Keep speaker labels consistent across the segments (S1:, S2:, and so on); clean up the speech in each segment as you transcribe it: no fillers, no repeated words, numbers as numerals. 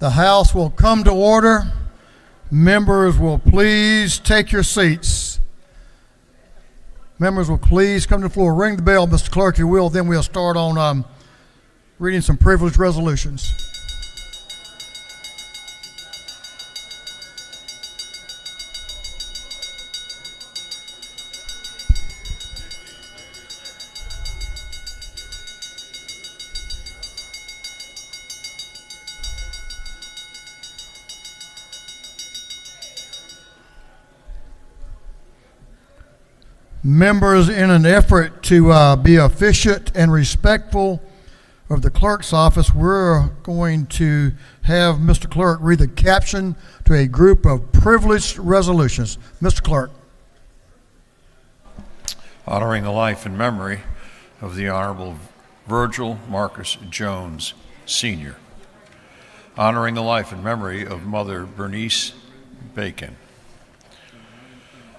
S1: The House will come to order. Members will please take your seats. Members will please come to the floor. Ring the bell, Mr. Clerk, you will. Then we'll start on reading some privileged resolutions. Members, in an effort to be efficient and respectful of the clerk's office, we're going to have Mr. Clerk read the caption to a group of privileged resolutions. Mr. Clerk.
S2: Honoring the life and memory of the Honorable Virgil Marcus Jones, Sr. Honoring the life and memory of Mother Bernice Bacon.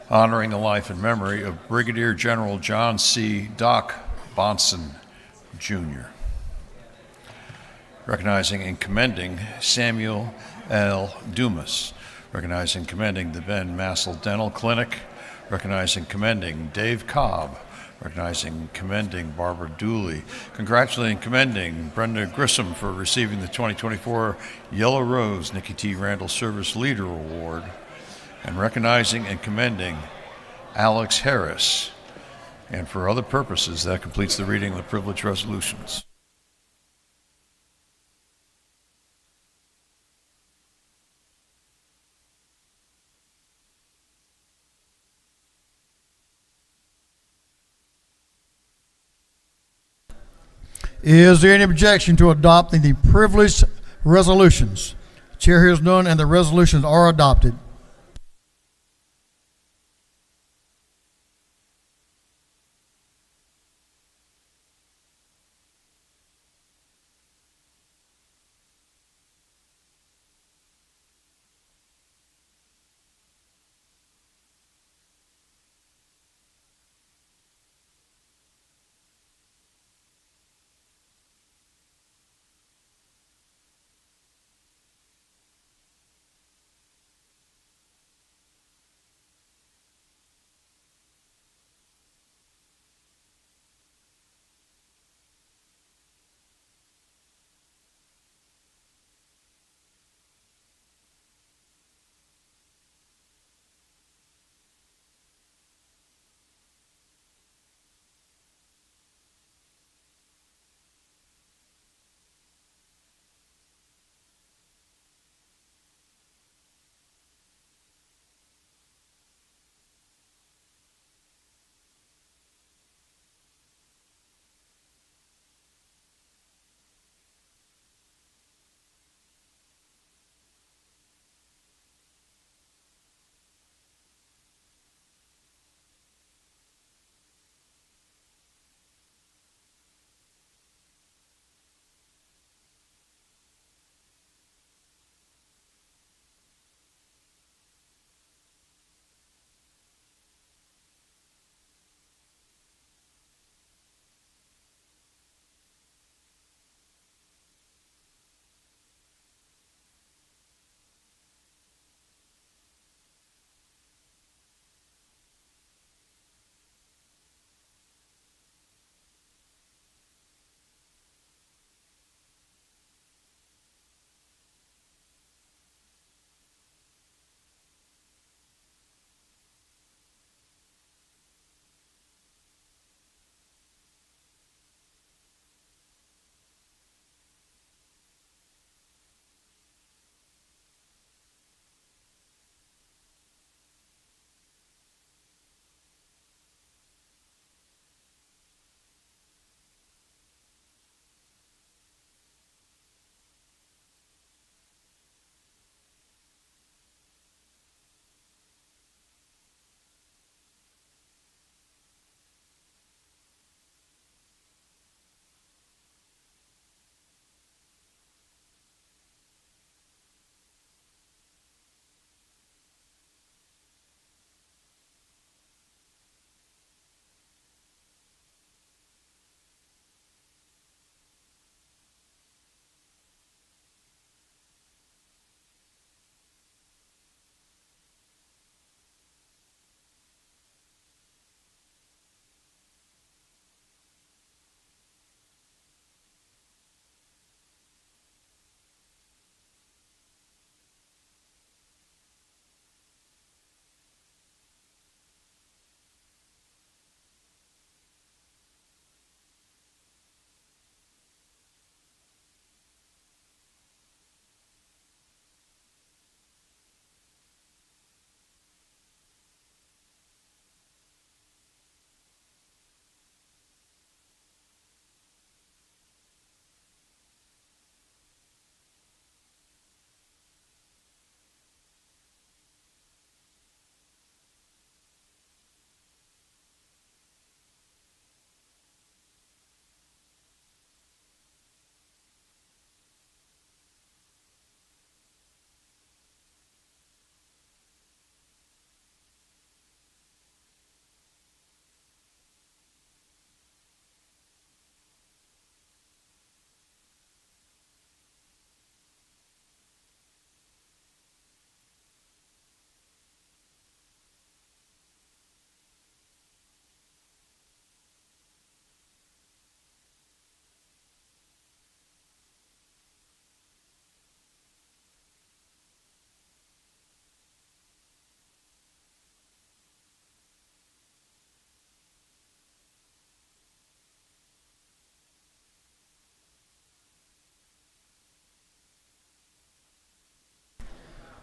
S2: Honoring the life and memory of Brigadier General John C. Doc Bonson, Jr. Recognizing and commending Samuel L. Dumas. Recognizing and commending the Ben Massel Dental Clinic. Recognizing and commending Dave Cobb. Recognizing and commending Barbara Dooley. Congratulating and commending Brenda Grissom for receiving the 2024 Yellow Rose Nikki T. Randall Service Leader Award. And recognizing and commending Alex Harris. And for other purposes, that completes the reading of the privilege resolutions.
S1: Is there any objection to adopting the privileged resolutions? The chair hears none, and the resolutions are adopted.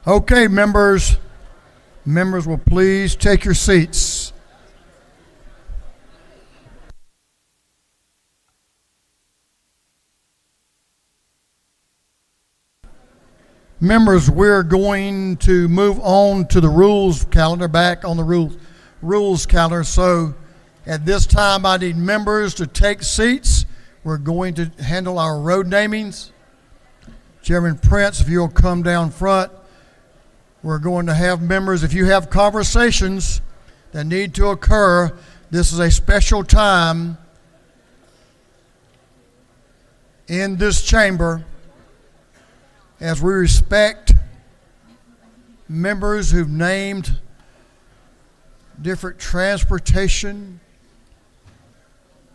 S1: Okay, members will please take your seats. Members, we're going to move on to the rules calendar, back on the rules calendar. So at this time, I need members to take seats. We're going to handle our road namings. Chairman Prince, if you'll come down front. We're going to have members, if you have conversations that need to occur, this is a special time in this chamber as we respect members who've named different transportation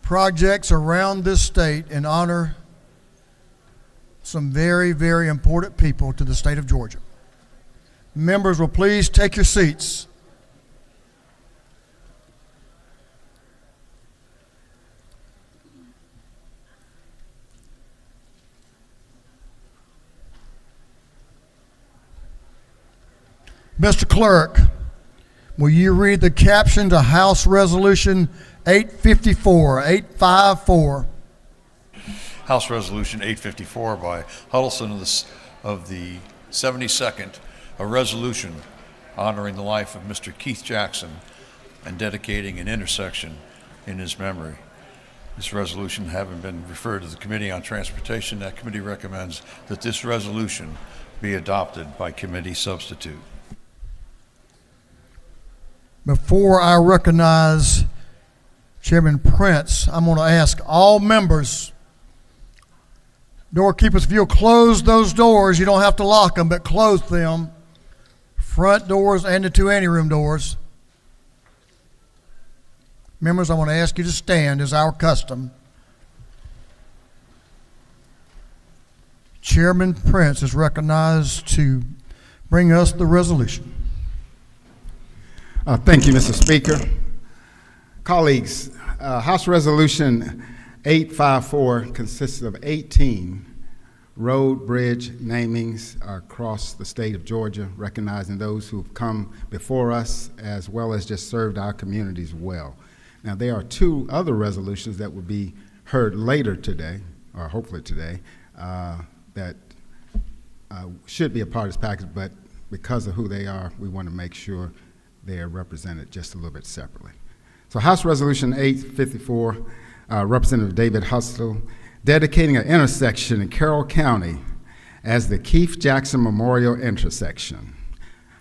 S1: projects around this state and honor some very, very important people to the state of Georgia. Members will please take your seats. Mr. Clerk, will you read the caption to House Resolution 854?
S2: House Resolution 854 by Huddleston of the 72nd, a resolution honoring the life of Mr. Keith Jackson and dedicating an intersection in his memory. This resolution having been referred to the Committee on Transportation, that committee recommends that this resolution be adopted by committee substitute.
S1: Before I recognize Chairman Prince, I'm going to ask all members, doorkeepers, if you'll close those doors, you don't have to lock them, but close them. Front doors and the two anteroom doors. Members, I want to ask you to stand as our custom. Chairman Prince is recognized to bring us the resolution.
S3: Thank you, Mr. Speaker. Colleagues, House Resolution 854 consists of 18 road bridge namings across the state of Georgia, recognizing those who've come before us as well as just served our communities well. Now, there are two other resolutions that will be heard later today, or hopefully today, that should be a part of this package, but because of who they are, we want to make sure they are represented just a little bit separately. So House Resolution 854, Representative David Hustle, dedicating an intersection in Carroll County as the Keith Jackson Memorial Intersection.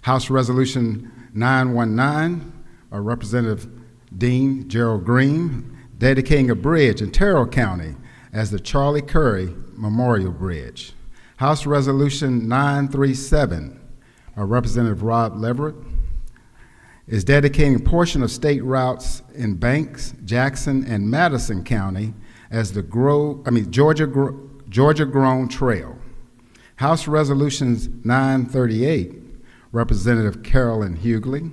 S3: House Resolution 919, Representative Dean Gerald Green, dedicating a bridge in Terrell County as the Charlie Curry Memorial Bridge. House Resolution 937, Representative Rod Leverett, is dedicating a portion of state routes in Banks, Jackson, and Madison County as the Georgia Grown Trail. House Resolutions 938, Representative Carolyn Hughley,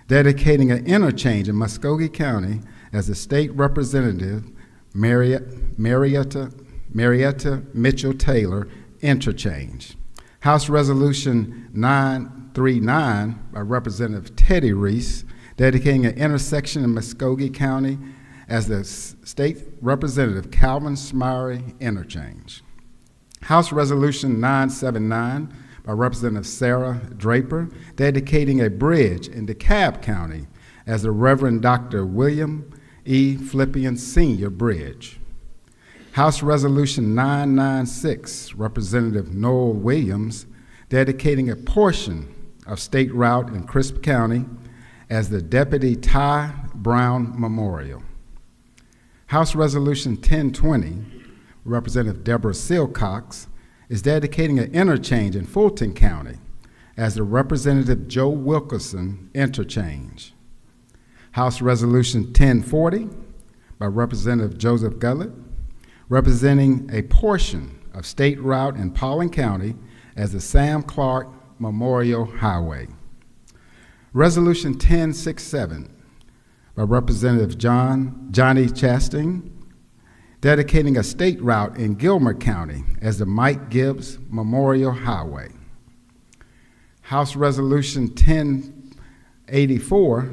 S3: dedicating an interchange in Muskogee County as the state representative Marietta Mitchell-Taylor Interchange. House Resolution 939 by Representative Teddy Reese, dedicating an intersection in Muskogee County as the state representative Calvin Smyrie Interchange. House Resolution 979 by Representative Sarah Draper, dedicating a bridge in DeKalb County as the Reverend Dr. William E. Flipian Sr. Bridge. House Resolution 996, Representative Noel Williams, dedicating a portion of state route in Crisp County as the Deputy Ty Brown Memorial. House Resolution 1020, Representative Deborah Silcox, is dedicating an interchange in Fulton County as the Representative Joe Wilkerson Interchange. House Resolution 1040 by Representative Joseph Gullett, representing a portion of state route in Paulding County as the Sam Clark Memorial Highway. Resolution 1067 by Representative Johnny Chastain, dedicating a state route in Gilmer County as the Mike Gibbs Memorial Highway. House Resolution 1084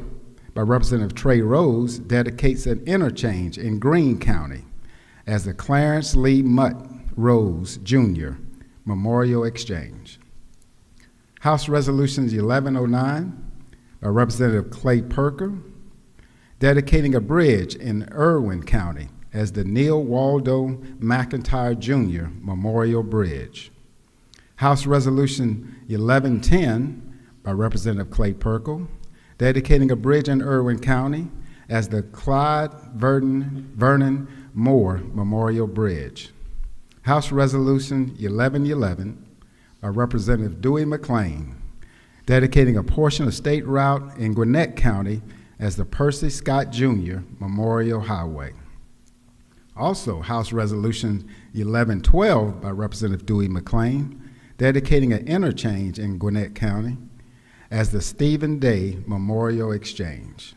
S3: by Representative Trey Rose dedicates an interchange in Greene County as the Clarence Lee Mutt Rose Jr. Memorial Exchange. House Resolutions 1109 by Representative Clay Perker dedicating a bridge in Irwin County as the Neil Waldo McIntyre Jr. Memorial Bridge. House Resolution 1110 by Representative Clay Perkle, dedicating a bridge in Irwin County as the Clyde Vernon Moore Memorial Bridge. House Resolution 1111 by Representative Dewey McLean, dedicating a portion of state route in Gwinnett County as the Percy Scott Jr. Memorial Highway. Also, House Resolution 1112 by Representative Dewey McLean, dedicating an interchange in Gwinnett County as the Stephen Day Memorial Exchange.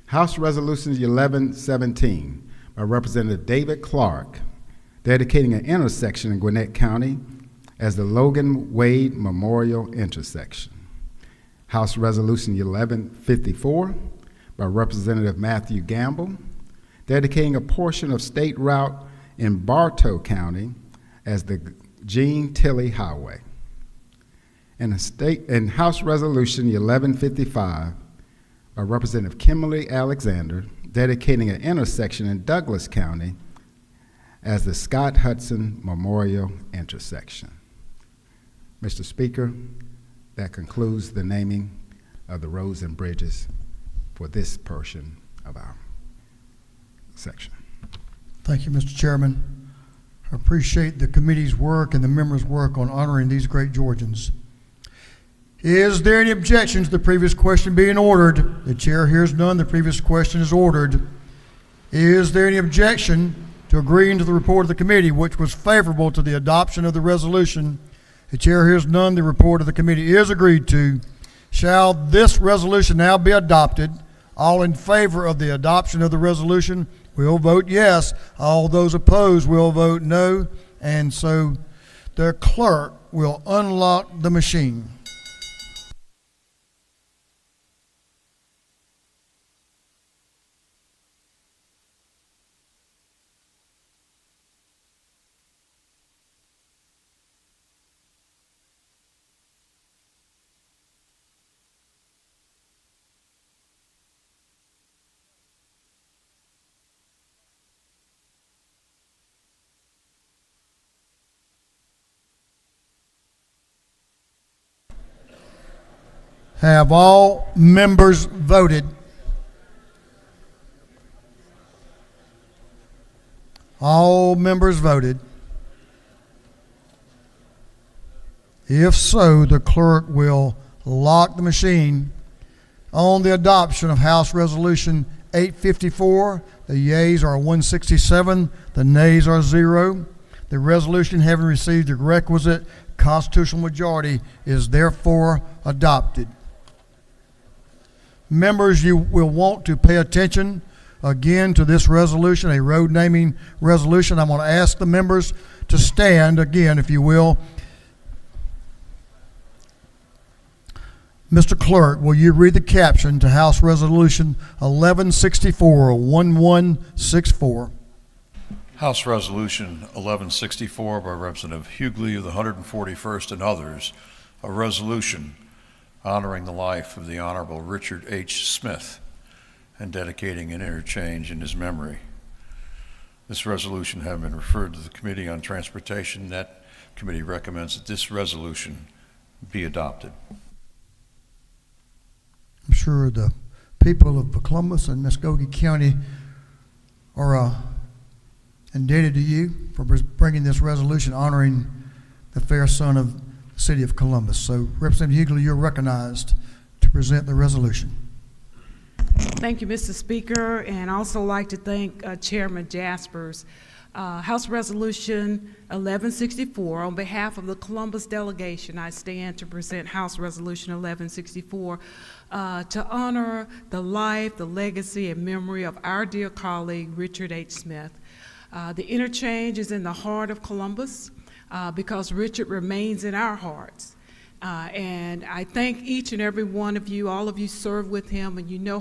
S3: House Resolutions 1117 by Representative David Clark, dedicating an intersection in Gwinnett County as the Logan Wade Memorial Intersection. House Resolution 1154 by Representative Matthew Gamble, dedicating a portion of state route in Bartow County as the Gene Tilley Highway. And House Resolution 1155 by Representative Kimberly Alexander, dedicating an intersection in Douglas County as the Scott Hudson Memorial Intersection. Mr. Speaker, that concludes the naming of the roads and bridges for this portion of our section.
S1: Thank you, Mr. Chairman. I appreciate the committee's work and the members' work on honoring these great Georgians. Is there any objection to the previous question being ordered? The chair hears none. The previous question is ordered. Is there any objection to agreeing to the report of the committee, which was favorable to the adoption of the resolution? The chair hears none. The report of the committee is agreed to. Shall this resolution now be adopted? All in favor of the adoption of the resolution will vote yes. All those opposed will vote no. And so the clerk will unlock the machine. Have all members voted? All members voted. If so, the clerk will lock the machine on the adoption of House Resolution 854. The yeas are 167, the nays are 0. The resolution, having received the requisite constitutional majority, is therefore adopted. Members, you will want to pay attention again to this resolution, a road naming resolution. I'm going to ask the members to stand again, if you will. Mr. Clerk, will you read the caption to House Resolution 1164, 1164?
S2: House Resolution 1164 by Representative Hughley of the 141st and others, a resolution honoring the life of the Honorable Richard H. Smith and dedicating an interchange in his memory. This resolution having been referred to the Committee on Transportation, that committee recommends that this resolution be adopted.
S1: I'm sure the people of Columbus and Muskogee County are indebted to you for bringing this resolution honoring the fair son of the city of Columbus. So, Representative Hughley, you're recognized to present the resolution.
S4: Thank you, Mr. Speaker, and I also like to thank Chairman Jaspers. House Resolution 1164, on behalf of the Columbus delegation, I stand to present House Resolution 1164 to honor the life, the legacy, and memory of our dear colleague, Richard H. Smith. The interchange is in the heart of Columbus because Richard remains in our hearts. And I thank each and every one of you. All of you served with him, and you know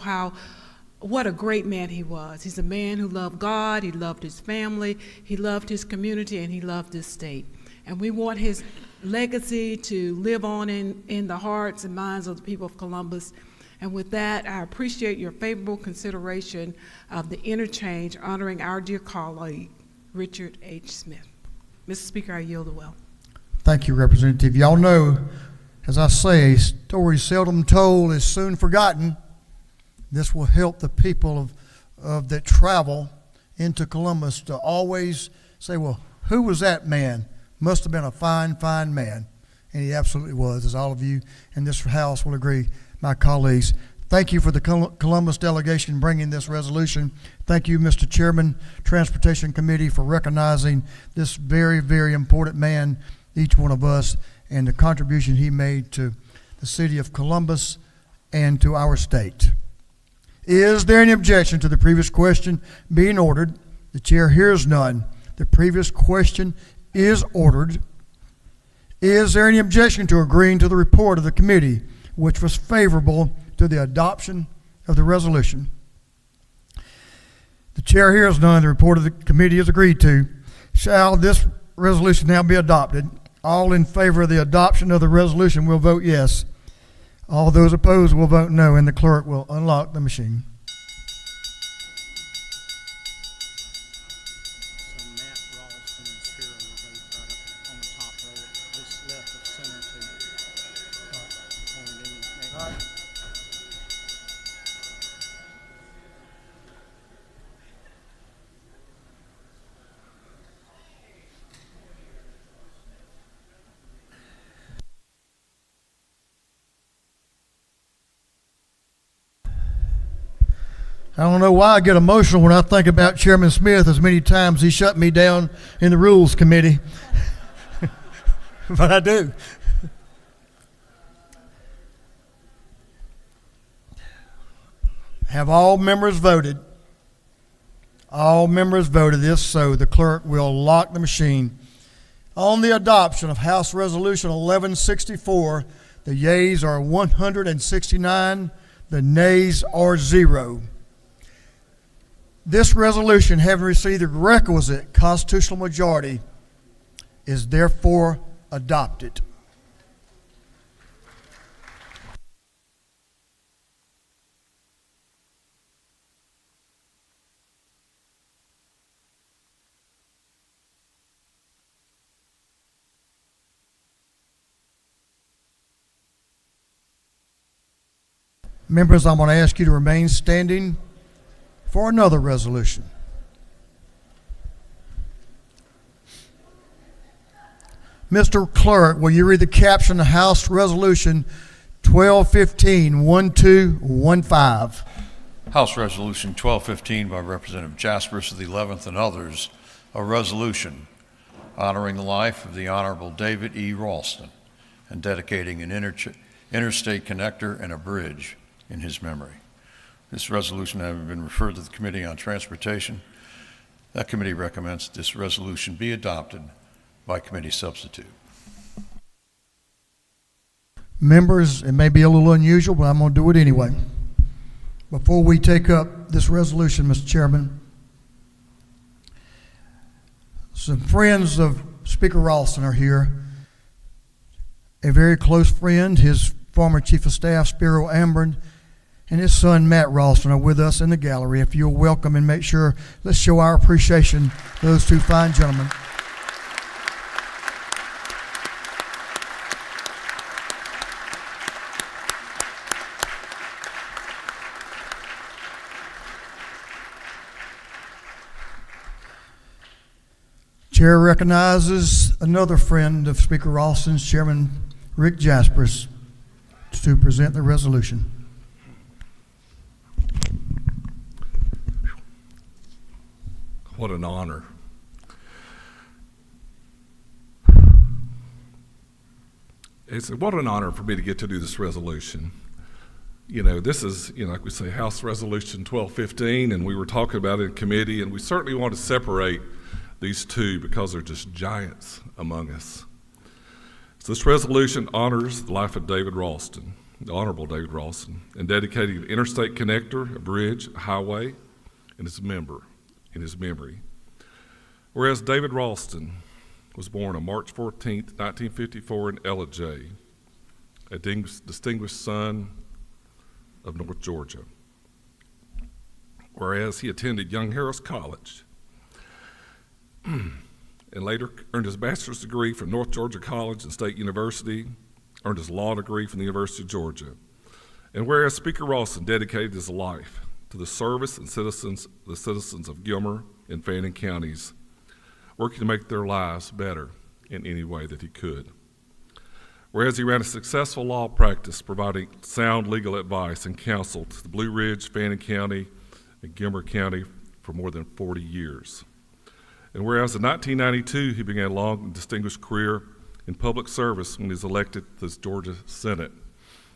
S4: what a great man he was. He's a man who loved God, he loved his family, he loved his community, and he loved his state. And we want his legacy to live on in the hearts and minds of the people of Columbus. And with that, I appreciate your favorable consideration of the interchange honoring our dear colleague, Richard H. Smith. Mr. Speaker, I yield the well.
S1: Thank you, Representative. Y'all know, as I say, a story seldom told is soon forgotten. This will help the people of that travel into Columbus to always say, well, who was that man? Must have been a fine, fine man. And he absolutely was, as all of you in this House will agree, my colleagues. Thank you for the Columbus delegation bringing this resolution. Thank you, Mr. Chairman, Transportation Committee, for recognizing this very, very important man, each one of us, and the contribution he made to the city of Columbus and to our state. Is there any objection to the previous question being ordered? The chair hears none. The previous question is ordered. Is there any objection to agreeing to the report of the committee, which was favorable to the adoption of the resolution? The chair hears none. The report of the committee is agreed to. Shall this resolution now be adopted? All in favor of the adoption of the resolution will vote yes. All those opposed will vote no, and the clerk will unlock the machine.
S5: So Matt, Ralston, and Spiro are both right up on the top row, just left of center to.
S1: I don't know why I get emotional when I think about Chairman Smith as many times he shut me down in the Rules Committee. But I do. Have all members voted? All members voted. This so the clerk will lock the machine. On the adoption of House Resolution 1164, the yeas are 169, the nays are 0. This resolution, having received the requisite constitutional majority, is therefore adopted. Members, I'm going to ask you to remain standing for another resolution. Mr. Clerk, will you read the caption of House Resolution 1215-1215?
S2: House Resolution 1215 by Representative Jaspers of the 11th and others, a resolution honoring the life of the Honorable David E. Ralston and dedicating an interstate connector and a bridge in his memory. This resolution having been referred to the Committee on Transportation, that committee recommends this resolution be adopted by committee substitute.
S1: Members, it may be a little unusual, but I'm going to do it anyway. Before we take up this resolution, Mr. Chairman, some friends of Speaker Ralston are here. A very close friend, his former Chief of Staff, Spiro Ambrin, and his son, Matt Ralston, are with us in the gallery. If you'll welcome and make sure, let's show our appreciation to those two fine gentlemen. Chair recognizes another friend of Speaker Ralston's, Chairman Rick Jaspers, to present the resolution.
S6: What an honor. What an honor for me to get to do this resolution. You know, this is, like we say, House Resolution 1215, and we were talking about it in committee, and we certainly want to separate these two because they're just giants among us. So this resolution honors the life of David Ralston, the Honorable David Ralston, and dedicating an interstate connector, a bridge, a highway, and in his memory. Whereas David Ralston was born on March 14, 1954 in Ellijay, a distinguished son of North Georgia. Whereas he attended Young Harris College and later earned his bachelor's degree from North Georgia College and State University, earned his law degree from the University of Georgia. And whereas Speaker Ralston dedicated his life to the service and the citizens of Gilmer and Fannin counties, working to make their lives better in any way that he could. Whereas he ran a successful law practice providing sound legal advice and counsel to the Blue Ridge, Fannin County, and Gilmer County for more than 40 years. And whereas in 1992 he began a long and distinguished career in public service when he was elected to the Georgia Senate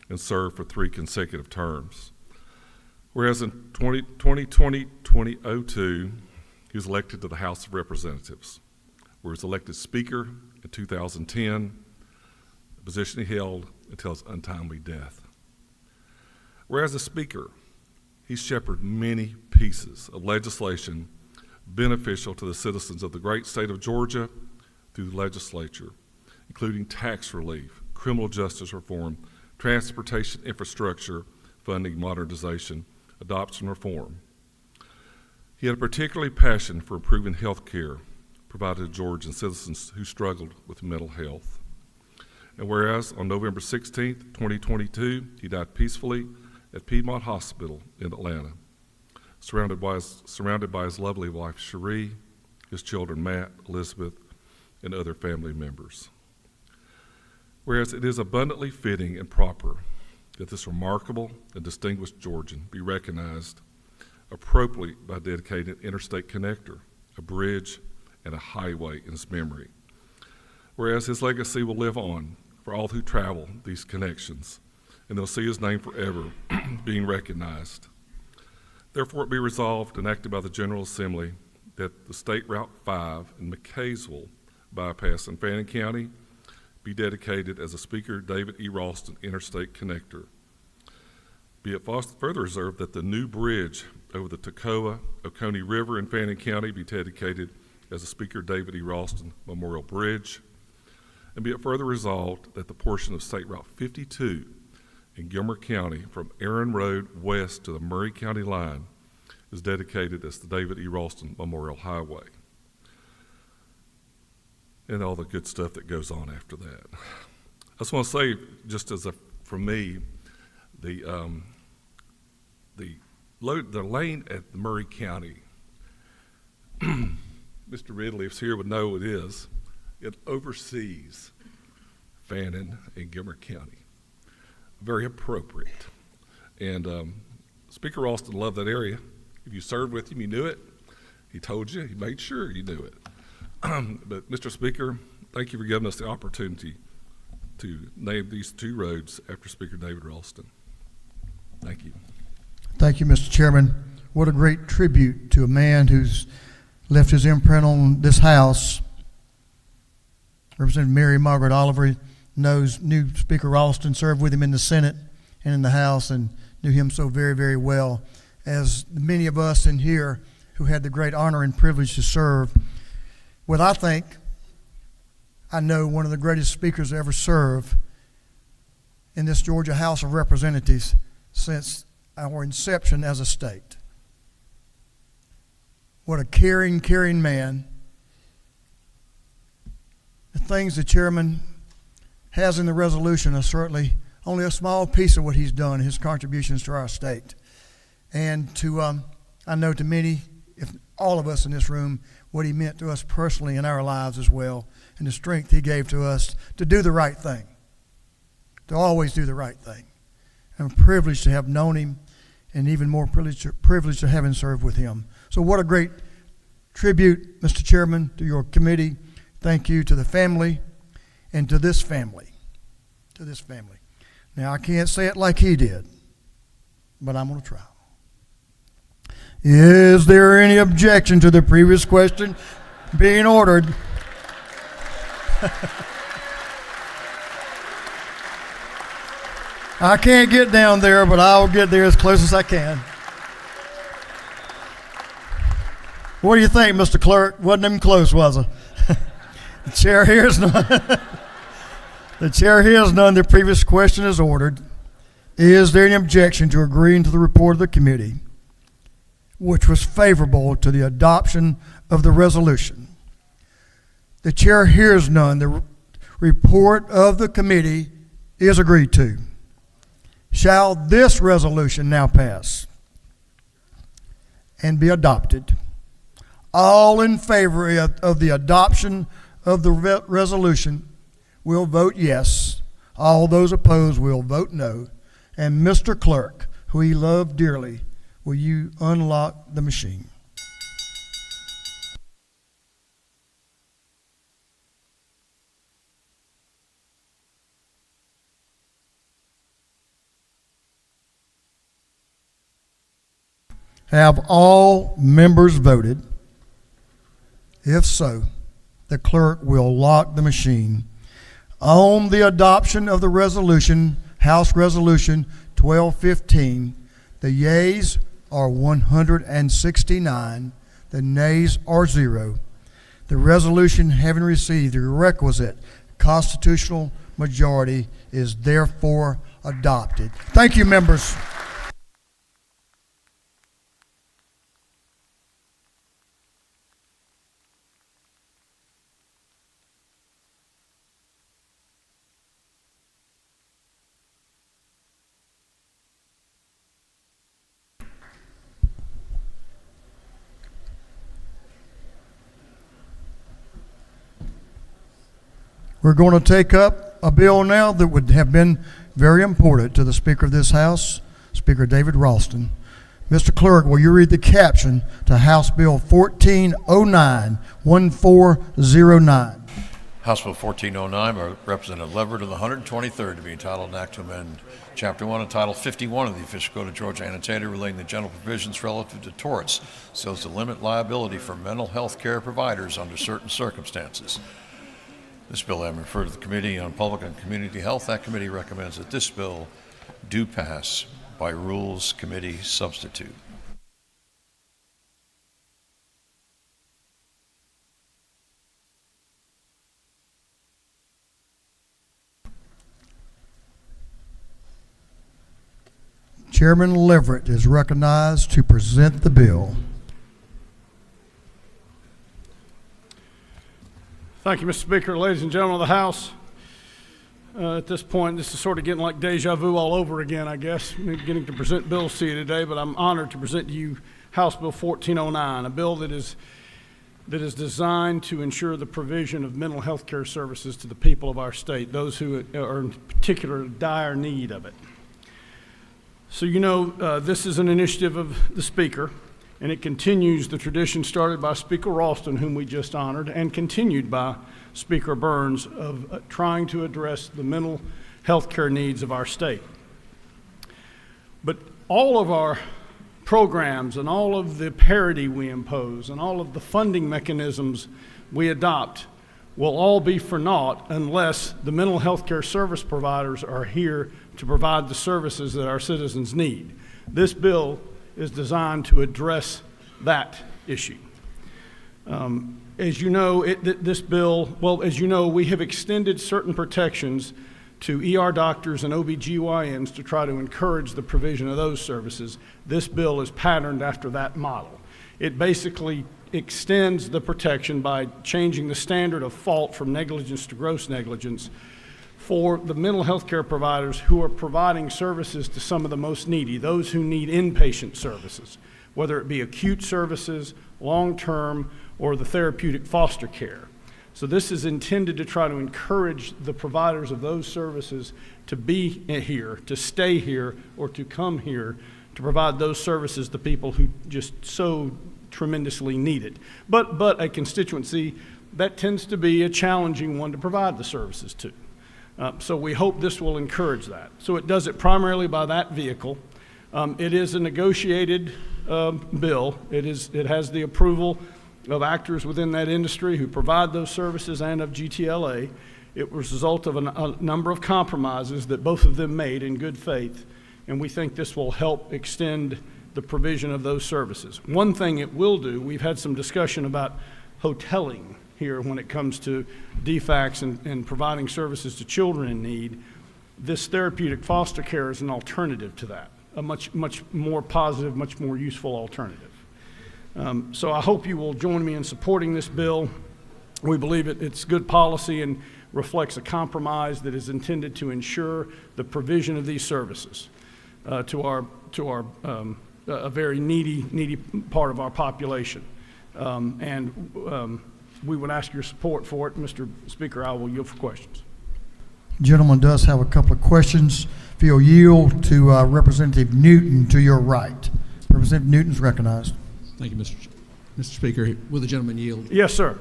S6: and served for 3 consecutive terms. Whereas in 2002, he was elected to the House of Representatives, where he was elected Speaker in 2010, a position he held until his untimely death. Whereas a Speaker, he shepherded many pieces of legislation beneficial to the citizens of the great state of Georgia through the legislature, including tax relief, criminal justice reform, transportation infrastructure funding modernization, adoption reform. He had a particular passion for improving health care provided to Georgian citizens who struggled with mental health. And whereas on November 16, 2022, he died peacefully at Piedmont Hospital in Atlanta, surrounded by his lovely wife, Cherie, his children, Matt, Elizabeth, and other family members. Whereas it is abundantly fitting and proper that this remarkable and distinguished Georgian be recognized appropriately by dedicating an interstate connector, a bridge, and a highway in his memory. Whereas his legacy will live on for all who travel these connections, and they'll see his name forever being recognized. Therefore, it be resolved and acted by the General Assembly that the State Route 5 in McKaysville bypass in Fannin County be dedicated as a Speaker David E. Ralston Interstate Connector. Be it further reserved that the new bridge over the Toccoa Oconee River in Fannin County be dedicated as a Speaker David E. Ralston Memorial Bridge. And be it further resolved that the portion of State Route 52 in Gilmer County from Aaron Road west to the Murray County line is dedicated as the David E. Ralston Memorial Highway. And all the good stuff that goes on after that. I just want to say, just as for me, the lane at the Murray County, Mr. Ridley, if here would know what it is, it oversees Fannin and Gilmer County. Very appropriate. And Speaker Ralston loved that area. If you served with him, you knew it. He told you, he made sure you knew it. But Mr. Speaker, thank you for giving us the opportunity to name these 2 roads after Speaker David Ralston. Thank you.
S1: Thank you, Mr. Chairman. What a great tribute to a man who's left his imprint on this House. Representative Mary Margaret Oliver knew Speaker Ralston, served with him in the Senate and in the House, and knew him so very, very well, as many of us in here who had the great honor and privilege to serve with, I know, one of the greatest speakers to ever serve in this Georgia House of Representatives since our inception as a state. What a caring, caring man. The things the chairman has in the resolution are certainly only a small piece of what he's done, his contributions to our state. And to, I know to many, if all of us in this room, what he meant to us personally in our lives as well, and the strength he gave to us to do the right thing, to always do the right thing. I'm privileged to have known him, and even more privileged to having served with him. So what a great tribute, Mr. Chairman, to your committee. Thank you to the family and to this family. To this family. Now, I can't say it like he did, but I'm going to try. Is there any objection to the previous question being ordered? I can't get down there, but I'll get there as close as I can. What do you think, Mr. Clerk? Wasn't even close, was it? The chair hears none. The chair hears none. The previous question is ordered. Is there any objection to agreeing to the report of the committee, which was favorable to the adoption of the resolution? The chair hears none. The report of the committee is agreed to. Shall this resolution now pass and be adopted? All in favor of the adoption of the resolution will vote yes. All those opposed will vote no. And Mr. Clerk, who he loved dearly, will you unlock the machine? Have all members voted? If so, the clerk will lock the machine. On the adoption of the resolution, House Resolution 1215, the yeas are 169, the nays are 0. The resolution, having received the requisite constitutional majority, is therefore adopted. Thank you, members. We're going to take up a bill now that would have been very important to the Speaker of this House, Speaker David Ralston. Mr. Clerk, will you read the caption to House Bill 1409, 1409?
S2: House Bill 1409 by Representative Leverett of the 123rd to be entitled an act to amend Chapter 1 and Title 51 of the Official Code of Georgia annotated relating to general provisions relative to torts so as to limit liability for mental health care providers under certain circumstances. This bill having referred to the Committee on Public and Community Health, that committee recommends that this bill do pass by Rules Committee substitute.
S1: Chairman Leverett is recognized to present the bill.
S5: Thank you, Mr. Speaker. Ladies and gentlemen of the House, at this point, this is sort of getting like deja vu all over again, I guess, getting to present bills to you today, but I'm honored to present to you House Bill 1409, a bill that is designed to ensure the provision of mental health care services to the people of our state, those who are in particular dire need of it. So you know, this is an initiative of the Speaker, and it continues the tradition started by Speaker Ralston, whom we just honored, and continued by Speaker Burns of trying to address the mental health care needs of our state. But all of our programs and all of the parity we impose and all of the funding mechanisms we adopt will all be for naught unless the mental health care service providers are here to provide the services that our citizens need. This bill is designed to address that issue. As you know, this bill, well, as you know, we have extended certain protections to ER doctors and OBGYNs to try to encourage the provision of those services. This bill is patterned after that model. It basically extends the protection by changing the standard of fault from negligence to gross negligence for the mental health care providers who are providing services to some of the most needy, those who need inpatient services, whether it be acute services, long-term, or the therapeutic foster care. So this is intended to try to encourage the providers of those services to be here, to stay here, or to come here to provide those services to people who just so tremendously need it. But a constituency that tends to be a challenging one to provide the services to. So we hope this will encourage that. So it does it primarily by that vehicle. It is a negotiated bill. It has the approval of actors within that industry who provide those services and of GTLA. It was a result of a number of compromises that both of them made in good faith, and we think this will help extend the provision of those services. One thing it will do, we've had some discussion about hoteling here when it comes to DFACs and providing services to children in need. This therapeutic foster care is an alternative to that, a much more positive, much more useful alternative. So I hope you will join me in supporting this bill. We believe it's good policy and reflects a compromise that is intended to ensure the provision of these services to our a very needy part of our population. We would ask your support for it. Mr. Speaker, I will yield for questions.
S1: Gentleman does have a couple of questions. If you'll yield to Representative Newton to your right. Representative Newton is recognized.
S7: Thank you, Mr. Speaker. Will the gentleman yield?
S5: Yes, sir.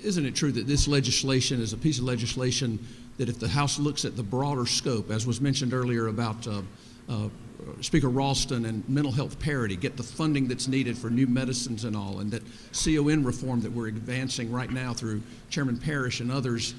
S7: Isn't it true that this legislation is a piece of legislation that if the House looks at the broader scope, as was mentioned earlier about Speaker Ralston and mental health parity, get the funding that's needed for new medicines and all, and that CON reform that we're advancing right now through Chairman Parrish and others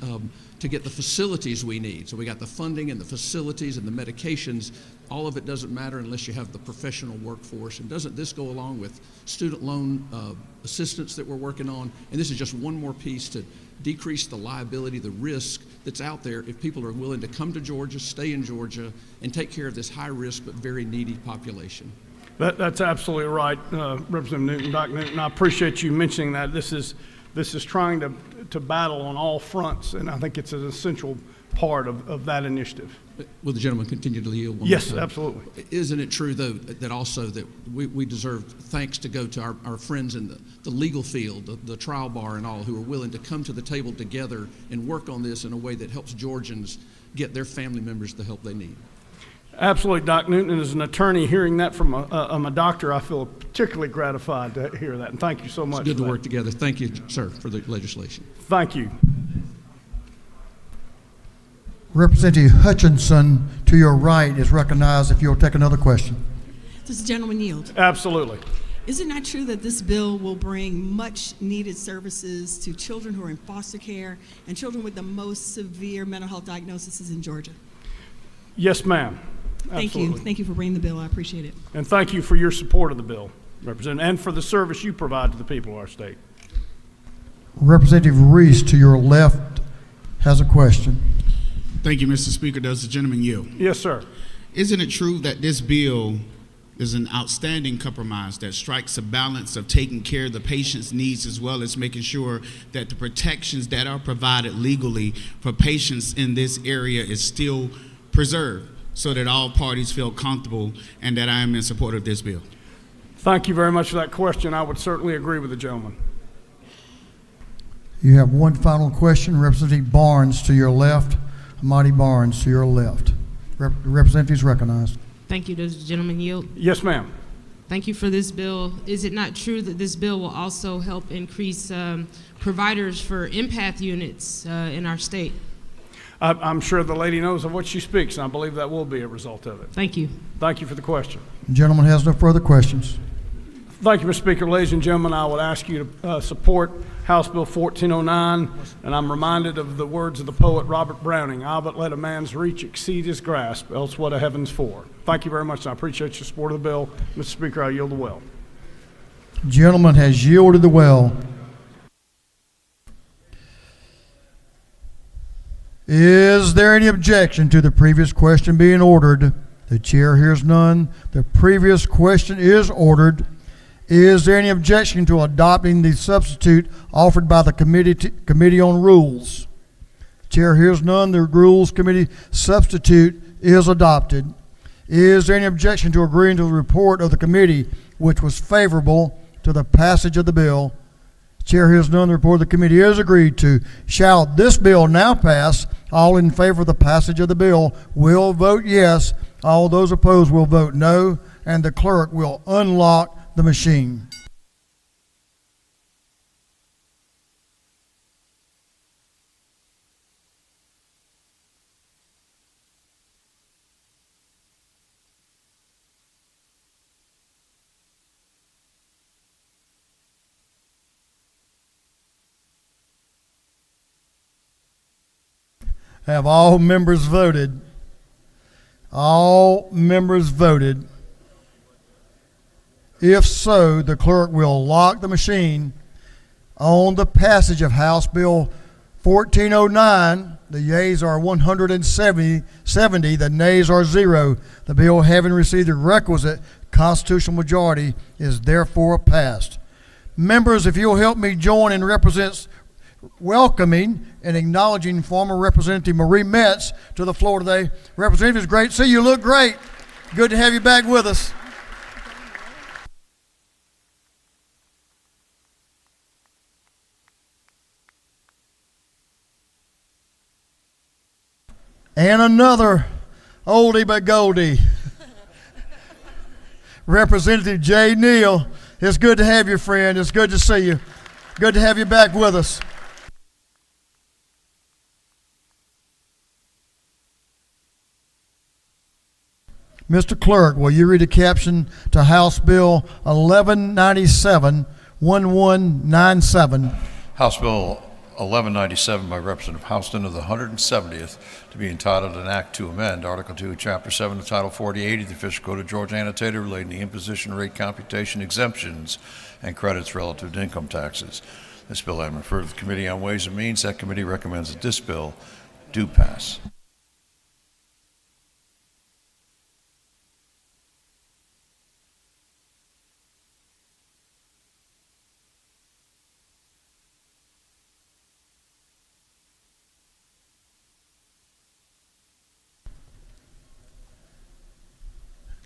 S7: to get the facilities we need. So we got the funding and the facilities and the medications. All of it doesn't matter unless you have the professional workforce. And doesn't this go along with student loan assistance that we're working on? And this is just one more piece to decrease the liability, the risk that's out there if people are willing to come to Georgia, stay in Georgia, and take care of this high-risk but very needy population.
S5: That's absolutely right, Representative Newton, Dr. Newton. I appreciate you mentioning that. This is trying to battle on all fronts, and I think it's an essential part of that initiative.
S7: Will the gentleman continue to yield?
S5: Yes, absolutely.
S7: Isn't it true, though, that also that we deserve thanks to go to our friends in the legal field, the trial bar and all, who are willing to come to the table together and work on this in a way that helps Georgians get their family members the help they need?
S5: Absolutely, Dr. Newton. And as an attorney, hearing that from a doctor, I feel particularly gratified to hear that. And thank you so much.
S7: It's good to work together. Thank you, sir, for the legislation.
S5: Thank you.
S1: Representative Hutchinson to your right is recognized if you'll take another question.
S8: Does the gentleman yield?
S5: Absolutely.
S8: Is it not true that this bill will bring much needed services to children who are in foster care and children with the most severe mental health diagnoses in Georgia?
S5: Yes, ma'am.
S8: Thank you. Thank you for bringing the bill. I appreciate it.
S5: And thank you for your support of the bill, Representative, and for the service you provide to the people of our state.
S1: Representative Reese to your left has a question.
S9: Thank you, Mr. Speaker. Does the gentleman yield?
S5: Yes, sir.
S9: Isn't it true that this bill is an outstanding compromise that strikes a balance of taking care of the patient's needs as well as making sure that the protections that are provided legally for patients in this area is still preserved so that all parties feel comfortable, and that I am in support of this bill?
S5: Thank you very much for that question. I would certainly agree with the gentleman.
S1: You have one final question. Representative Barnes to your left. Amadi Barnes to your left. Representative is recognized.
S10: Thank you. Does the gentleman yield?
S5: Yes, ma'am.
S10: Thank you for this bill. Is it not true that this bill will also help increase providers for empath units in our state?
S5: I'm sure the lady knows of what she speaks, and I believe that will be a result of it.
S10: Thank you.
S5: Thank you for the question.
S1: The gentleman has no further questions.
S5: Thank you, Mr. Speaker. Ladies and gentlemen, I would ask you to support House Bill 1409, and I'm reminded of the words of the poet Robert Browning, "Ah, but let a man's reach exceed his grasp, else what are heavens for?" Thank you very much, and I appreciate your support of the bill. Mr. Speaker, I yield the well.
S1: Gentleman has yielded the well. Is there any objection to the previous question being ordered? The chair hears none. The previous question is ordered. Is there any objection to adopting the substitute offered by the Committee on Rules? Chair hears none. The Rules Committee substitute is adopted. Is there any objection to agreeing to the report of the committee, which was favorable to the passage of the bill? Chair hears none. The report of the committee is agreed to. Shall this bill now pass? All in favor of the passage of the bill will vote yes. All those opposed will vote no, and the clerk will unlock the machine. Have all members voted? All members voted. If so, the clerk will lock the machine on the passage of House Bill 1409. The yeas are 170, the nays are 0. The bill, having received the requisite constitutional majority, is therefore passed. Members, if you'll help me join in welcoming and acknowledging former Representative Marie Metz to the floor today. Representative, it's great to see you. You look great. Good to have you back with us. And another oldie but goldie, Representative Jay Neal. It's good to have you, friend. It's good to see you. Good to have you back with us. Mr. Clerk, will you read the caption to House Bill 1197, 1197?
S2: House Bill 1197 by Representative Houston of the 170th, to be entitled an act to amend Article 2, Chapter 7 of Title 4080 of the Official Code of Georgia Annotated relating to imposition rate computation exemptions and credits relative to income taxes. This bill having referred to the Committee on Ways and Means, that committee recommends that this bill do pass.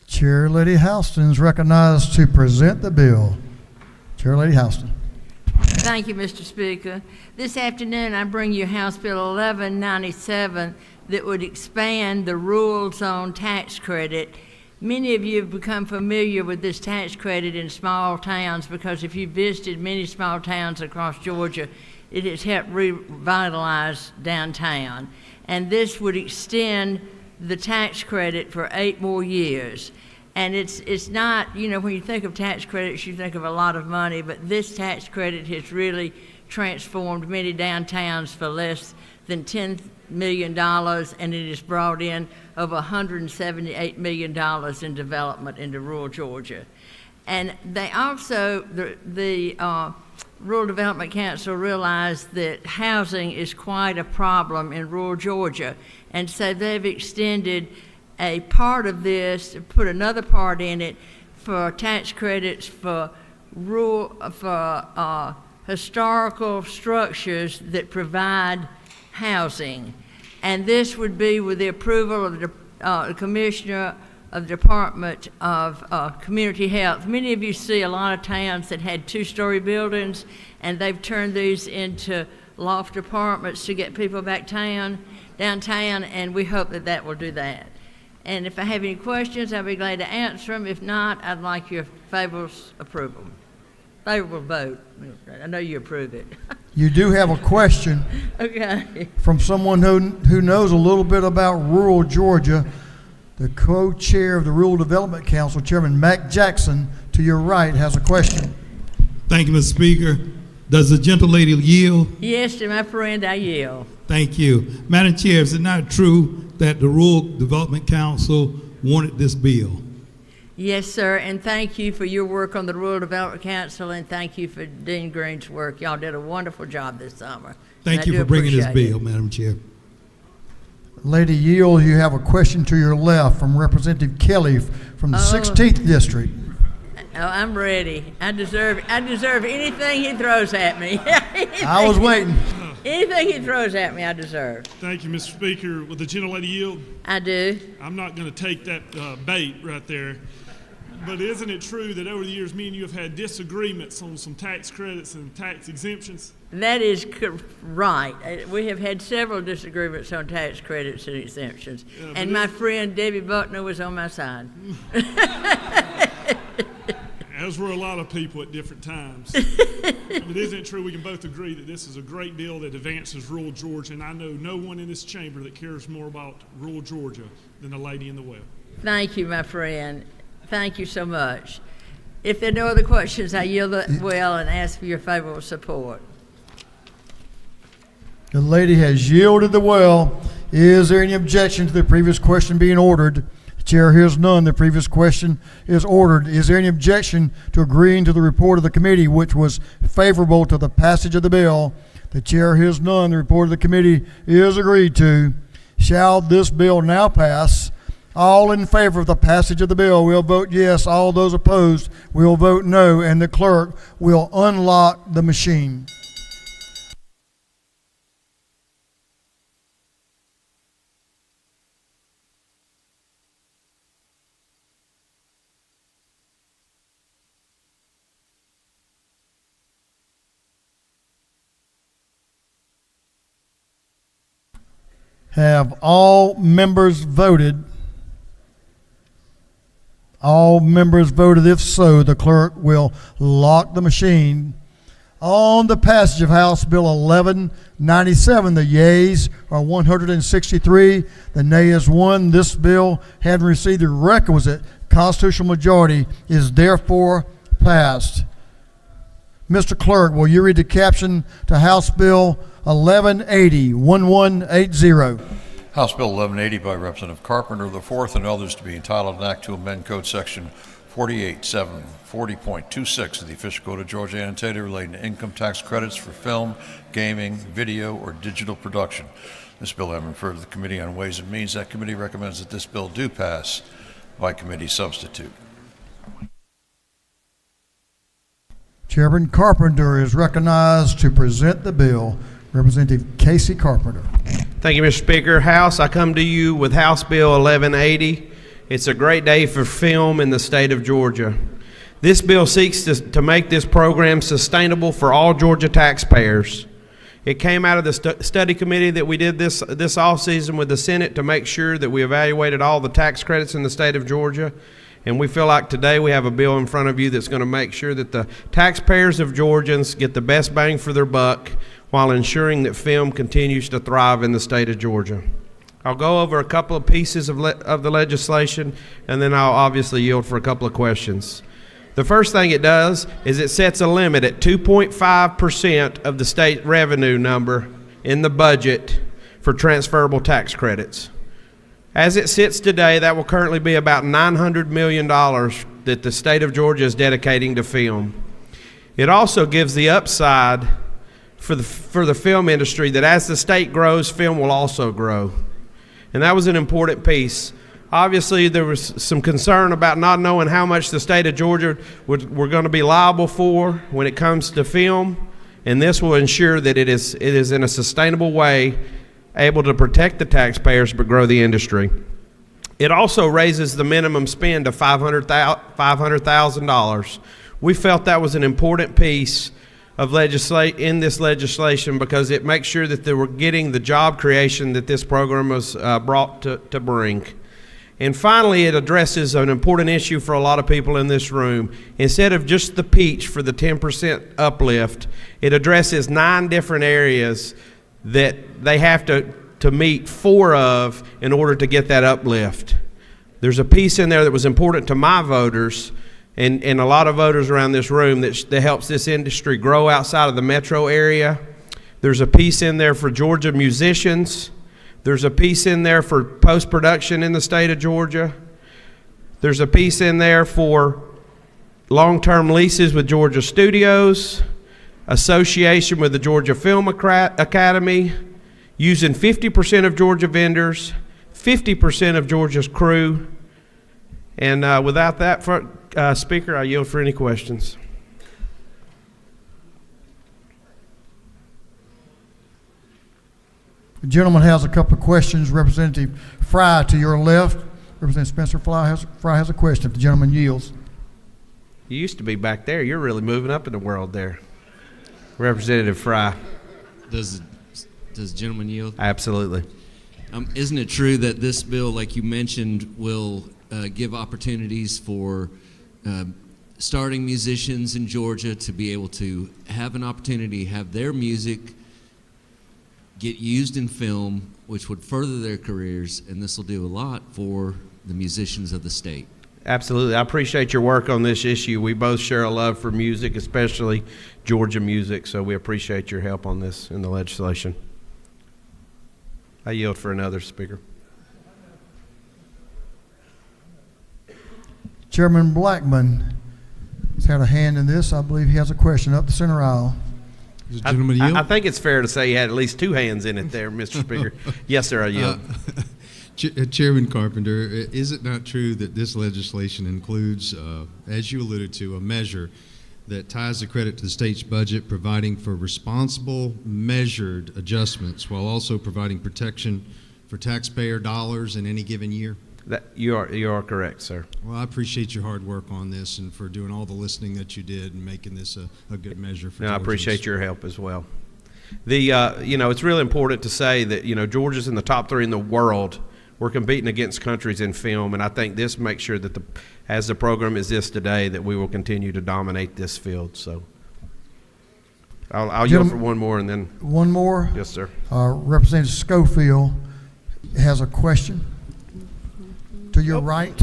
S1: Chair Lady Houston is recognized to present the bill. Chair Lady Houston.
S11: Thank you, Mr. Speaker. This afternoon, I bring you House Bill 1197 that would expand the rural zone tax credit. Many of you have become familiar with this tax credit in small towns because if you visited many small towns across Georgia, it has helped revitalize downtown. And this would extend the tax credit for 8 more years. And it's not, you know, when you think of tax credits, you think of a lot of money, but this tax credit has really transformed many downtowns for less than $10 million, and it has brought in over $178 million in development into rural Georgia. And they also, the Rural Development Council realized that housing is quite a problem in rural Georgia, and so they've extended a part of this, put another part in it for tax credits for historical structures that provide housing. And this would be with the approval of the Commissioner of the Department of Community Health. Many of you see a lot of towns that had 2-story buildings, and they've turned these into loft apartments to get people back downtown, and we hope that that will do that. And if I have any questions, I'll be glad to answer them. If not, I'd like your favorable vote. I know you approve it.
S1: You do have a question
S11: Okay.
S1: from someone who knows a little bit about rural Georgia. The co-chair of the Rural Development Council, Chairman Mac Jackson, to your right, has a question.
S12: Thank you, Mr. Speaker. Does the gentlelady yield?
S11: Yes, to my friend, I yield.
S12: Thank you. Madam Chair, is it not true that the Rural Development Council wanted this bill?
S11: Yes, sir, and thank you for your work on the Rural Development Council, and thank you for Dean Green's work. Y'all did a wonderful job this summer.
S12: Thank you for bringing this bill, Madam Chair.
S1: Lady Yield, you have a question to your left from Representative Kelly from the 16th District.
S11: Oh, I'm ready. I deserve anything he throws at me.
S1: I was waiting.
S11: Anything he throws at me, I deserve.
S13: Thank you, Mr. Speaker. Will the gentlelady yield?
S11: I do.
S13: I'm not going to take that bait right there. But isn't it true that over the years, me and you have had disagreements on some tax credits and tax exemptions?
S11: That is right. We have had several disagreements on tax credits and exemptions. And my friend Debbie Buckner was on my side.
S13: As were a lot of people at different times. But isn't it true we can both agree that this is a great bill that advances rural Georgia? And I know no one in this chamber that cares more about rural Georgia than the lady in the well.
S11: Thank you, my friend. Thank you so much. If there are no other questions, I yield the well and ask for your favorable support.
S1: The lady has yielded the well. Is there any objection to the previous question being ordered? The chair hears none. The previous question is ordered. Is there any objection to agreeing to the report of the committee, which was favorable to the passage of the bill? The chair hears none. The report of the committee is agreed to. Shall this bill now pass? All in favor of the passage of the bill will vote yes. All those opposed will vote no, and the clerk will unlock the machine. Have all members voted? All members voted. If so, the clerk will lock the machine. On the passage of House Bill 1197, the yeas are 163, the nay is 1. This bill, having received the requisite constitutional majority, is therefore passed. Mr. Clerk, will you read the caption to House Bill 1180?
S2: House Bill 1180 by Representative Carpenter IV and others to be entitled an act to amend Code Section 48.740.26 of the Official Code of Georgia annotated relating to income tax credits for film, gaming, video, or digital production. This bill having referred to the Committee on Ways and Means, that committee recommends that this bill do pass by committee substitute.
S1: Chairman Carpenter is recognized to present the bill. Representative Casey Carpenter.
S14: Thank you, Mr. Speaker. House, I come to you with House Bill 1180. It's a great day for film in the state of Georgia. This bill seeks to make this program sustainable for all Georgia taxpayers. It came out of the study committee that we did this off-season with the Senate to make sure that we evaluated all the tax credits in the state of Georgia. And we feel like today we have a bill in front of you that's going to make sure that the taxpayers of Georgians get the best bang for their buck while ensuring that film continues to thrive in the state of Georgia. I'll go over a couple of pieces of the legislation, and then I'll obviously yield for a couple of questions. The first thing it does is it sets a limit at 2.5% of the state revenue number in the budget for transferable tax credits. As it sits today, that will currently be about $900 million that the state of Georgia is dedicating to film. It also gives the upside for the film industry that as the state grows, film will also grow. And that was an important piece. Obviously, there was some concern about not knowing how much the state of Georgia were going to be liable for when it comes to film, and this will ensure that it is in a sustainable way able to protect the taxpayers but grow the industry. It also raises the minimum spend to $500,000. We felt that was an important piece of in this legislation because it makes sure that they were getting the job creation that this program was brought to bring. And finally, it addresses an important issue for a lot of people in this room. Instead of just the peach for the 10% uplift, it addresses 9 different areas that they have to meet 4 of in order to get that uplift. There's a piece in there that was important to my voters and a lot of voters around this room that helps this industry grow outside of the metro area. There's a piece in there for Georgia musicians. There's a piece in there for post-production in the state of Georgia. There's a piece in there for long-term leases with Georgia studios, association with the Georgia Film Academy, using 50% of Georgia vendors, 50% of Georgia's crew. And without that, Speaker, I yield for any questions.
S1: The gentleman has a couple of questions. Representative Fry to your left. Representative Spencer Fry has a question if the gentleman yields.
S14: You used to be back there. You're really moving up in the world there. Representative Fry.
S15: Does the gentleman yield?
S14: Absolutely.
S15: Isn't it true that this bill, like you mentioned, will give opportunities for starting musicians in Georgia to be able to have an opportunity to have their music get used in film, which would further their careers, and this will do a lot for the musicians of the state?
S14: Absolutely. I appreciate your work on this issue. We both share a love for music, especially Georgia music, so we appreciate your help on this in the legislation. I yield for another speaker.
S1: Chairman Blackman has had a hand in this. I believe he has a question up the center aisle.
S16: Does the gentleman yield?
S14: I think it's fair to say he had at least two hands in it there, Mr. Speaker. Yes, sir, I yield.
S16: Chairman Carpenter, is it not true that this legislation includes, as you alluded to, a measure that ties the credit to the state's budget, providing for responsible, measured adjustments while also providing protection for taxpayer dollars in any given year?
S14: You are correct, sir.
S16: Well, I appreciate your hard work on this and for doing all the listening that you did and making this a good measure for
S14: No, I
S16: Georgians.
S14: appreciate your help as well. It's really important to say that, Georgia's in the top 3 in the world. We're competing against countries in film, and I think this makes sure that as the program exists today, that we will continue to dominate this field. So I'll yield for one more and then.
S1: One more?
S14: Yes, sir.
S1: Representative Schofield has a question. To your right.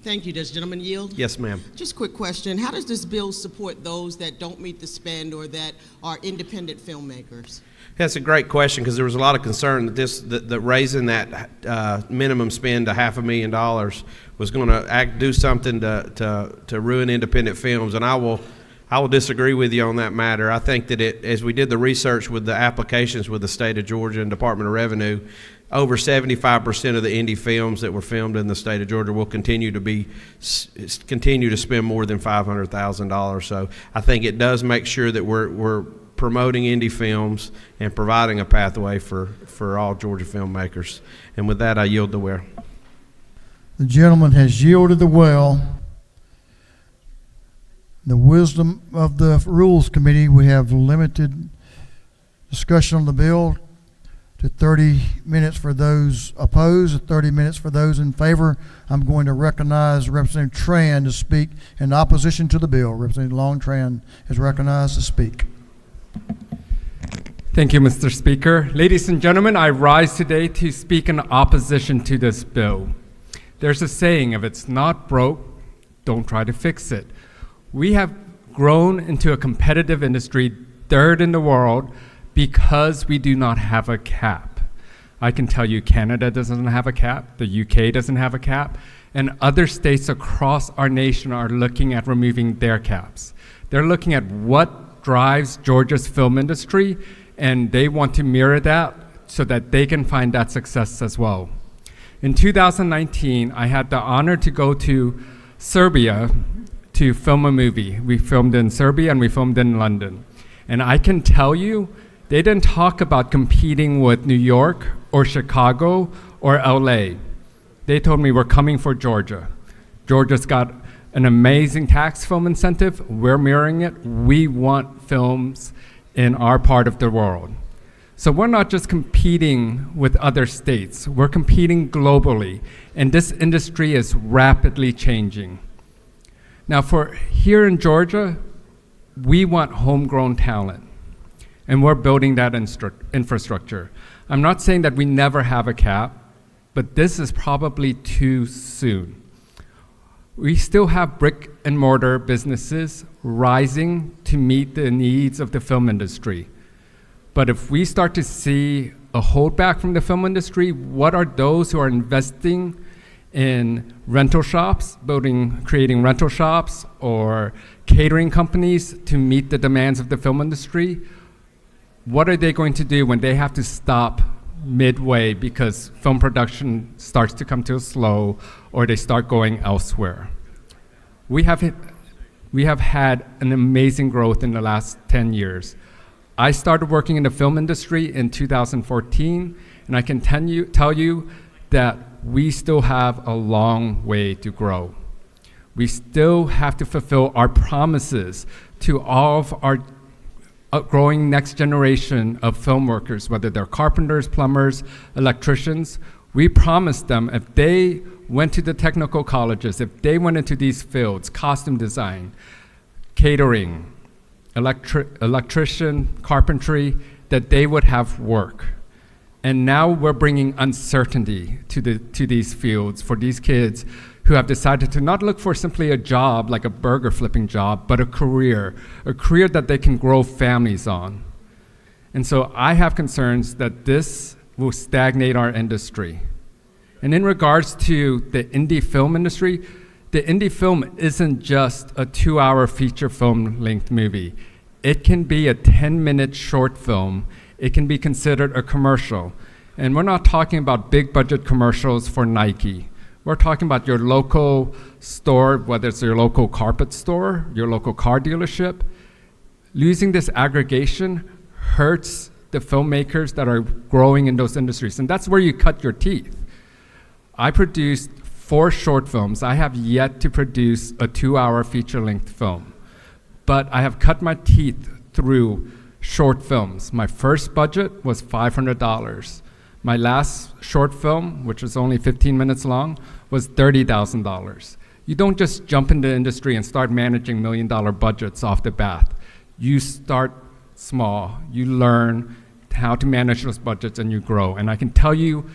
S17: Thank you. Does the gentleman yield?
S14: Yes, ma'am.
S17: Just a quick question. How does this bill support those that don't meet the spend or that are independent filmmakers?
S14: That's a great question because there was a lot of concern that raising that minimum spend to $500,000 was going to do something to ruin independent films, and I will disagree with you on that matter. I think that as we did the research with the applications with the state of Georgia and Department of Revenue, over 75% of the indie films that were filmed in the state of Georgia will continue to spend more than $500,000. So I think it does make sure that we're promoting indie films and providing a pathway for all Georgia filmmakers. And with that, I yield the well.
S1: The gentleman has yielded the well. The wisdom of the Rules Committee, we have limited discussion on the bill to 30 minutes for those opposed, 30 minutes for those in favor. I'm going to recognize Representative Tran to speak in opposition to the bill. Representative Long Tran is recognized to speak.
S18: Thank you, Mr. Speaker. Ladies and gentlemen, I rise today to speak in opposition to this bill. There's a saying, if it's not broke, don't try to fix it. We have grown into a competitive industry, 3rd in the world, because we do not have a cap. I can tell you Canada doesn't have a cap, the UK doesn't have a cap, and other states across our nation are looking at removing their caps. They're looking at what drives Georgia's film industry, and they want to mirror that so that they can find that success as well. In 2019, I had the honor to go to Serbia to film a movie. We filmed in Serbia and we filmed in London. And I can tell you, they didn't talk about competing with New York or Chicago or LA. They told me we're coming for Georgia. Georgia's got an amazing tax film incentive. We're mirroring it. We want films in our part of the world. So we're not just competing with other states, we're competing globally, and this industry is rapidly changing. Now for here in Georgia, we want homegrown talent, and we're building that infrastructure. I'm not saying that we never have a cap, but this is probably too soon. We still have brick and mortar businesses rising to meet the needs of the film industry. But if we start to see a holdback from the film industry, what are those who are investing in rental shops, creating rental shops or catering companies to meet the demands of the film industry? What are they going to do when they have to stop midway because film production starts to come to a slow or they start going elsewhere? We have had an amazing growth in the last 10 years. I started working in the film industry in 2014, and I can tell you that we still have a long way to grow. We still have to fulfill our promises to all of our growing next generation of film workers, whether they're carpenters, plumbers, electricians. We promised them if they went to the technical colleges, if they went into these fields, costume design, catering, electrician, carpentry, that they would have work. And now we're bringing uncertainty to these fields for these kids who have decided to not look for simply a job, like a burger flipping job, but a career that they can grow families on. And so I have concerns that this will stagnate our industry. And in regards to the indie film industry, the indie film isn't just a 2-hour feature film length movie. It can be a 10-minute short film. It can be considered a commercial. And we're not talking about big budget commercials for Nike. We're talking about your local store, whether it's your local carpet store, your local car dealership. Losing this aggregation hurts the filmmakers that are growing in those industries, and that's where you cut your teeth. I produced 4 short films. I have yet to produce a 2-hour feature-length film, but I have cut my teeth through short films. My first budget was $500. My last short film, which was only 15 minutes long, was $30,000. You don't just jump into the industry and start managing $1 million budgets off the bat. You start small, you learn how to manage those budgets, and you grow. And I can tell you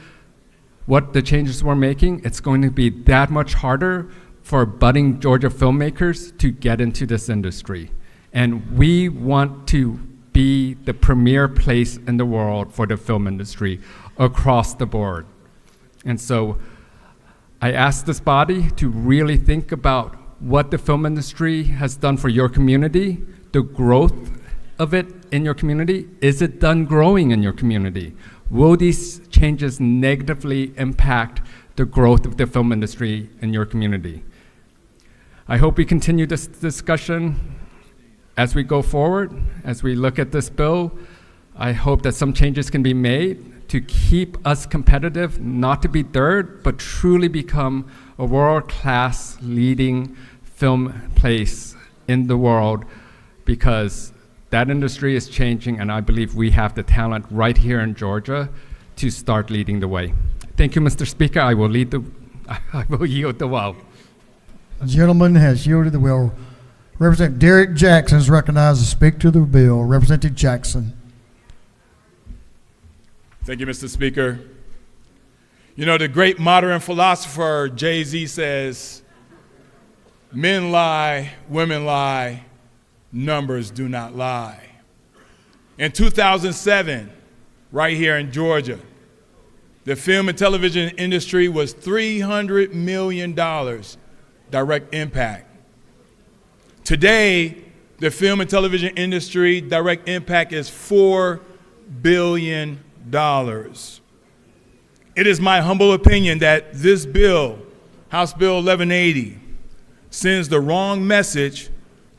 S18: what the changes we're making, it's going to be that much harder for budding Georgia filmmakers to get into this industry. And we want to be the premier place in the world for the film industry across the board. And so I ask this body to really think about what the film industry has done for your community, the growth of it in your community. Is it done growing in your community? Will these changes negatively impact the growth of the film industry in your community? I hope we continue this discussion as we go forward, as we look at this bill. I hope that some changes can be made to keep us competitive, not to be third, but truly become a world-class leading film place in the world, because that industry is changing, and I believe we have the talent right here in Georgia to start leading the way. Thank you, Mr. Speaker. I will yield the well.
S1: The gentleman has yielded the will. Representative Derek Jackson is recognized to speak to the bill. Representative Jackson.
S19: Thank you, Mr. Speaker. You know, the great modern philosopher Jay-Z says, men lie, women lie, numbers do not lie. In 2007, right here in Georgia, the film and television industry was $300 million direct impact. Today, the film and television industry direct impact is $4 billion. It is my humble opinion that this bill, House Bill 1180, sends the wrong message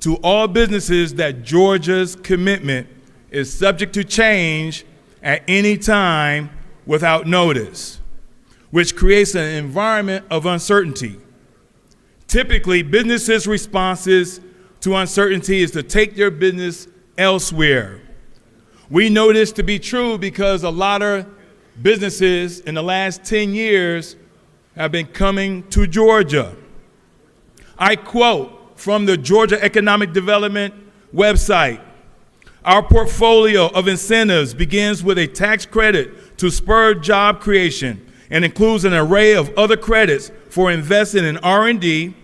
S19: to all businesses that Georgia's commitment is subject to change at any time without notice, which creates an environment of uncertainty. Typically, businesses' responses to uncertainty is to take their business elsewhere. We know this to be true because a lot of businesses in the last 10 years have been coming to Georgia. I quote from the Georgia Economic Development website, "Our portfolio of incentives begins with a tax credit to spur job creation and includes an array of other credits for investing in R&D,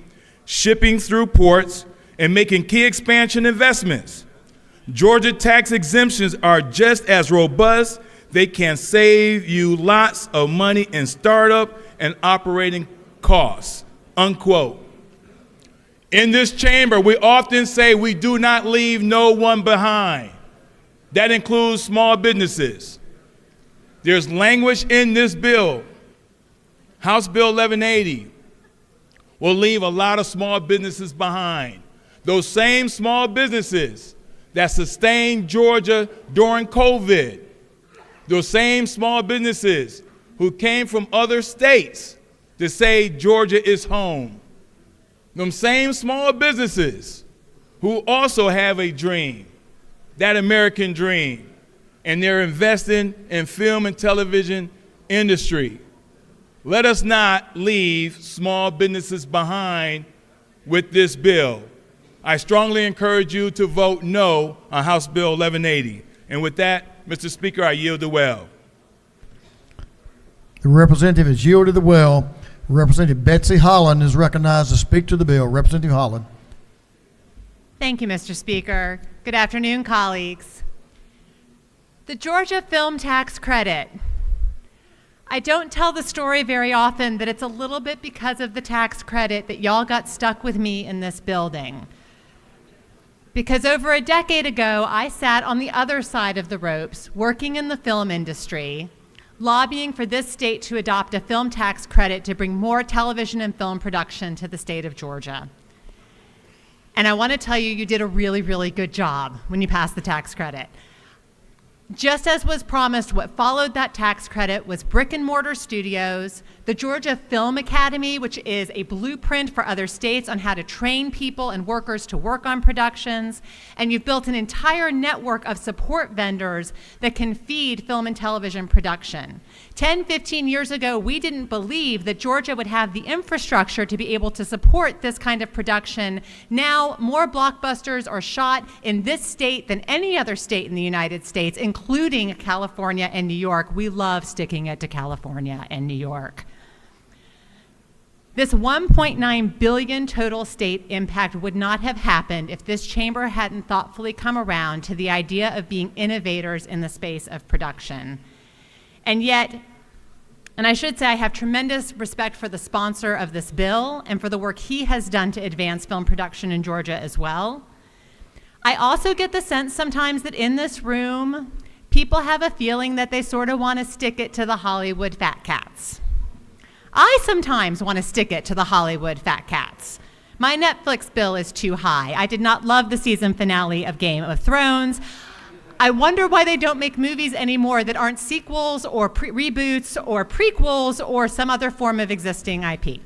S19: shipping through ports, and making key expansion investments. Georgia tax exemptions are just as robust. They can save you lots of money in startup and operating costs," unquote. In this chamber, we often say we do not leave no one behind. That includes small businesses. There's language in this bill, House Bill 1180, will leave a lot of small businesses behind. Those same small businesses that sustained Georgia during COVID, those same small businesses who came from other states to say Georgia is home. Them same small businesses who also have a dream, that American dream, and they're investing in film and television industry. Let us not leave small businesses behind with this bill. I strongly encourage you to vote no on House Bill 1180. And with that, Mr. Speaker, I yield the well.
S1: The representative has yielded the well. Representative Betsy Holland is recognized to speak to the bill. Representative Holland.
S20: Thank you, Mr. Speaker. Good afternoon, colleagues. The Georgia Film Tax Credit I don't tell the story very often that it's a little bit because of the tax credit that y'all got stuck with me in this building. Because over a decade ago, I sat on the other side of the ropes, working in the film industry, lobbying for this state to adopt a film tax credit to bring more television and film production to the state of Georgia. And I want to tell you, you did a really, really good job when you passed the tax credit. Just as was promised, what followed that tax credit was brick and mortar studios, the Georgia Film Academy, which is a blueprint for other states on how to train people and workers to work on productions, and you've built an entire network of support vendors that can feed film and television production. 10, 15 years ago, we didn't believe that Georgia would have the infrastructure to be able to support this kind of production. Now, more blockbusters are shot in this state than any other state in the United States, including California and New York. We love sticking it to California and New York. This $1.9 billion total state impact would not have happened if this chamber hadn't thoughtfully come around to the idea of being innovators in the space of production. And yet, and I should say I have tremendous respect for the sponsor of this bill and for the work he has done to advance film production in Georgia as well. I also get the sense sometimes that in this room, people have a feeling that they sort of want to stick it to the Hollywood fat cats. I sometimes want to stick it to the Hollywood fat cats. My Netflix bill is too high. I did not love the season finale of Game of Thrones. I wonder why they don't make movies anymore that aren't sequels or reboots or prequels or some other form of existing IP.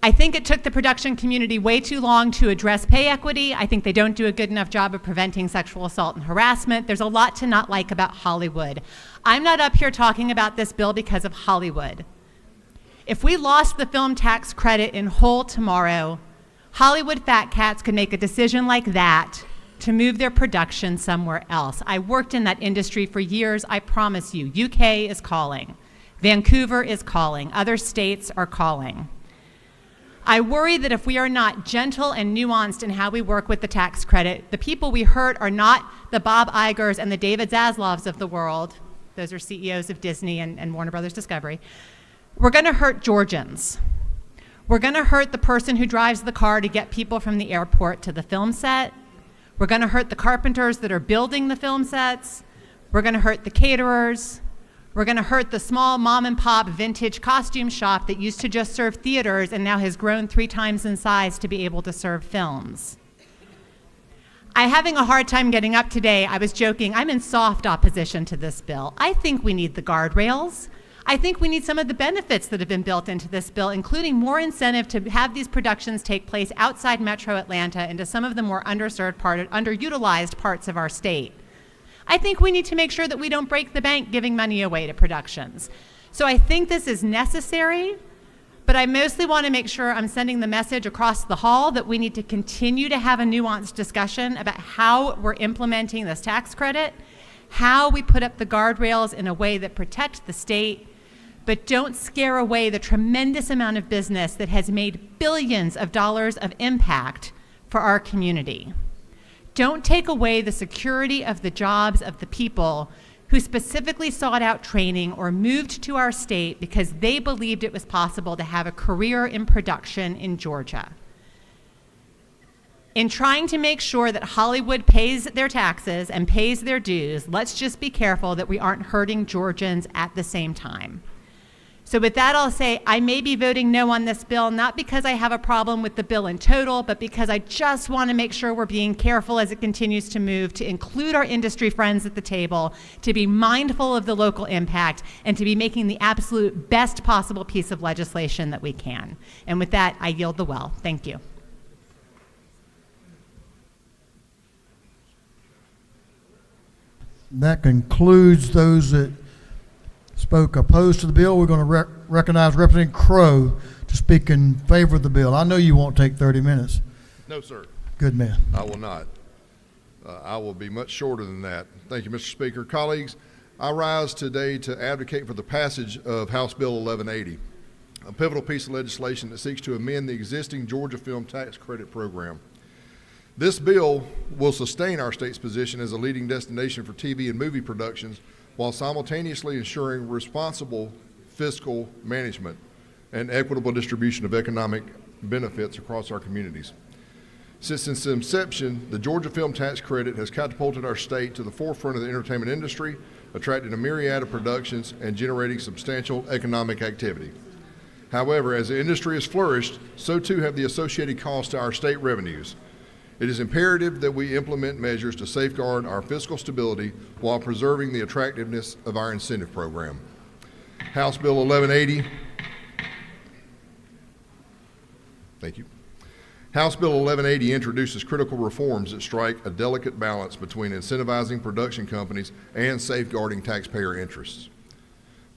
S20: I think it took the production community way too long to address pay equity. I think they don't do a good enough job of preventing sexual assault and harassment. There's a lot to not like about Hollywood. I'm not up here talking about this bill because of Hollywood. If we lost the film tax credit in whole tomorrow, Hollywood fat cats could make a decision like that to move their production somewhere else. I worked in that industry for years. I promise you, UK is calling. Vancouver is calling. Other states are calling. I worry that if we are not gentle and nuanced in how we work with the tax credit, the people we hurt are not the Bob Igers and the David Zaslavs of the world. Those are CEOs of Disney and Warner Brothers Discovery. We're going to hurt Georgians. We're going to hurt the person who drives the car to get people from the airport to the film set. We're going to hurt the carpenters that are building the film sets. We're going to hurt the caterers. We're going to hurt the small mom and pop vintage costume shop that used to just serve theaters and now has grown 3 times in size to be able to serve films. I'm having a hard time getting up today. I was joking. I'm in soft opposition to this bill. I think we need the guardrails. I think we need some of the benefits that have been built into this bill, including more incentive to have these productions take place outside Metro Atlanta into some of the more underutilized parts of our state. I think we need to make sure that we don't break the bank giving money away to productions. So I think this is necessary, but I mostly want to make sure I'm sending the message across the hall that we need to continue to have a nuanced discussion about how we're implementing this tax credit, how we put up the guardrails in a way that protects the state, but don't scare away the tremendous amount of business that has made billions of dollars of impact for our community. Don't take away the security of the jobs of the people who specifically sought out training or moved to our state because they believed it was possible to have a career in production in Georgia. In trying to make sure that Hollywood pays their taxes and pays their dues, let's just be careful that we aren't hurting Georgians at the same time. So with that, I'll say I may be voting no on this bill, not because I have a problem with the bill in total, but because I just want to make sure we're being careful as it continues to move, to include our industry friends at the table, to be mindful of the local impact, and to be making the absolute best possible piece of legislation that we can. And with that, I yield the well. Thank you.
S1: That concludes those that spoke opposed to the bill. We're going to recognize Representative Crow to speak in favor of the bill. I know you won't take 30 minutes.
S21: No, sir.
S1: Good man.
S21: I will not. I will be much shorter than that. Thank you, Mr. Speaker. Colleagues, I rise today to advocate for the passage of House Bill 1180, a pivotal piece of legislation that seeks to amend the existing Georgia Film Tax Credit Program. This bill will sustain our state's position as a leading destination for TV and movie productions while simultaneously ensuring responsible fiscal management and equitable distribution of economic benefits across our communities. Since its inception, the Georgia Film Tax Credit has catapulted our state to the forefront of the entertainment industry, attracting a myriad of productions and generating substantial economic activity. However, as the industry has flourished, so too have the associated costs to our state revenues. It is imperative that we implement measures to safeguard our fiscal stability while preserving the attractiveness of our incentive program. House Bill 1180. Thank you. House Bill 1180 introduces critical reforms that strike a delicate balance between incentivizing production companies and safeguarding taxpayer interests.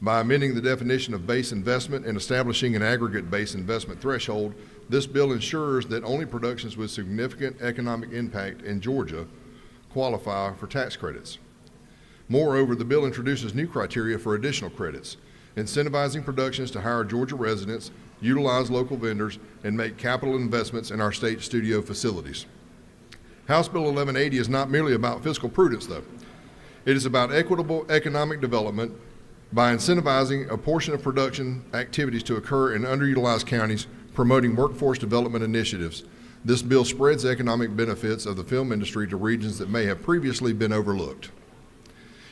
S21: By amending the definition of base investment and establishing an aggregate base investment threshold, this bill ensures that only productions with significant economic impact in Georgia qualify for tax credits. Moreover, the bill introduces new criteria for additional credits, incentivizing productions to hire Georgia residents, utilize local vendors, and make capital investments in our state studio facilities. House Bill 1180 is not merely about fiscal prudence, though. It is about equitable economic development by incentivizing a portion of production activities to occur in underutilized counties, promoting workforce development initiatives. This bill spreads the economic benefits of the film industry to regions that may have previously been overlooked.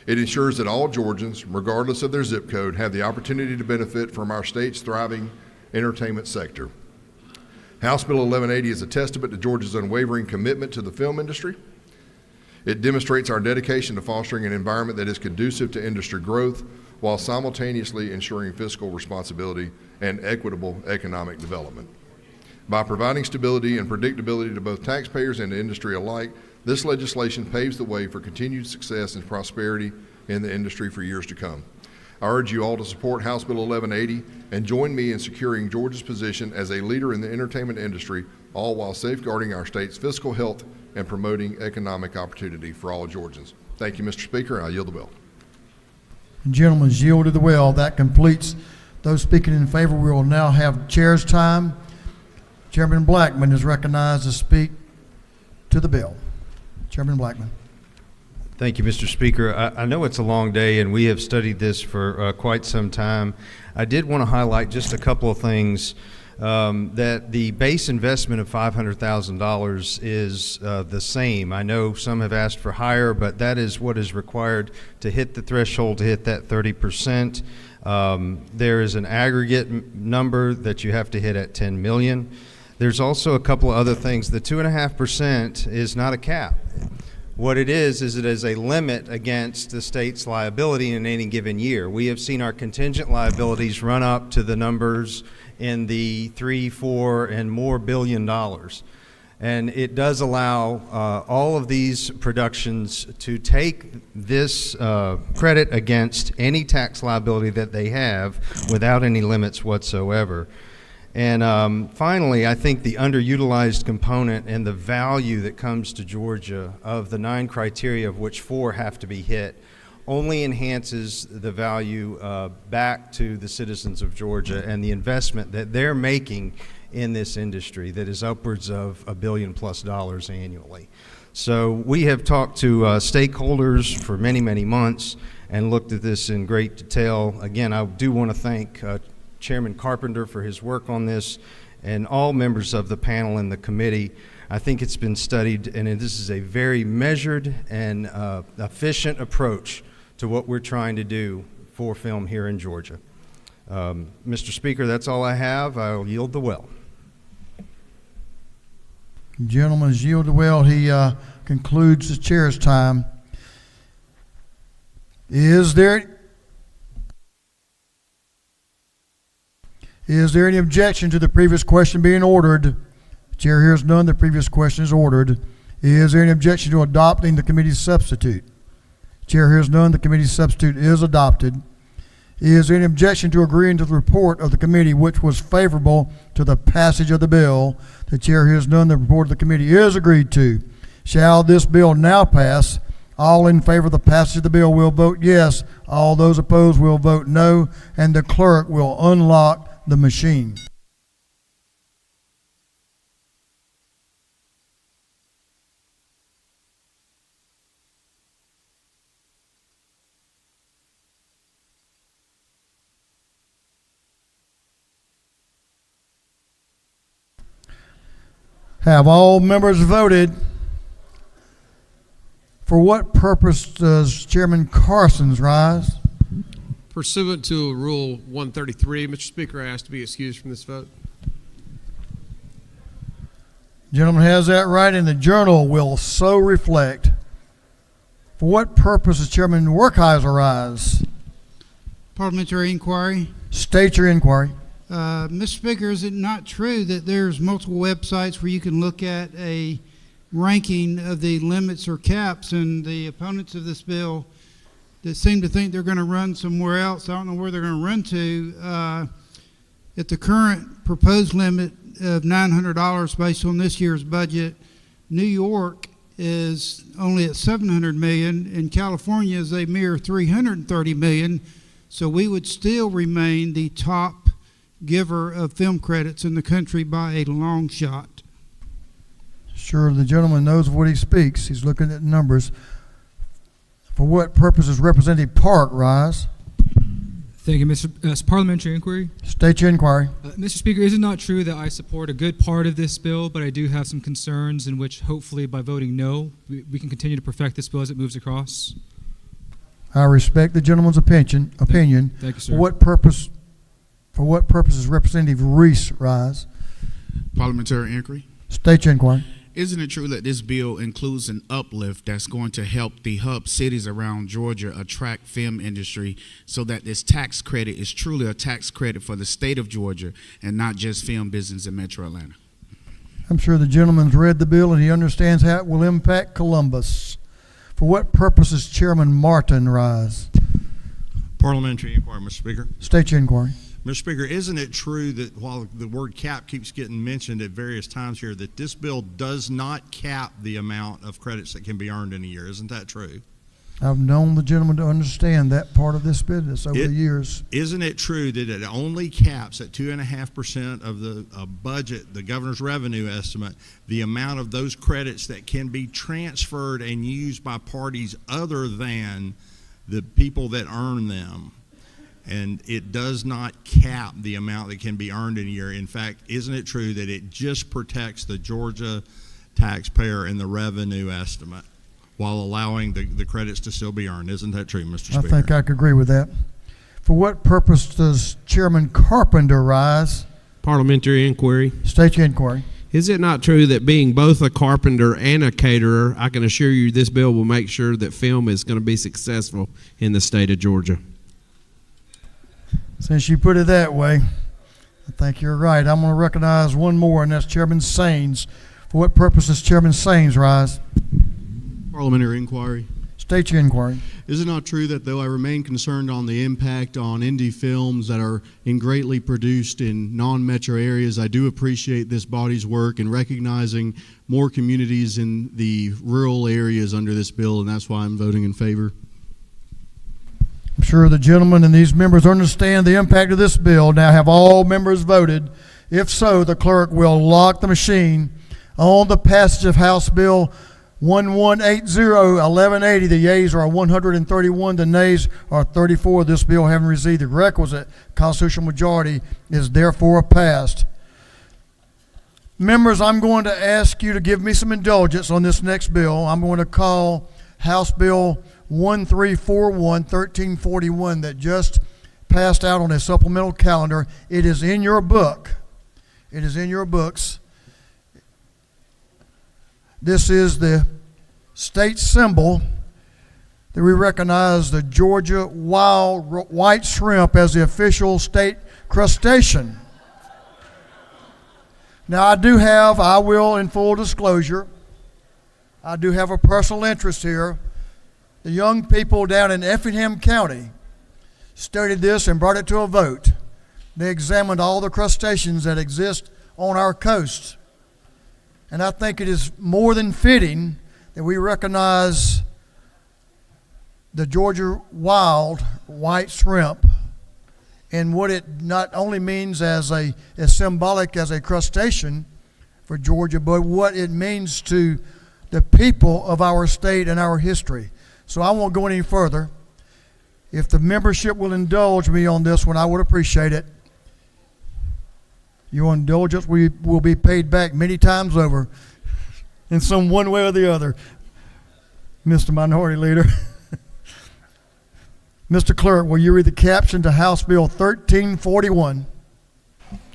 S21: It ensures that all Georgians, regardless of their zip code, have the opportunity to benefit from our state's thriving entertainment sector. House Bill 1180 is a testament to Georgia's unwavering commitment to the film industry. It demonstrates our dedication to fostering an environment that is conducive to industry growth while simultaneously ensuring fiscal responsibility and equitable economic development. By providing stability and predictability to both taxpayers and the industry alike, this legislation paves the way for continued success and prosperity in the industry for years to come. I urge you all to support House Bill 1180 and join me in securing Georgia's position as a leader in the entertainment industry, all while safeguarding our state's fiscal health and promoting economic opportunity for all Georgians. Thank you, Mr. Speaker. I yield the bill.
S1: Gentlemen, yielded the will. That completes those speaking in favor. We will now have chair's time. Chairman Blackman is recognized to speak to the bill. Chairman Blackman.
S3: Thank you, Mr. Speaker. I know it's a long day, and we have studied this for quite some time. I did want to highlight just a couple of things. That the base investment of $500,000 is the same. I know some have asked for higher, but that is what is required to hit the threshold, to hit that 30%. There is an aggregate number that you have to hit at 10 million. There's also a couple of other things. The 2.5% is not a cap. What it is it is a limit against the state's liability in any given year. We have seen our contingent liabilities run up to the numbers in the $3, $4, and more billion dollars. And it does allow all of these productions to take this credit against any tax liability that they have without any limits whatsoever. And finally, I think the underutilized component and the value that comes to Georgia of the 9 criteria, of which 4 have to be hit, only enhances the value back to the citizens of Georgia and the investment that they're making in this industry that is upwards of $1 billion+ annually. So we have talked to stakeholders for many, many months and looked at this in great detail. Again, I do want to thank Chairman Carpenter for his work on this and all members of the panel and the committee. I think it's been studied, and this is a very measured and efficient approach to what we're trying to do for film here in Georgia. Mr. Speaker, that's all I have. I'll yield the well.
S1: Gentlemen, yield the well. He concludes the chair's time. Is there any objection to the previous question being ordered? The chair hears none. The previous question is ordered. Is there any objection to adopting the committee's substitute? The chair hears none. The committee's substitute is adopted. Is there any objection to agreeing to the report of the committee, which was favorable to the passage of the bill? The chair hears none. The report of the committee is agreed to. Shall this bill now pass? All in favor of the passage of the bill will vote yes. All those opposed will vote no. And the clerk will unlock the machine. Have all members voted? For what purpose does Chairman Carson's rise?
S4: Pursuant to Rule 133, Mr. Speaker, I ask to be excused from this vote.
S1: Gentleman has that right, and the journal will so reflect. For what purpose does Chairman Werkheiser rise?
S22: Parliamentary inquiry.
S1: State your inquiry.
S22: Mr. Speaker, is it not true that there's multiple websites where you can look at a ranking of the limits or caps, and the opponents of this bill that seem to think they're going to run somewhere else, I don't know where they're going to run to, at the current proposed limit of $900 based on this year's budget, New York is only at $700 million, and California is a mere $330 million, so we would still remain the top giver of film credits in the country by a long shot.
S1: Sure, the gentleman knows what he speaks. He's looking at numbers. For what purpose does Representative Park rise?
S23: Thank you, Mr. Parliamentary inquiry.
S1: State your inquiry.
S23: Mr. Speaker, is it not true that I support a good part of this bill, but I do have some concerns in which hopefully by voting no, we can continue to perfect this bill as it moves across?
S1: I respect the gentleman's opinion.
S23: Thank you, sir.
S1: For what purpose does Representative Reese rise?
S9: Parliamentary inquiry.
S1: State your inquiry.
S9: Isn't it true that this bill includes an uplift that's going to help the hub cities around Georgia attract film industry so that this tax credit is truly a tax credit for the state of Georgia and not just film business in Metro Atlanta?
S1: I'm sure the gentleman's read the bill and he understands how it will impact Columbus. For what purpose does Chairman Martin rise?
S24: Parliamentary inquiry, Mr. Speaker.
S1: State your inquiry.
S24: Mr. Speaker, isn't it true that while the word cap keeps getting mentioned at various times here, that this bill does not cap the amount of credits that can be earned in a year? Isn't that true?
S1: I've known the gentleman to understand that part of this business over the years.
S24: Isn't it true that it only caps at 2.5% of the budget, the governor's revenue estimate, the amount of those credits that can be transferred and used by parties other than the people that earn them? And it does not cap the amount that can be earned in a year. In fact, isn't it true that it just protects the Georgia taxpayer in the revenue estimate while allowing the credits to still be earned? Isn't that true, Mr. Speaker?
S1: I think I could agree with that. For what purpose does Chairman Carpenter rise?
S14: Parliamentary inquiry.
S1: State your inquiry.
S14: Is it not true that being both a carpenter and a caterer, I can assure you this bill will make sure that film is going to be successful in the state of Georgia?
S1: Since you put it that way, I think you're right. I'm going to recognize one more, and that's Chairman Saines. For what purpose does Chairman Saines rise?
S25: Parliamentary inquiry.
S1: State your inquiry.
S25: Is it not true that though I remain concerned on the impact on indie films that are greatly produced in non-metro areas, I do appreciate this body's work in recognizing more communities in the rural areas under this bill, and that's why I'm voting in favor.
S1: I'm sure the gentleman and these members understand the impact of this bill. Now, have all members voted? If so, the clerk will lock the machine on the passage of House Bill 1180-1180. The yeas are 131, the nays are 34. This bill, having received the requisite constitutional majority, is therefore passed. Members, I'm going to ask you to give me some indulgence on this next bill. I'm going to call House Bill 1341 that just passed out on a supplemental calendar. It is in your book. It is in your books. This is the state symbol that we recognize the Georgia wild white shrimp as the official state crustacean. Now I will in full disclosure, I do have a personal interest here. The young people down in Effingham County studied this and brought it to a vote. They examined all the crustaceans that exist on our coast. And I think it is more than fitting that we recognize the Georgia wild white shrimp and what it not only means as symbolic as a crustacean for Georgia, but what it means to the people of our state and our history. So I won't go any further. If the membership will indulge me on this one, I would appreciate it. Your indulgence will be paid back many times over in some one way or the other, Mr. Minority Leader. Mr. Clerk, will you read the caption to House Bill 1341?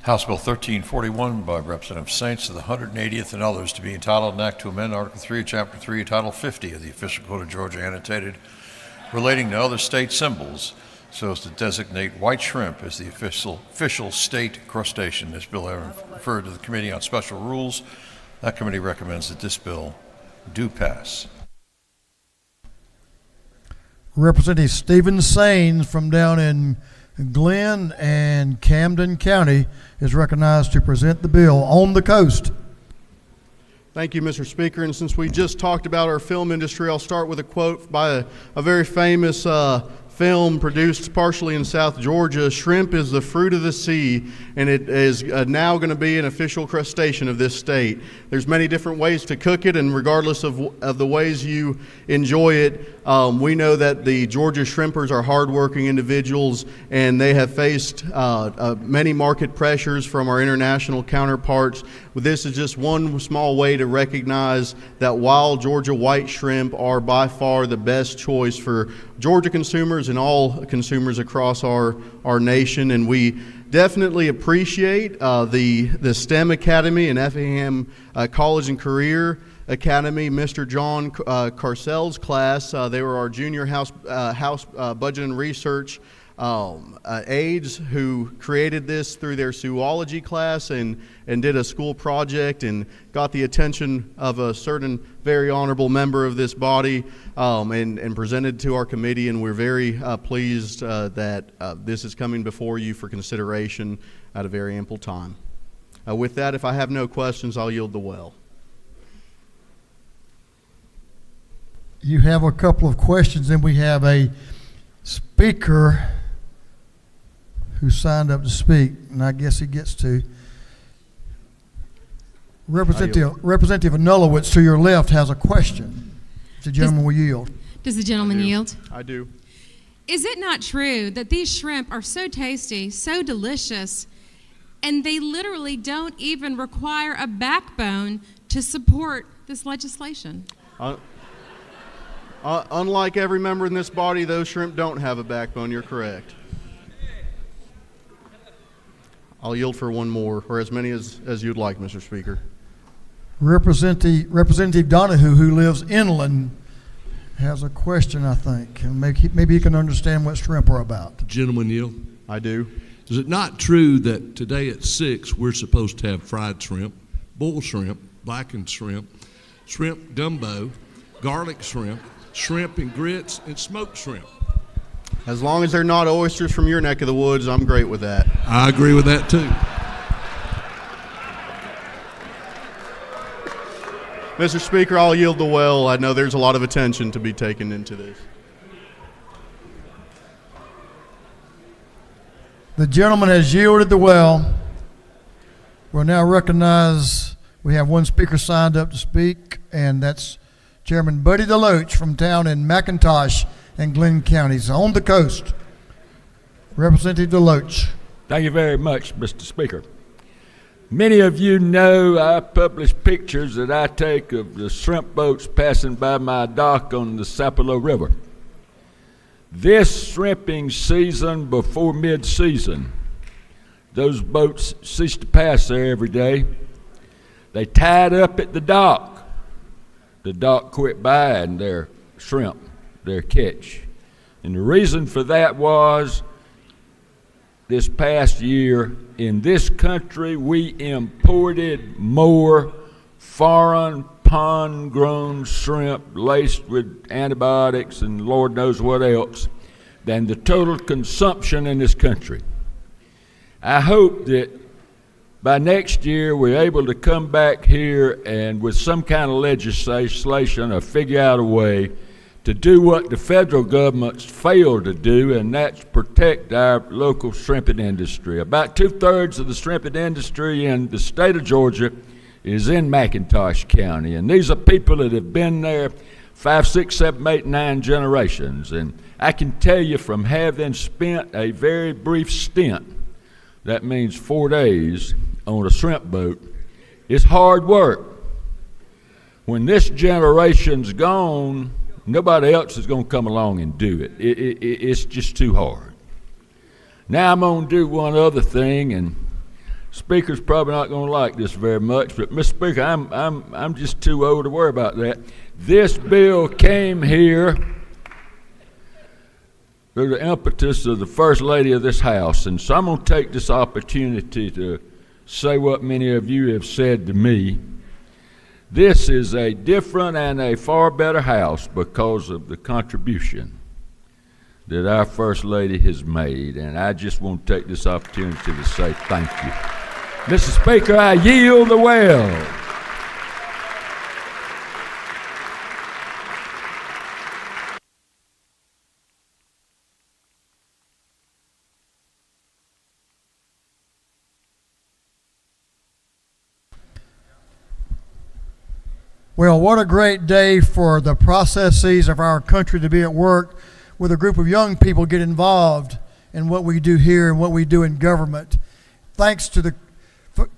S2: House Bill 1341 by Representative Saints of the 180th and others to be entitled an act to amend Article 3, Chapter 3, Title 50 of the Official Code of Georgia annotated relating to other state symbols so as to designate white shrimp as the official state crustacean. This bill has referred to the Committee on Special Rules. That committee recommends that this bill do pass.
S1: Representative Stephen Sains from down in Glenn and Camden County is recognized to present the bill on the coast.
S25: Thank you, Mr. Speaker. And since we just talked about our film industry, I'll start with a quote by a very famous film produced partially in South Georgia. Shrimp is the fruit of the sea, and it is now going to be an official crustacean of this state. There's many different ways to cook it, and regardless of the ways you enjoy it, we know that the Georgia shrimpers are hardworking individuals, and they have faced many market pressures from our international counterparts. This is just one small way to recognize that wild Georgia white shrimp are by far the best choice for Georgia consumers and all consumers across our nation. And we definitely appreciate the STEM Academy and Effingham College and Career Academy, Mr. John Carcel's class. They were our junior House Budget and Research aides who created this through their zoology class and did a school project and got the attention of a certain very honorable member of this body and presented to our committee, and we're very pleased that this is coming before you for consideration at a very ample time. With that, if I have no questions, I'll yield the well.
S1: You have a couple of questions, and we have a speaker who signed up to speak, and I guess he gets to. Representative Nulowitz to your left has a question. The gentleman will yield.
S5: Does the gentleman yield?
S25: I do.
S5: Is it not true that these shrimp are so tasty, so delicious, and they literally don't even require a backbone to support this legislation?
S25: Unlike every member in this body, those shrimp don't have a backbone. You're correct. I'll yield for one more, or as many as you'd like, Mr. Speaker.
S1: Representative Donahue, who lives inland, has a question, I think, and maybe he can understand what shrimp are about.
S6: Gentleman yield.
S25: I do.
S6: Is it not true that today at 6 we're supposed to have fried shrimp, boiled shrimp, blackened shrimp, shrimp gumbo, garlic shrimp, shrimp and grits, and smoked shrimp?
S25: As long as they're not oysters from your neck of the woods, I'm great with that.
S6: I agree with that too.
S25: Mr. Speaker, I'll yield the well. I know there's a lot of attention to be taken into this.
S1: The gentleman has yielded the well. We'll now recognize we have one speaker signed up to speak, and that's Chairman Buddy DeLoach from town in McIntosh and Glenn counties on the coast. Representative DeLoach.
S7: Thank you very much, Mr. Speaker. Many of you know I publish pictures that I take of the shrimp boats passing by my dock on the Sapelo River. This shrimping season before mid-season, those boats cease to pass there every day. They tied up at the dock. The dock quit buying their shrimp, their catch. And the reason for that was this past year in this country we imported more foreign pond-grown shrimp laced with antibiotics and Lord knows what else than the total consumption in this country. I hope that by next year we're able to come back here and with some kind of legislation or figure out a way to do what the federal government's failed to do, and that's protect our local shrimping industry. About 2/3 of the shrimping industry in the state of Georgia is in McIntosh County, and these are people that have been there 5, 6, 7, 8, 9 generations. And I can tell you from having spent a very brief stint, that means 4 days, on a shrimp boat, it's hard work. When this generation's gone, nobody else is going to come along and do it. It's just too hard. Now I'm going to do one other thing, and Speaker's probably not going to like this very much, but Mr. Speaker, I'm just too old to worry about that. This bill came here through the impetus of the First Lady of this House, and so I'm going to take this opportunity to say what many of you have said to me. This is a different and a far better House because of the contribution that our First Lady has made, and I just want to take this opportunity to say thank you. Mr. Speaker, I yield the well.
S1: Well, what a great day for the processes of our country to be at work with a group of young people get involved in what we do here and what we do in government. Thanks to the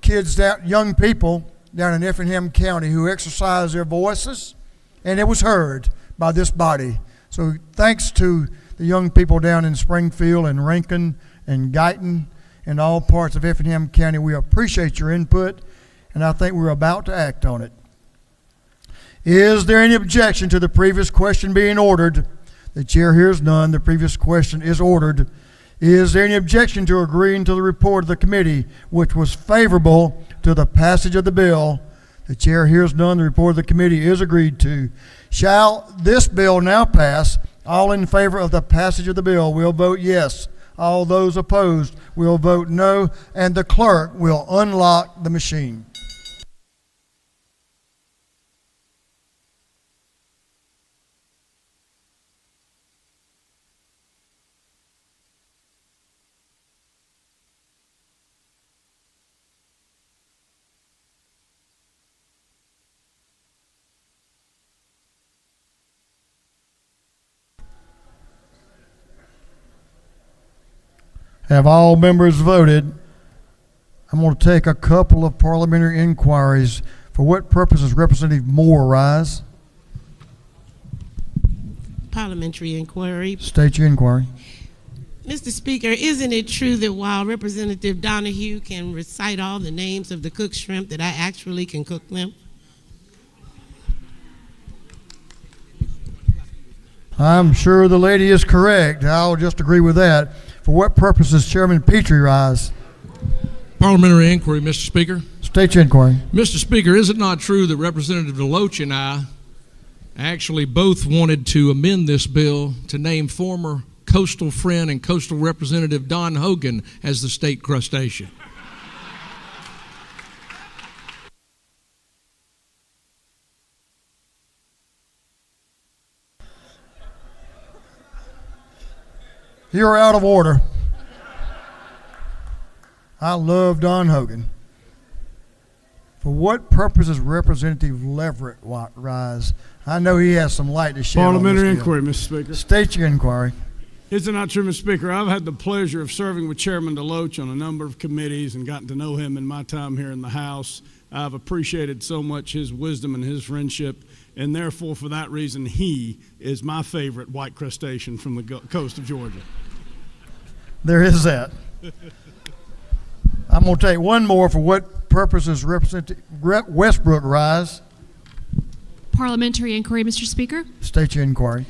S1: kids, young people down in Effingham County who exercised their voices, and it was heard by this body. So thanks to the young people down in Springfield and Rankin and Guyton and all parts of Effingham County, we appreciate your input, and I think we're about to act on it. Is there any objection to the previous question being ordered? The chair hears none. The previous question is ordered. Is there any objection to agreeing to the report of the committee, which was favorable to the passage of the bill? The chair hears none. The report of the committee is agreed to. Shall this bill now pass? All in favor of the passage of the bill will vote yes. All those opposed will vote no, and the clerk will unlock the machine. Have all members voted? I'm going to take a couple of parliamentary inquiries. For what purpose does Representative Moore rise?
S8: Parliamentary inquiry.
S1: State your inquiry.
S8: Mr. Speaker, isn't it true that while Representative Donahue can recite all the names of the cooked shrimp, that I actually can cook them?
S1: I'm sure the lady is correct. I'll just agree with that. For what purpose does Chairman Petrie rise?
S6: Parliamentary inquiry, Mr. Speaker.
S1: State your inquiry.
S6: Mr. Speaker, is it not true that Representative DeLoach and I actually both wanted to amend this bill to name former coastal friend and coastal representative Don Hogan as the state crustacean?
S1: You're out of order. I love Don Hogan. For what purpose does Representative Leverett rise? I know he has some light to shed on this
S10: Parliamentary
S1: deal.
S10: inquiry, Mr. Speaker.
S1: State your inquiry.
S10: Is it not true, Mr. Speaker? I've had the pleasure of serving with Chairman DeLoach on a number of committees and gotten to know him in my time here in the House. I've appreciated so much his wisdom and his friendship, and therefore, for that reason, he is my favorite white crustacean from the coast of Georgia.
S1: There is that. I'm going to take one more. For what purpose does Representative Westbrook rise?
S5: Parliamentary inquiry, Mr. Speaker.
S1: State your inquiry.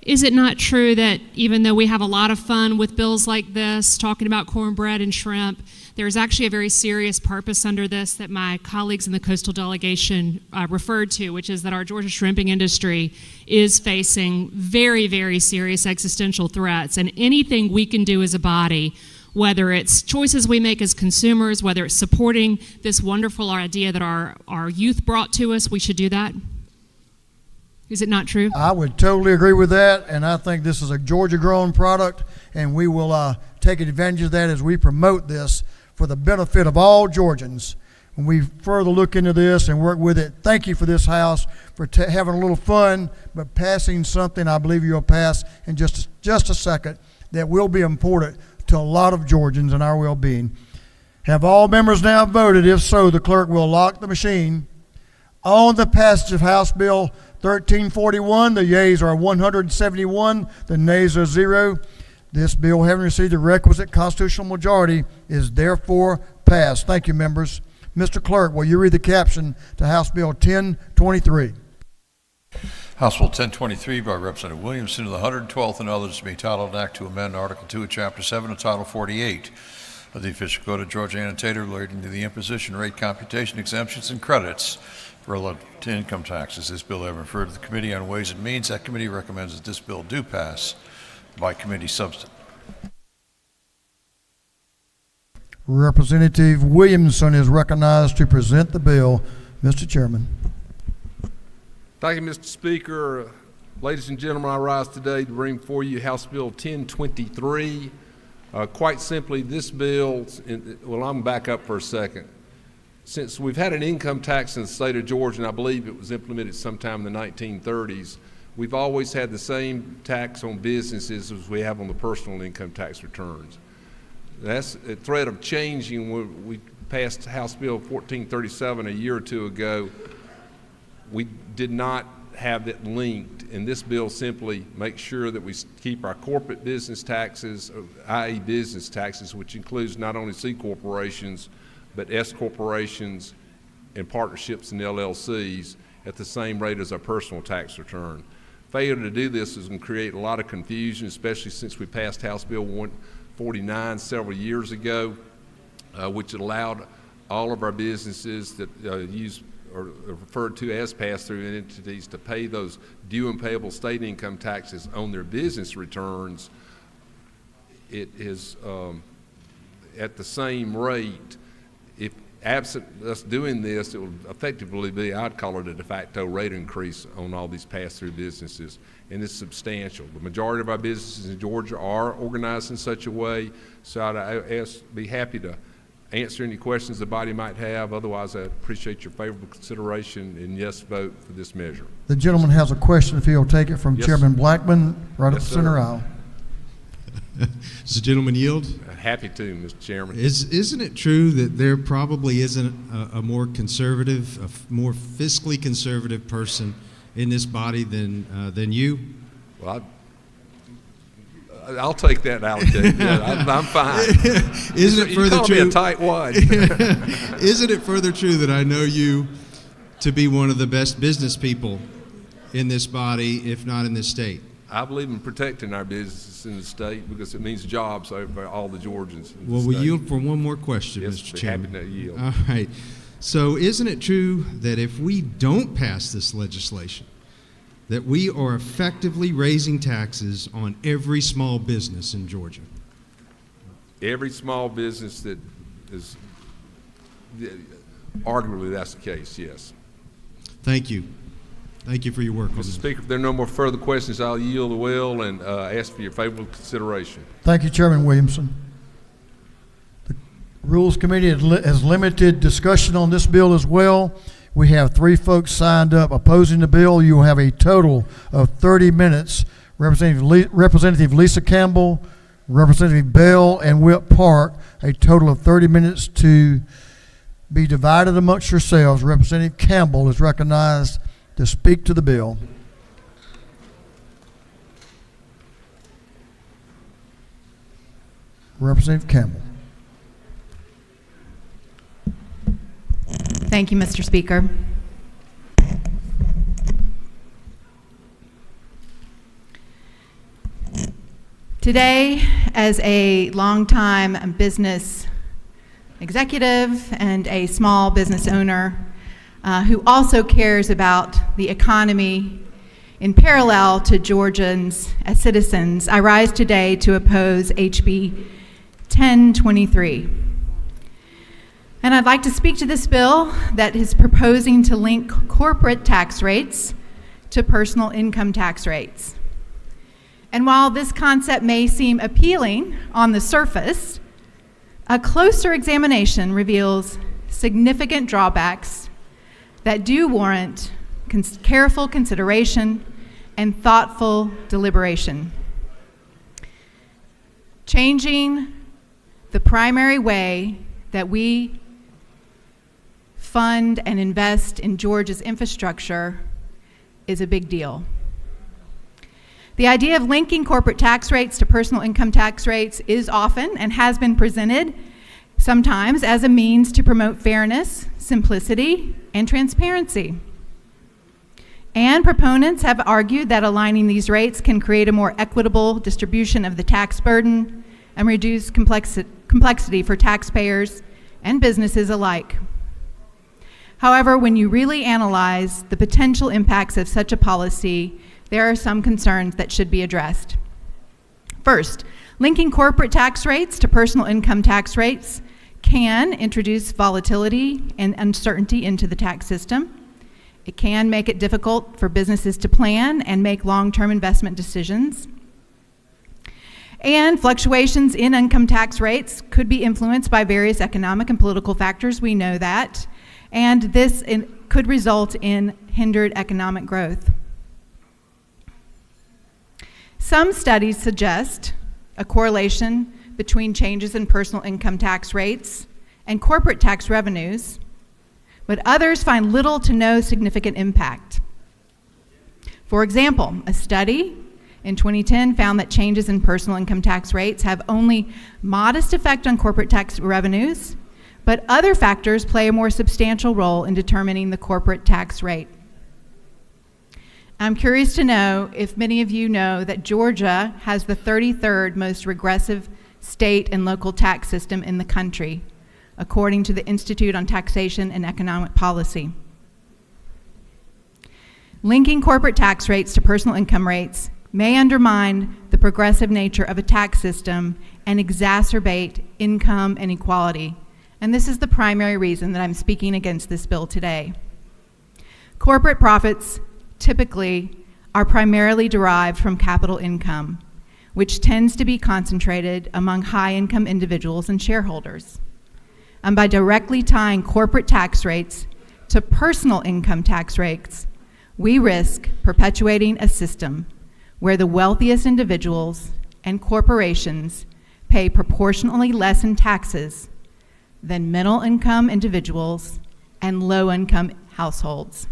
S5: Is it not true that even though we have a lot of fun with bills like this, talking about cornbread and shrimp, there's actually a very serious purpose under this that my colleagues in the coastal delegation referred to, which is that our Georgia shrimping industry is facing very, very serious existential threats, and anything we can do as a body, whether it's choices we make as consumers, whether it's supporting this wonderful idea that our youth brought to us, we should do that? Is it not true?
S1: I would totally agree with that, and I think this is a Georgia-grown product, and we will take advantage of that as we promote this for the benefit of all Georgians. When we further look into this and work with it, thank you for this House for having a little fun, but passing something I believe you'll pass in just a second that will be important to a lot of Georgians and our well-being. Have all members now voted? If so, the clerk will lock the machine. On the passage of House Bill 1341, the yeas are 171, the nays are 0. This bill, having received the requisite constitutional majority, is therefore passed. Thank you, members. Mr. Clerk, will you read the caption to House Bill 1023?
S2: House Bill 1023 by Representative Williamson of the 112th and others to be titled an Act to amend Article 2 of Chapter 7 of Title 48 of the Official Code of Georgia Annotated relating to the imposition rate computation exemptions and credits relative to income taxes. This bill having referred to the Committee on Ways and Means, that committee recommends that this bill do pass by committee substitute.
S1: Representative Williamson is recognized to present the bill. Mr. Chairman.
S11: Thank you, Mr. Speaker. Ladies and gentlemen, I rise today to bring before you House Bill 1023. Quite simply, this bill, well, I'm back up for a second. Since we've had an income tax in the state of Georgia, and I believe it was implemented sometime in the 1930s, we've always had the same tax on businesses as we have on the personal income tax returns. That's a threat of changing. When we passed House Bill 1437 a year or two ago, we did not have it linked, and this bill simply makes sure that we keep our corporate business taxes, i.e. business taxes, which includes not only C corporations, but S corporations and partnerships and LLCs at the same rate as our personal tax return. Failure to do this is going to create a lot of confusion, especially since we passed House Bill 149 several years ago, which allowed all of our businesses that use or referred to as pass-through entities to pay those due and payable state income taxes on their business returns. It is at the same rate. If absent us doing this, it will effectively be, I'd call it a de facto rate increase on all these pass-through businesses, and it's substantial. The majority of our businesses in Georgia are organized in such a way, so I'd be happy to answer any questions the body might have. Otherwise, I appreciate your favorable consideration and yes vote for this measure.
S1: The gentleman has a question, if he'll take it from
S11: Yes.
S1: Chairman Blackman, right
S11: Yes,
S1: up the center
S11: sir.
S1: aisle.
S24: Does the gentleman yield?
S11: Happy to, Mr. Chairman.
S24: Isn't it true that there probably isn't a more conservative, more fiscally conservative person in this body than you?
S11: Well, I'll take that allocation. Yeah, I'm fine.
S24: Isn't it further true?
S11: You call me a tight one.
S24: Isn't it further true that I know you to be one of the best business people in this body, if not in this state?
S11: I believe in protecting our businesses in the state because it means jobs for all the Georgians. In the
S24: Well, we
S11: state.
S24: yield for one more question,
S11: Yes,
S24: Mr.
S11: be
S24: Chairman.
S11: happy to yield.
S24: All right. So isn't it true that if we don't pass this legislation, that we are effectively raising taxes on every small business in Georgia?
S11: Every small business that is, arguably that's the case, yes.
S24: Thank you. Thank you for your work on
S11: Mr.
S24: this.
S11: Speaker, if there are no more further questions, I'll yield the will and ask for your favorable consideration.
S1: Thank you, Chairman Williamson. The Rules Committee has limited discussion on this bill as well. We have 3 folks signed up opposing the bill. You will have a total of 30 minutes. Representative Lisa Campbell, Representative Bell, and Whip Park, a total of 30 minutes to be divided amongst yourselves. Representative Campbell is recognized to speak to the bill. Representative Campbell.
S20: Thank you, Mr. Speaker. Today, as a longtime business executive and a small business owner who also cares about the economy in parallel to Georgians as citizens, I rise today to oppose HB 1023. And I'd like to speak to this bill that is proposing to link corporate tax rates to personal income tax rates. And while this concept may seem appealing on the surface, a closer examination reveals significant drawbacks that do warrant careful consideration and thoughtful deliberation. Changing the primary way that we fund and invest in Georgia's infrastructure is a big deal. The idea of linking corporate tax rates to personal income tax rates is often and has been presented sometimes as a means to promote fairness, simplicity, and transparency. And proponents have argued that aligning these rates can create a more equitable distribution of the tax burden and reduce complexity for taxpayers and businesses alike. However, when you really analyze the potential impacts of such a policy, there are some concerns that should be addressed. First, linking corporate tax rates to personal income tax rates can introduce volatility and uncertainty into the tax system. It can make it difficult for businesses to plan and make long-term investment decisions. And fluctuations in income tax rates could be influenced by various economic and political factors, we know that, and this could result in hindered economic growth. Some studies suggest a correlation between changes in personal income tax rates and corporate tax revenues, but others find little to no significant impact. For example, a study in 2010 found that changes in personal income tax rates have only modest effect on corporate tax revenues, but other factors play a more substantial role in determining the corporate tax rate. I'm curious to know if many of you know that Georgia has the 33rd most regressive state and local tax system in the country, according to the Institute on Taxation and Economic Policy. Linking corporate tax rates to personal income rates may undermine the progressive nature of a tax system and exacerbate income inequality. And this is the primary reason that I'm speaking against this bill today. Corporate profits typically are primarily derived from capital income, which tends to be concentrated among high-income individuals and shareholders. And by directly tying corporate tax rates to personal income tax rates, we risk perpetuating a system where the wealthiest individuals and corporations pay proportionally less in taxes than middle-income individuals and low-income households.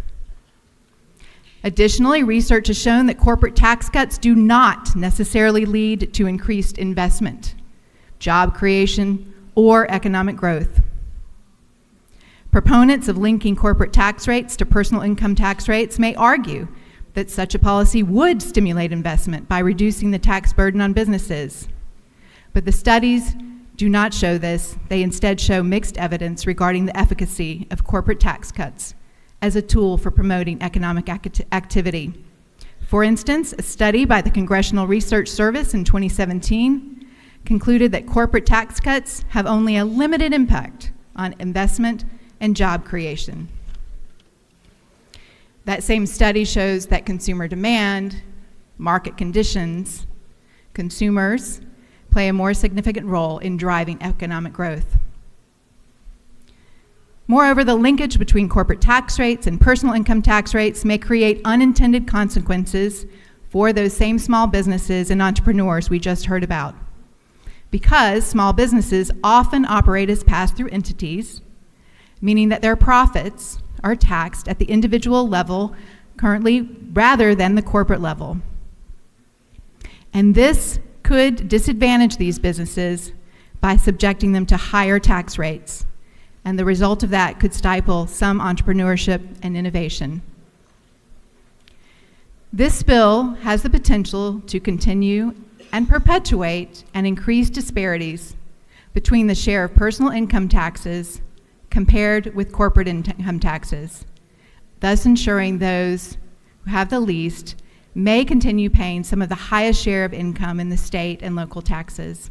S20: Additionally, research has shown that corporate tax cuts do not necessarily lead to increased investment, job creation, or economic growth. Proponents of linking corporate tax rates to personal income tax rates may argue that such a policy would stimulate investment by reducing the tax burden on businesses. But the studies do not show this. They instead show mixed evidence regarding the efficacy of corporate tax cuts as a tool for promoting economic activity. For instance, a study by the Congressional Research Service in 2017 concluded that corporate tax cuts have only a limited impact on investment and job creation. That same study shows that consumer demand, market conditions, consumers play a more significant role in driving economic growth. Moreover, the linkage between corporate tax rates and personal income tax rates may create unintended consequences for those same small businesses and entrepreneurs we just heard about. Because small businesses often operate as pass-through entities, meaning that their profits are taxed at the individual level currently rather than the corporate level. And this could disadvantage these businesses by subjecting them to higher tax rates. And the result of that could stifle some entrepreneurship and innovation. This bill has the potential to continue and perpetuate and increase disparities between the share of personal income taxes compared with corporate income taxes, thus ensuring those who have the least may continue paying some of the highest share of income in the state and local taxes.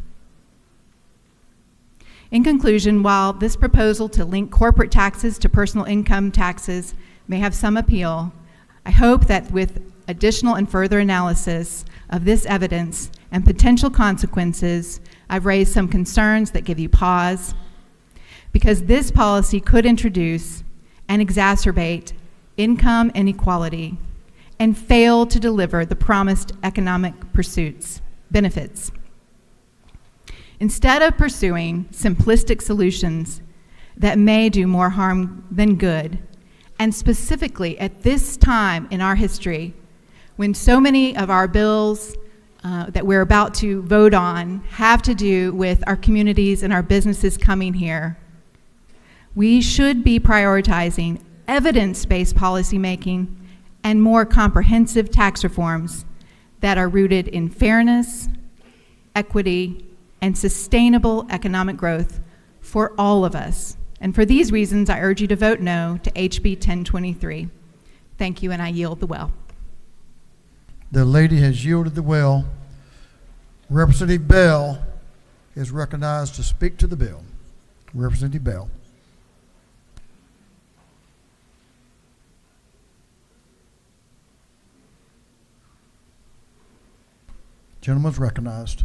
S20: In conclusion, while this proposal to link corporate taxes to personal income taxes may have some appeal, I hope that with additional and further analysis of this evidence and potential consequences, I've raised some concerns that give you pause, because this policy could introduce and exacerbate income inequality and fail to deliver the promised economic benefits. Instead of pursuing simplistic solutions that may do more harm than good, and specifically at this time in our history, when so many of our bills that we're about to vote on have to do with our communities and our businesses coming here, we should be prioritizing evidence-based policymaking and more comprehensive tax reforms that are rooted in fairness, equity, and sustainable economic growth for all of us. And for these reasons, I urge you to vote no to HB 1023. Thank you, and I yield the well.
S1: The lady has yielded the well. Representative Bell is recognized to speak to the bill. Representative Bell. Gentleman's recognized.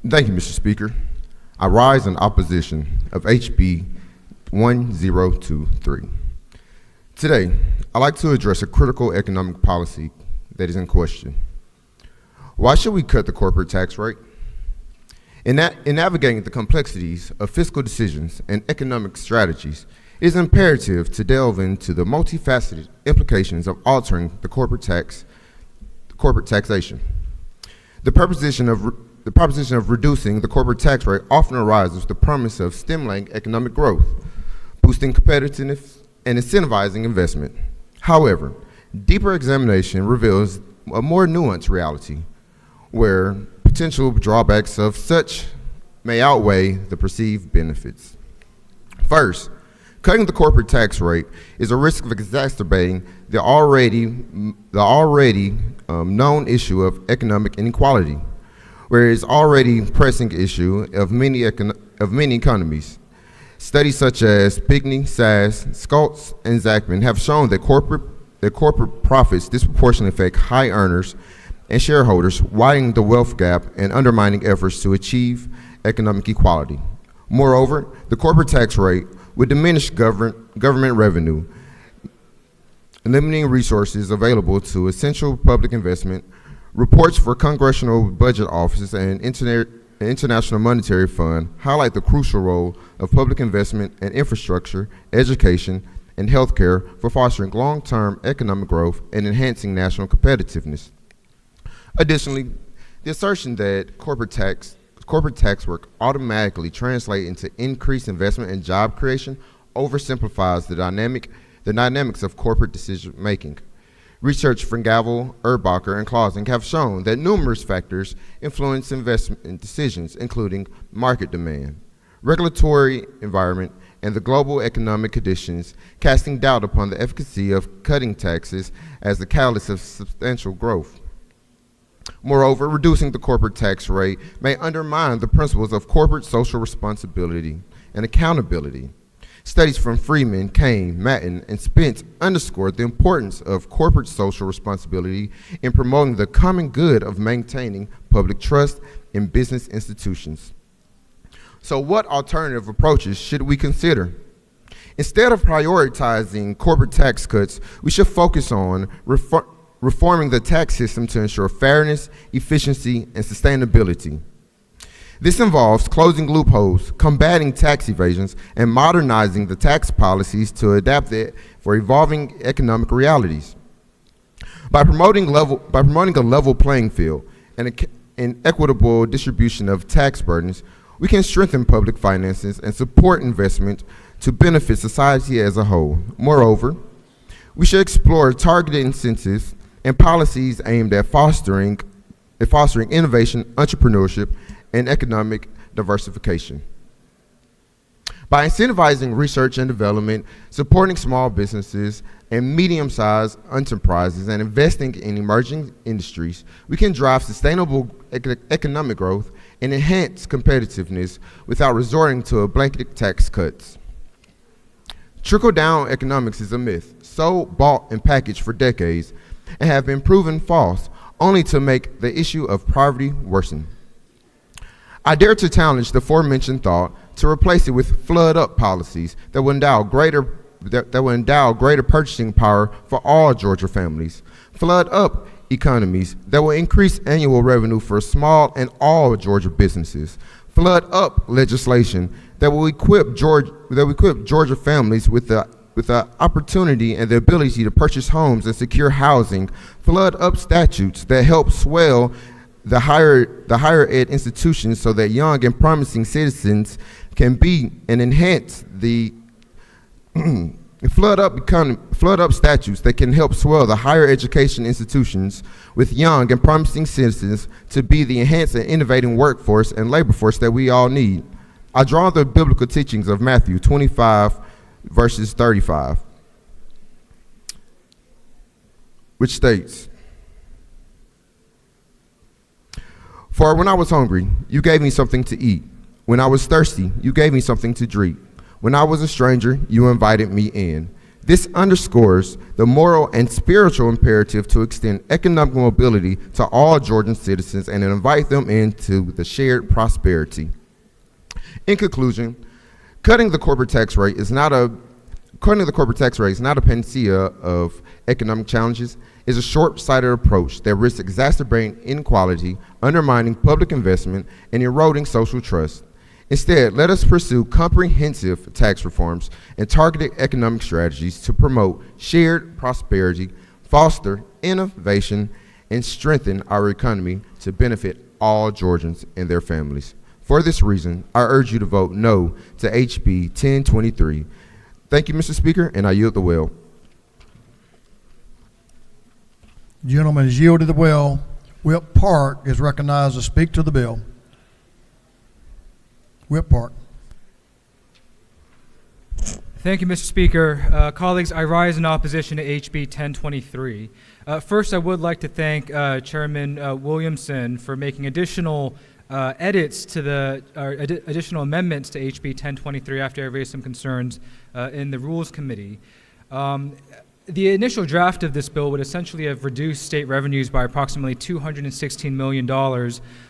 S12: Thank you, Mr. Speaker. I rise in opposition of HB 1023. Today, I'd like to address a critical economic policy that is in question. Why should we cut the corporate tax rate? In navigating the complexities of fiscal decisions and economic strategies, it is imperative to delve into the multifaceted implications of altering the corporate taxation. The proposition of reducing the corporate tax rate often arises with the promise of stimulating economic growth, boosting competitiveness, and incentivizing investment. However, deeper examination reveals a more nuanced reality, where potential drawbacks of such may outweigh the perceived benefits. First, cutting the corporate tax rate is a risk of exacerbating the already known issue of economic inequality, where it is already a pressing issue of many economies. Studies such as Pigney, Sass, Schultz, and Zachman have shown that corporate profits disproportionately affect high earners and shareholders, widening the wealth gap and undermining efforts to achieve economic equality. Moreover, the corporate tax rate would diminish government revenue, limiting resources available to essential public investment. Reports for Congressional Budget Office and International Monetary Fund highlight the crucial role of public investment in infrastructure, education, and healthcare for fostering long-term economic growth and enhancing national competitiveness. Additionally, the assertion that corporate tax work automatically translate into increased investment and job creation oversimplifies the dynamics of corporate decision making. Research from Gavel, Erbacher, and Clausing have shown that numerous factors influence investment decisions, including market demand, regulatory environment, and the global economic conditions, casting doubt upon the efficacy of cutting taxes as the catalyst of substantial growth. Moreover, reducing the corporate tax rate may undermine the principles of corporate social responsibility and accountability. Studies from Freeman, Kane, Matten, and Spence underscored the importance of corporate social responsibility in promoting the common good of maintaining public trust in business institutions. So what alternative approaches should we consider? Instead of prioritizing corporate tax cuts, we should focus on reforming the tax system to ensure fairness, efficiency, and sustainability. This involves closing loopholes, combating tax evasions, and modernizing the tax policies to adapt it for evolving economic realities. By promoting a level playing field and an equitable distribution of tax burdens, we can strengthen public finances and support investment to benefit society as a whole. Moreover, we should explore targeted incentives and policies aimed at fostering innovation, entrepreneurship, and economic diversification. By incentivizing research and development, supporting small businesses and medium-sized enterprises, and investing in emerging industries, we can drive sustainable economic growth and enhance competitiveness without resorting to blanket tax cuts. Trickle-down economics is a myth, so bought and packaged for decades, and have been proven false, only to make the issue of poverty worsen. I dare to challenge the aforementioned thought to replace it with flood-up policies that will endow greater that will endow greater purchasing power for all Georgia families. Flood up economies that will increase annual revenue for small and all Georgia businesses. Flood up legislation that will equip Georgia families with the opportunity and the ability to purchase homes and secure housing. Flood up statutes that help swell the higher ed institutions so that young and promising citizens can be and enhance the flood up statutes that can help swell the higher education institutions with young and promising citizens to be the enhanced and innovating workforce and labor force that we all need. I draw the biblical teachings of Matthew 25, verses 35, which states, "For when I was hungry, you gave me something to eat. When I was thirsty, you gave me something to drink. When I was a stranger, you invited me in." This underscores the moral and spiritual imperative to extend economic mobility to all Georgian citizens and invite them into the shared prosperity. In conclusion, cutting the corporate tax rate is not a panacea of economic challenges. It's a short-sighted approach that risks exacerbating inequality, undermining public investment, and eroding social trust. Instead, let us pursue comprehensive tax reforms and targeted economic strategies to promote shared prosperity, foster innovation, and strengthen our economy to benefit all Georgians and their families. For this reason, I urge you to vote no to HB 1023. Thank you, Mr. Speaker, and I yield the will.
S1: Gentleman is yielded the will. Whip Park is recognized to speak to the bill. Whip Park.
S23: Thank you, Mr. Speaker. Colleagues, I rise in opposition to HB 1023. First, I would like to thank Chairman Williamson for making additional edits to additional amendments to HB 1023 after I raised some concerns in the Rules Committee. The initial draft of this bill would essentially have reduced state revenues by approximately $216 million.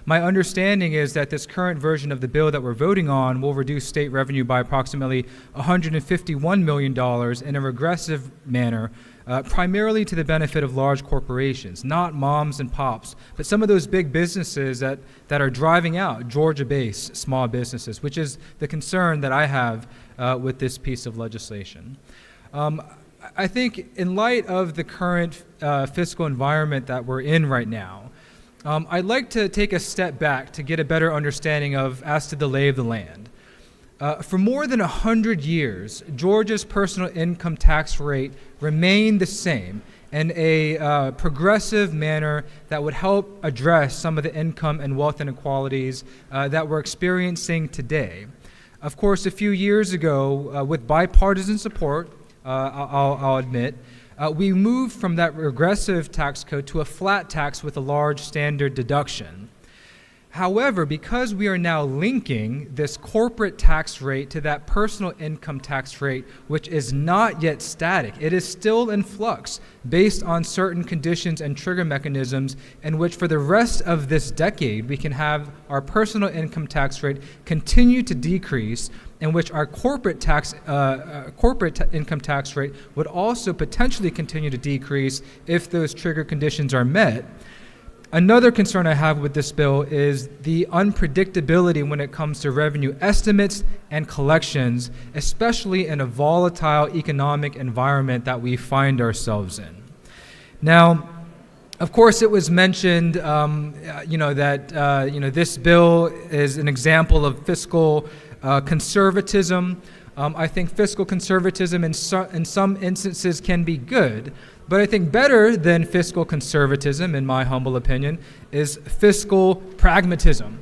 S23: My understanding is that this current version of the bill that we're voting on will reduce state revenue by approximately $151 million in a regressive manner, primarily to the benefit of large corporations, not moms and pops, but some of those big businesses that are driving out Georgia-based small businesses, which is the concern that I have with this piece of legislation. I think in light of the current fiscal environment that we're in right now, I'd like to take a step back to get a better understanding as to the lay of the land. For more than 100 years, Georgia's personal income tax rate remained the same in a progressive manner that would help address some of the income and wealth inequalities that we're experiencing today. Of course, a few years ago, with bipartisan support, I'll admit, we moved from that regressive tax code to a flat tax with a large standard deduction. However, because we are now linking this corporate tax rate to that personal income tax rate, which is not yet static, it is still in flux based on certain conditions and trigger mechanisms in which for the rest of this decade we can have our personal income tax rate continue to decrease, in which our corporate income tax rate would also potentially continue to decrease if those trigger conditions are met. Another concern I have with this bill is the unpredictability when it comes to revenue estimates and collections, especially in a volatile economic environment that we find ourselves in. Now, of course, it was mentioned, that this bill is an example of fiscal conservatism. I think fiscal conservatism in some instances can be good, but I think better than fiscal conservatism, in my humble opinion, is fiscal pragmatism.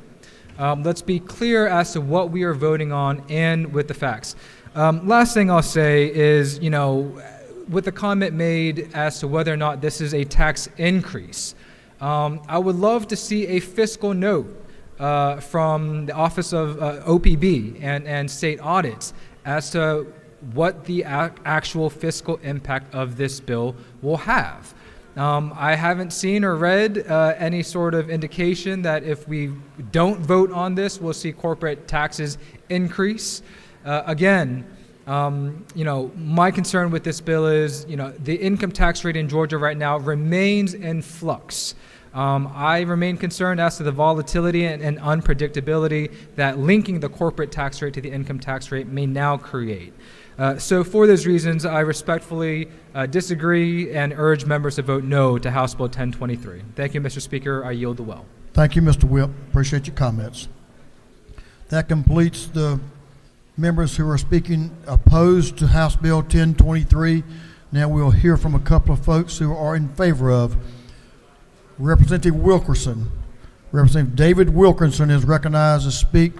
S23: Let's be clear as to what we are voting on and with the facts. Last thing I'll say is, with the comment made as to whether or not this is a tax increase, I would love to see a fiscal note from the Office of OPB and state audits as to what the actual fiscal impact of this bill will have. I haven't seen or read any sort of indication that if we don't vote on this, we'll see corporate taxes increase. Again, My concern with this bill is, the income tax rate in Georgia right now remains in flux. I remain concerned as to the volatility and unpredictability that linking the corporate tax rate to the income tax rate may now create. So for those reasons, I respectfully disagree and urge members to vote no to House Bill 1023. Thank you, Mr. Speaker. I yield the well.
S1: Thank you, Mr. Whip. Appreciate your comments. That completes the members who are speaking opposed to House Bill 1023. Now we'll hear from a couple of folks who are in favor of. Representative Wilkerson. Representative David Wilkerson is recognized to speak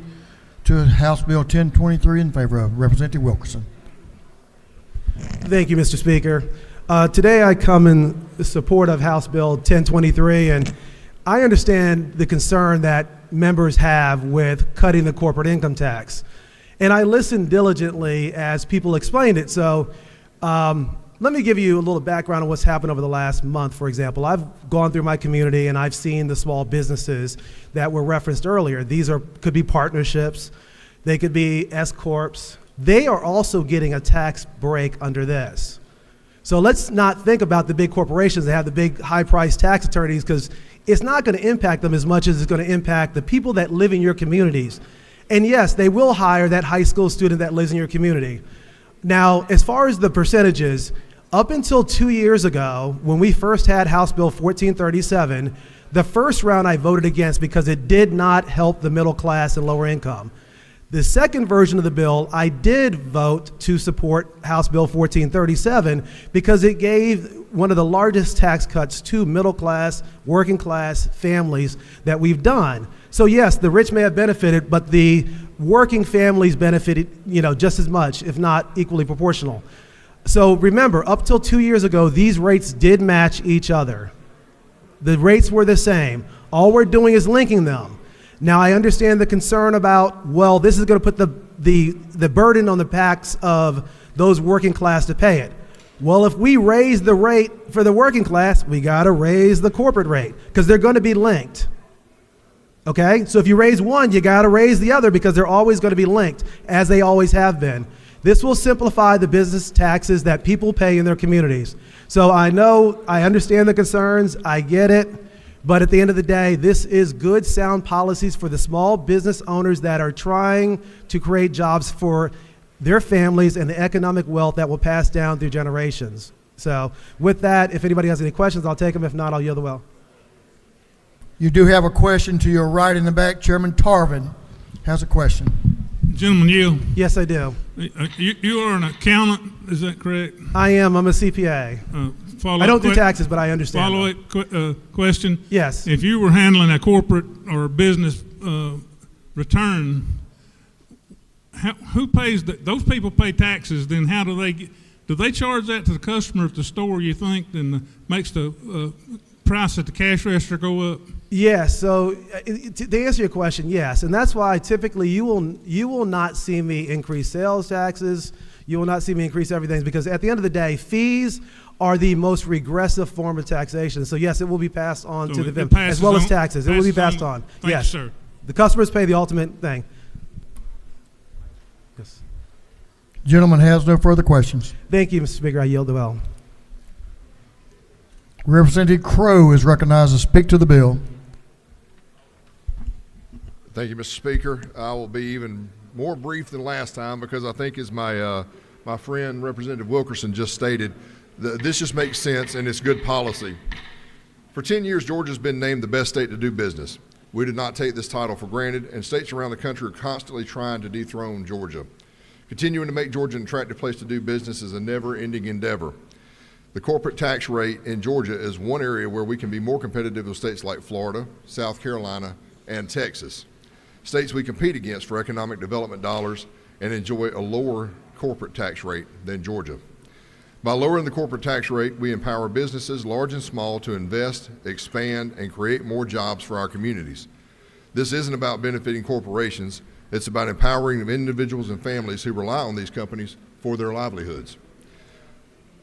S1: to House Bill 1023 in favor of. Representative Wilkerson.
S13: Thank you, Mr. Speaker. Today I come in support of House Bill 1023, and I understand the concern that members have with cutting the corporate income tax. And I listened diligently as people explained it. So let me give you a little background on what's happened over the last month, for example. I've gone through my community and I've seen the small businesses that were referenced earlier. These could be partnerships, they could be S-corps. They are also getting a tax break under this. So let's not think about the big corporations that have the big high-priced tax attorneys, because it's not going to impact them as much as it's going to impact the people that live in your communities. And yes, they will hire that high school student that lives in your community. Now, as far as the percentages, up until 2 years ago, when we first had House Bill 1437, the first round I voted against because it did not help the middle class and lower income. The second version of the bill, I did vote to support House Bill 1437 because it gave one of the largest tax cuts to middle class, working class families that we've done. So yes, the rich may have benefited, but the working families benefited, just as much, if not equally proportional. So remember, up till 2 years ago, these rates did match each other. The rates were the same. All we're doing is linking them. Now, I understand the concern about, well, this is going to put the burden on the backs of those working class to pay it. Well, if we raise the rate for the working class, we got to raise the corporate rate because they're going to be linked. Okay? So if you raise one, you got to raise the other because they're always going to be linked, as they always have been. This will simplify the business taxes that people pay in their communities. So I understand the concerns, I get it, but at the end of the day, this is good, sound policies for the small business owners that are trying to create jobs for their families and the economic wealth that will pass down through generations. So with that, if anybody has any questions, I'll take them. If not, I'll yield the well.
S1: You do have a question to your right in the back. Chairman Tarvin has a question.
S15: Gentleman Yield.
S13: Yes, I do.
S15: You are an accountant, is that correct?
S13: I am. I'm a CPA. I don't do taxes, but I understand.
S15: Follow-up question.
S13: Yes.
S15: If you were handling a corporate or a business return, who pays those people pay taxes? Then how do they charge that to the customer at the store? You think, then makes the price at the cash register go up?
S13: Yes. So to answer your question, yes, and that's why typically you will not see me increase sales taxes. You will not see me increase everything because at the end of the day, fees are the most regressive form of taxation. So yes, it will be passed on to the victim as well as taxes. It will be passed on. Yes,
S15: sir.
S13: The customers pay the ultimate thing. Yes.
S1: Gentleman has no further questions.
S13: Thank you, Mr. Speaker. I yield the well.
S1: Representative Crowe is recognized to speak to the bill.
S21: Thank you, Mr. Speaker. I will be even more brief than last time because I think, as my friend Representative Wilkerson just stated, this just makes sense and it's good policy. For 10 years, Georgia's been named the best state to do business. We did not take this title for granted, and states around the country are constantly trying to dethrone Georgia. Continuing to make Georgia an attractive place to do business is a never-ending endeavor. The corporate tax rate in Georgia is one area where we can be more competitive with states like Florida, South Carolina, and Texas. States we compete against for economic development dollars and enjoy a lower corporate tax rate than Georgia. By lowering the corporate tax rate, we empower businesses, large and small, to invest, expand, and create more jobs for our communities. This isn't about benefiting corporations, it's about empowering individuals and families who rely on these companies for their livelihoods.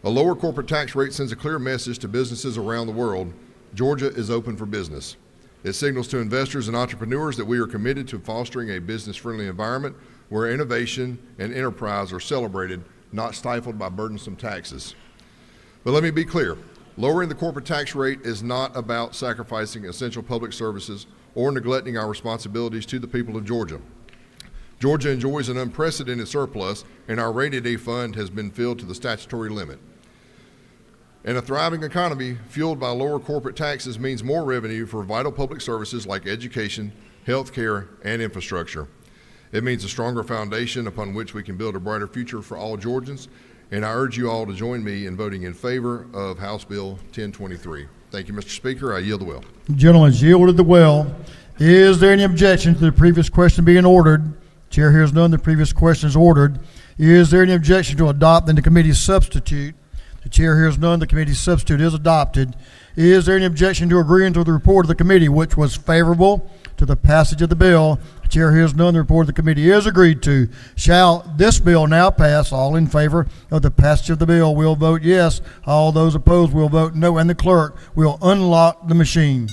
S21: A lower corporate tax rate sends a clear message to businesses around the world: Georgia is open for business. It signals to investors and entrepreneurs that we are committed to fostering a business-friendly environment where innovation and enterprise are celebrated, not stifled by burdensome taxes. But let me be clear, lowering the corporate tax rate is not about sacrificing essential public services or neglecting our responsibilities to the people of Georgia. Georgia enjoys an unprecedented surplus, and our rainy day fund has been filled to the statutory limit. And a thriving economy fueled by lower corporate taxes means more revenue for vital public services like education, health care, and infrastructure. It means a stronger foundation upon which we can build a brighter future for all Georgians, and I urge you all to join me in voting in favor of House Bill 1023. Thank you, Mr. Speaker. I yield the will.
S1: Gentlemen, yielded the well. Is there any objection to the previous question being ordered? Chair hears none. The previous question is ordered. Is there any objection to adopting the committee's substitute? The chair hears none. The committee's substitute is adopted. Is there any objection to agreeing to the report of the committee, which was favorable to the passage of the bill? The chair hears none. The report of the committee is agreed to. Shall this bill now pass? All in favor of the passage of the bill will vote yes. All those opposed will vote no, and the clerk will unlock the machine.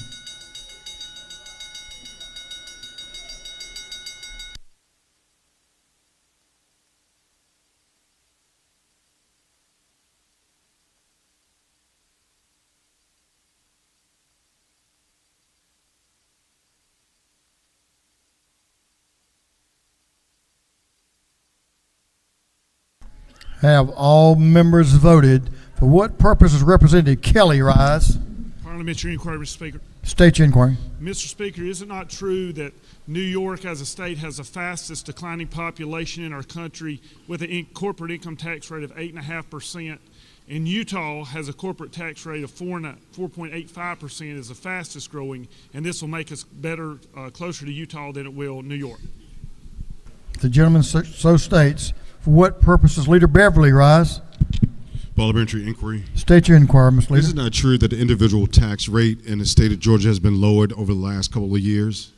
S1: Have all members voted? For what purpose is Representative Kelly rise?
S3: Parliamentary inquiry, Mr. Speaker.
S1: State your inquiry.
S3: Mr. Speaker, is it not true that New York as a state has the fastest declining population in our country with a corporate income tax rate of 8.5%, and Utah has a corporate tax rate of 4.85%, is the fastest growing, and this will make us better, closer to Utah than it will New York?
S1: The gentleman so states. For what purpose does Leader Beverly rise?
S25: Parliamentary inquiry.
S1: State your inquiry, Ms. Leader.
S25: Is it not true that the individual tax rate in the state of Georgia has been lowered over the last couple of years?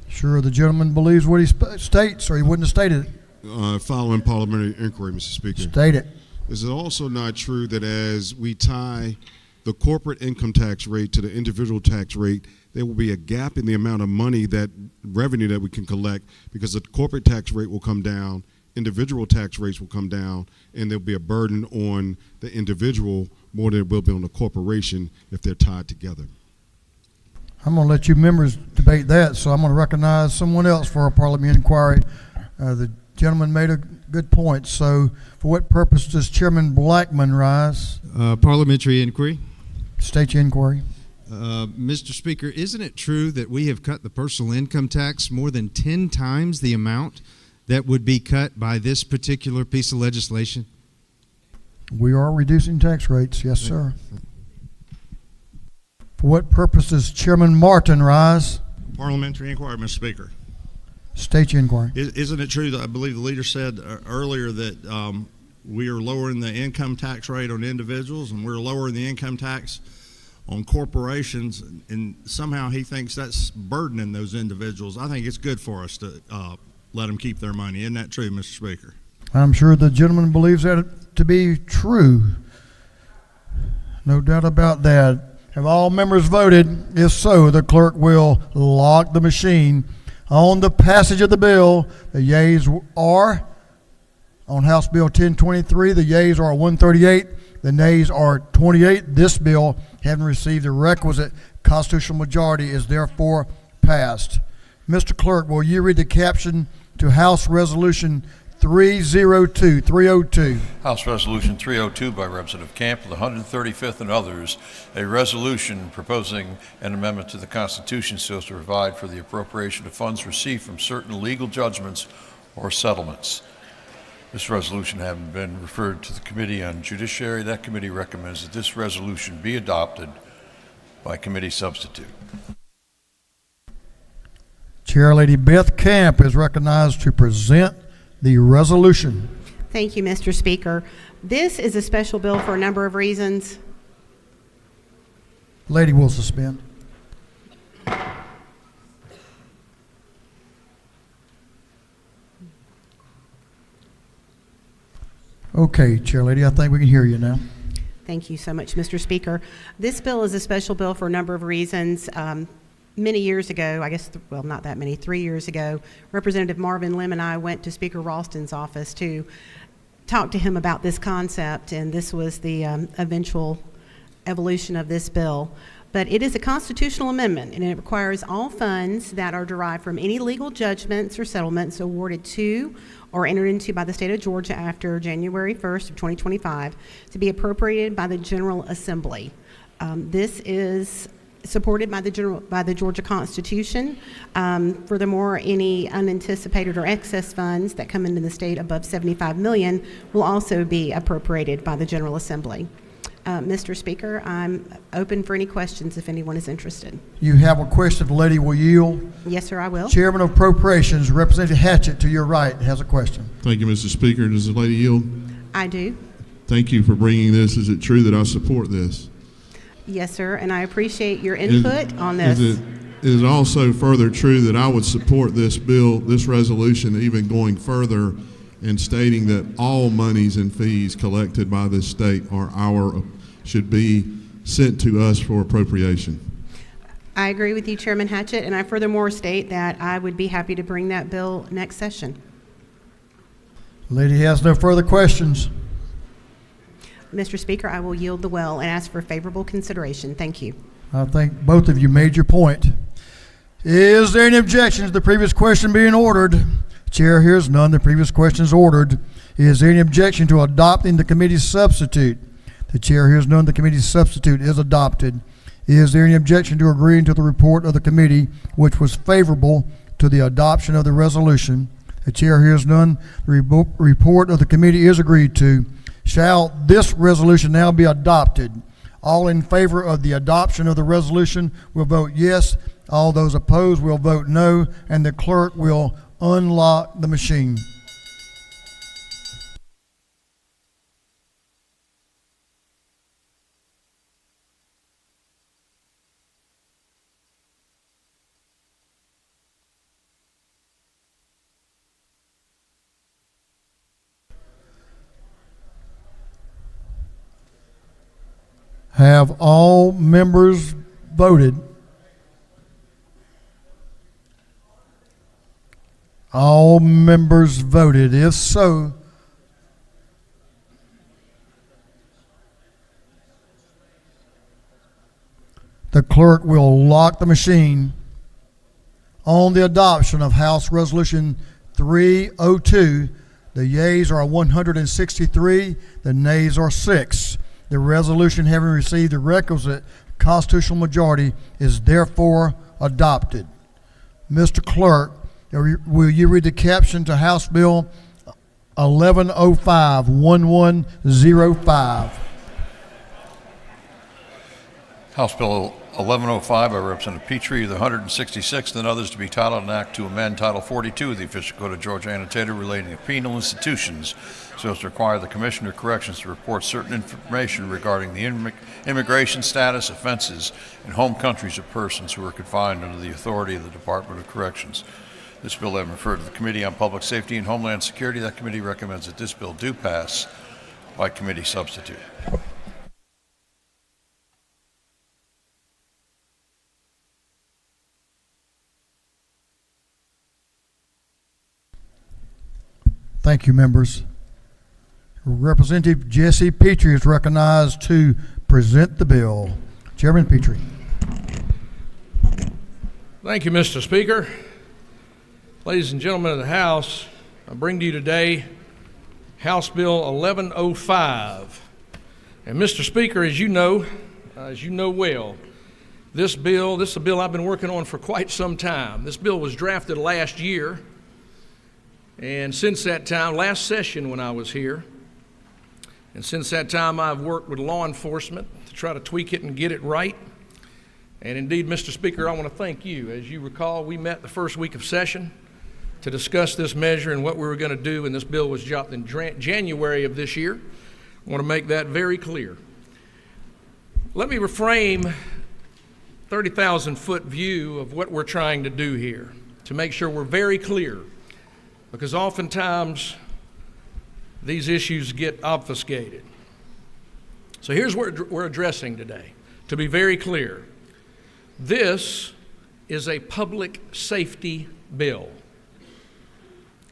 S1: Sure, the gentleman believes what he states, or he wouldn't have stated it.
S25: Following parliamentary inquiry, Mr. Speaker.
S1: State it.
S25: Is it also not true that as we tie the corporate income tax rate to the individual tax rate, there will be a gap in the amount of money, that revenue that we can collect, because the corporate tax rate will come down, individual tax rates will come down, and there'll be a burden on the individual more than it will be on the corporation if they're tied together?
S1: I'm going to let you members debate that, so I'm going to recognize someone else for a parliamentary inquiry. The gentleman made a good point. So for what purpose does Chairman Blackman rise?
S16: Parliamentary inquiry.
S1: State your inquiry.
S16: Mr. Speaker, isn't it true that we have cut the personal income tax more than 10 times the amount that would be cut by this particular piece of legislation?
S1: We are reducing tax rates, yes, sir. For what purpose does Chairman Martin rise?
S24: Parliamentary inquiry, Mr. Speaker.
S1: State your inquiry.
S24: Isn't it true that I believe the leader said earlier that we are lowering the income tax rate on individuals and we're lowering the income tax on corporations, and somehow he thinks that's burdening those individuals? I think it's good for us to let them keep their money. Isn't that true, Mr. Speaker?
S1: I'm sure the gentleman believes that to be true. No doubt about that. Have all members voted? If so, the clerk will lock the machine. On the passage of the bill, the yeas are, on House Bill 1023, the yeas are 138, the nays are 28. This bill, having received the requisite constitutional majority, is therefore passed. Mr. Clerk, will you read the caption to House Resolution 302.
S2: House Resolution 302 by Representative Camp of the 135th and others, a resolution proposing an amendment to the Constitution so as to provide for the appropriation of funds received from certain legal judgments or settlements. This resolution having been referred to the Committee on Judiciary, that committee recommends that this resolution be adopted by committee substitute.
S1: Chair Lady Beth Camp is recognized to present the resolution.
S17: Thank you, Mr. Speaker. This is a special bill for a number of reasons.
S1: Lady will suspend. Okay, Chair Lady, I think we can hear you now.
S17: Thank you so much, Mr. Speaker. This bill is a special bill for a number of reasons. many years ago, I guess, well, not that many, 3 years ago, Representative Marvin Lim and I went to Speaker Ralston's office to talk to him about this concept, and this was the eventual evolution of this bill. But it is a constitutional amendment, and it requires all funds that are derived from any legal judgments or settlements awarded to or entered into by the state of Georgia after January 1st of 2025 to be appropriated by the General Assembly. This is supported by the Georgia Constitution. Furthermore, any unanticipated or excess funds that come into the state above $75 million will also be appropriated by the General Assembly. Mr. Speaker, I'm open for any questions if anyone is interested.
S1: You have a question, the lady will yield.
S17: Yes, sir, I will.
S1: Chairman of Appropriations, Representative Hatchett, to your right, has a question.
S4: Thank you, Mr. Speaker. Does the lady yield?
S17: I do.
S4: Thank you for bringing this. Is it true that I support this?
S17: Yes, sir, and I appreciate your input on this.
S4: Is it also further true that I would support this bill, this resolution, even going further and stating that all monies and fees collected by this state should be sent to us for appropriation?
S17: I agree with you, Chairman Hatchett, and I furthermore state that I would be happy to bring that bill next session.
S1: Lady has no further questions.
S17: Mr. Speaker, I will yield the well and ask for favorable consideration. Thank you.
S1: I think both of you made your point. Is there any objection to the previous question being ordered? Chair hears none. The previous question is ordered. Is there any objection to adopting the committee's substitute? The chair hears none. The committee's substitute is adopted. Is there any objection to agreeing to the report of the committee, which was favorable to the adoption of the resolution? The chair hears none. The report of the committee is agreed to. Shall this resolution now be adopted? All in favor of the adoption of the resolution will vote yes. All those opposed will vote no, and the clerk will unlock the machine. Have all members voted? All members voted. If so, the clerk will lock the machine on the adoption of House Resolution 302. The yeas are 163, the nays are 6. The resolution, having received the requisite constitutional majority, is therefore adopted. Mr. Clerk, will you read the caption to House Bill 1105?
S2: House Bill 1105 by Representative Petrie, the 166th, and others to be titled an act to amend Title 42 of the Official Code of Georgia Annotated relating to penal institutions so as to require the Commissioner of Corrections to report certain information regarding the immigration status, offenses, and home countries of persons who are confined under the authority of the Department of Corrections. This bill has been referred to the Committee on Public Safety and Homeland Security. That committee recommends that this bill do pass by committee substitute.
S1: Thank you, members. Representative Jesse Petrie is recognized to present the bill. Chairman Petrie.
S9: Thank you, Mr. Speaker. Ladies and gentlemen of the House, I bring to you today House Bill 1105. And Mr. Speaker, as you know well, this is a bill I've been working on for quite some time. This bill was drafted last year. And since that time, last session when I was here, and since that time I've worked with law enforcement to try to tweak it and get it right. And indeed, Mr. Speaker, I want to thank you. As you recall, we met the first week of session to discuss this measure and what we were going to do, and this bill was dropped in January of this year. I want to make that very clear. Let me reframe 30,000-foot view of what we're trying to do here to make sure we're very clear, because oftentimes these issues get obfuscated. So here's what we're addressing today. To be very clear, this is a public safety bill.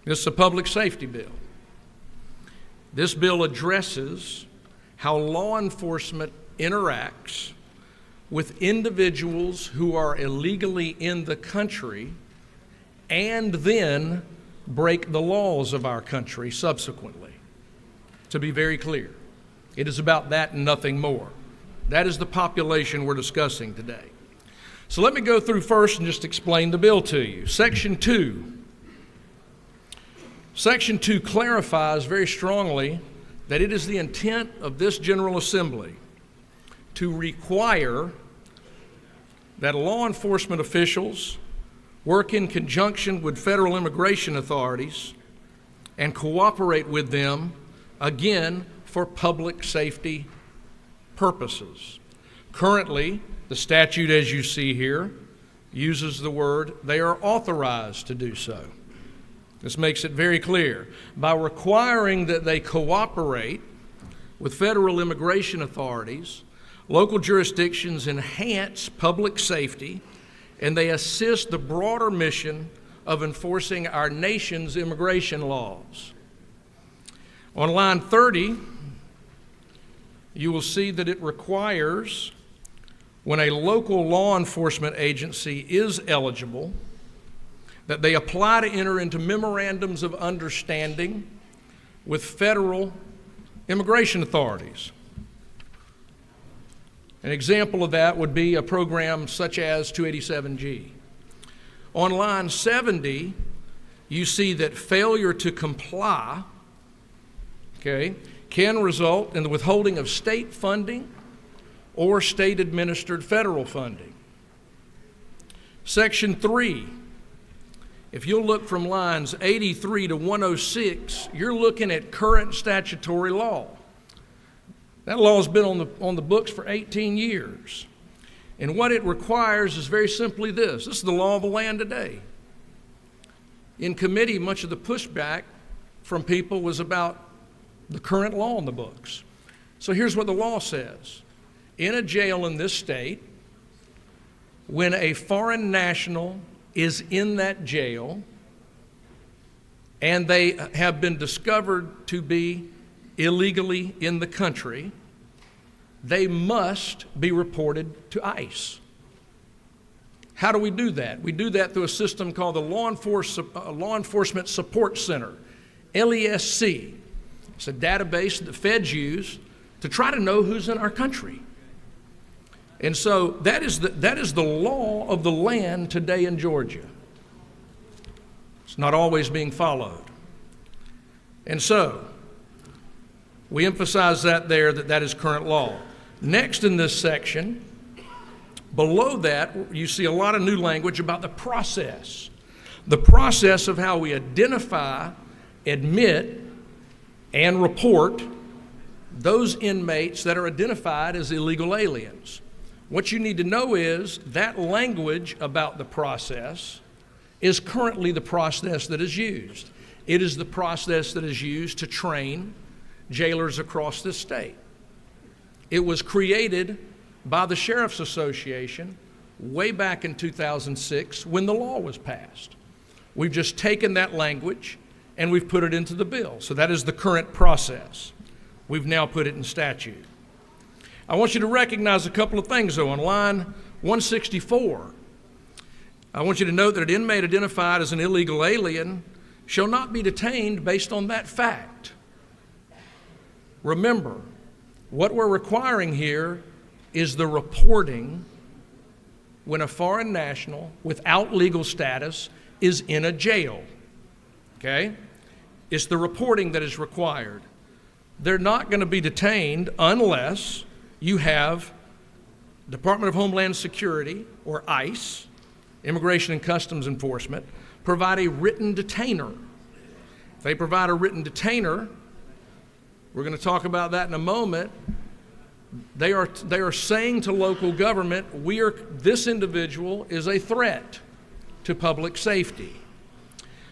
S9: This is a public safety bill. This bill addresses how law enforcement interacts with individuals who are illegally in the country and then break the laws of our country subsequently. To be very clear, it is about that and nothing more. That is the population we're discussing today. So let me go through first and just explain the bill to you. Section 2. Section 2 clarifies very strongly that it is the intent of this General Assembly to require that law enforcement officials work in conjunction with federal immigration authorities and cooperate with them, again, for public safety purposes. Currently, the statute, as you see here, uses the word they are authorized to do so. This makes it very clear. By requiring that they cooperate with federal immigration authorities, local jurisdictions enhance public safety and they assist the broader mission of enforcing our nation's immigration laws. On line 30, you will see that it requires, when a local law enforcement agency is eligible, that they apply to enter into memorandums of understanding with federal immigration authorities. An example of that would be a program such as 287G. On line 70, you see that failure to comply, can result in the withholding of state funding or state-administered federal funding. Section 3, if you'll look from lines 83 to 106, you're looking at current statutory law. That law has been on the books for 18 years. And what it requires is very simply this. This is the law of the land today. In committee, much of the pushback from people was about the current law in the books. So here's what the law says. In a jail in this state, when a foreign national is in that jail and they have been discovered to be illegally in the country, they must be reported to ICE. How do we do that? We do that through a system called the Law Enforcement Support Center, LESC. It's a database that the feds use to try to know who's in our country. And so that is the law of the land today in Georgia. It's not always being followed. And so we emphasize that is current law. Next in this section, below that, you see a lot of new language about the process. The process of how we identify, admit, and report those inmates that are identified as illegal aliens. What you need to know is that language about the process is currently the process that is used. It is the process that is used to train jailers across this state. It was created by the Sheriff's Association way back in 2006 when the law was passed. We've just taken that language and we've put it into the bill. So that is the current process. We've now put it in statute. I want you to recognize a couple of things though. On line 164, I want you to note that an inmate identified as an illegal alien shall not be detained based on that fact. Remember, what we're requiring here is the reporting when a foreign national without legal status is in a jail. Okay? It's the reporting that is required. They're not going to be detained unless you have Department of Homeland Security, or ICE, Immigration and Customs Enforcement, provide a written detainer. If they provide a written detainer, we're going to talk about that in a moment, they are saying to local government, this individual is a threat to public safety.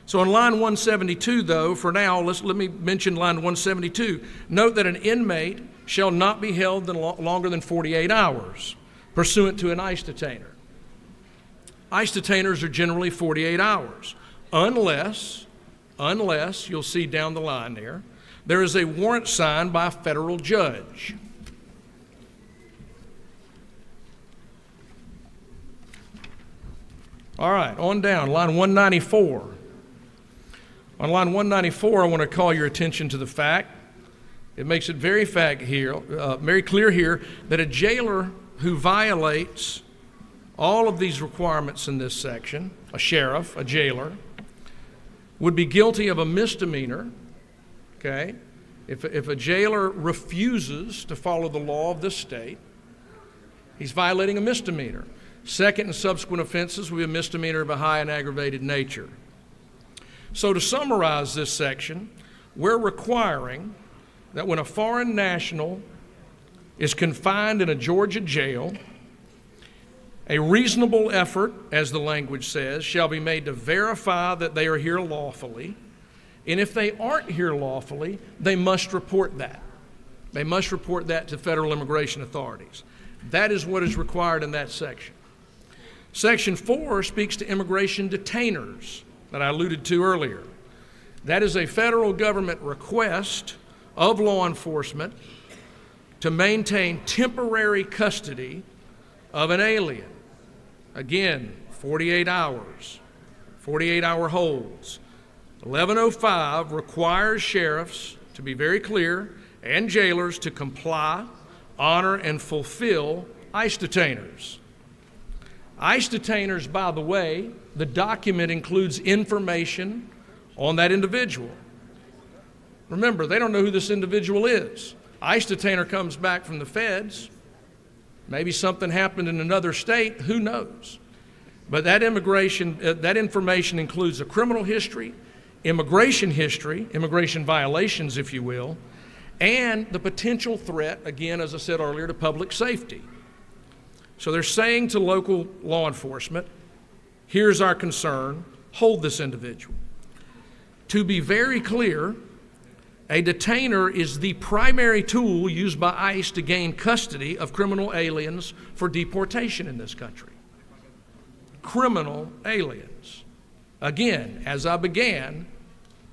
S9: So on line 172, though, for now, let me mention line 172. Note that an inmate shall not be held longer than 48 hours pursuant to an ICE detainer. ICE detainers are generally 48 hours, unless you'll see down the line there is a warrant signed by a federal judge. All right, on down, line 194. On line 194, I want to call your attention to the fact, it makes it very clear here that a jailer who violates all of these requirements in this section, a sheriff, a jailer, would be guilty of a misdemeanor, okay? If a jailer refuses to follow the law of this state, he's violating a misdemeanor. Second and subsequent offenses will be a misdemeanor of a high and aggravated nature. So to summarize this section, we're requiring that when a foreign national is confined in a Georgia jail, a reasonable effort, as the language says, shall be made to verify that they are here lawfully. And if they aren't here lawfully, they must report that. They must report that to federal immigration authorities. That is what is required in that section. Section 4 speaks to immigration detainers that I alluded to earlier. That is a federal government request of law enforcement to maintain temporary custody of an alien. Again, 48 hours, 48-hour holds. 1105 requires sheriffs, to be very clear, and jailers to comply, honor, and fulfill ICE detainers. ICE detainers, by the way, the document includes information on that individual. Remember, they don't know who this individual is. ICE detainer comes back from the feds. Maybe something happened in another state, who knows? But that information includes a criminal history, immigration violations, if you will, and the potential threat, again, as I said earlier, to public safety. So they're saying to local law enforcement, here's our concern, hold this individual. To be very clear, a detainer is the primary tool used by ICE to gain custody of criminal aliens for deportation in this country. Criminal aliens. Again, as I began,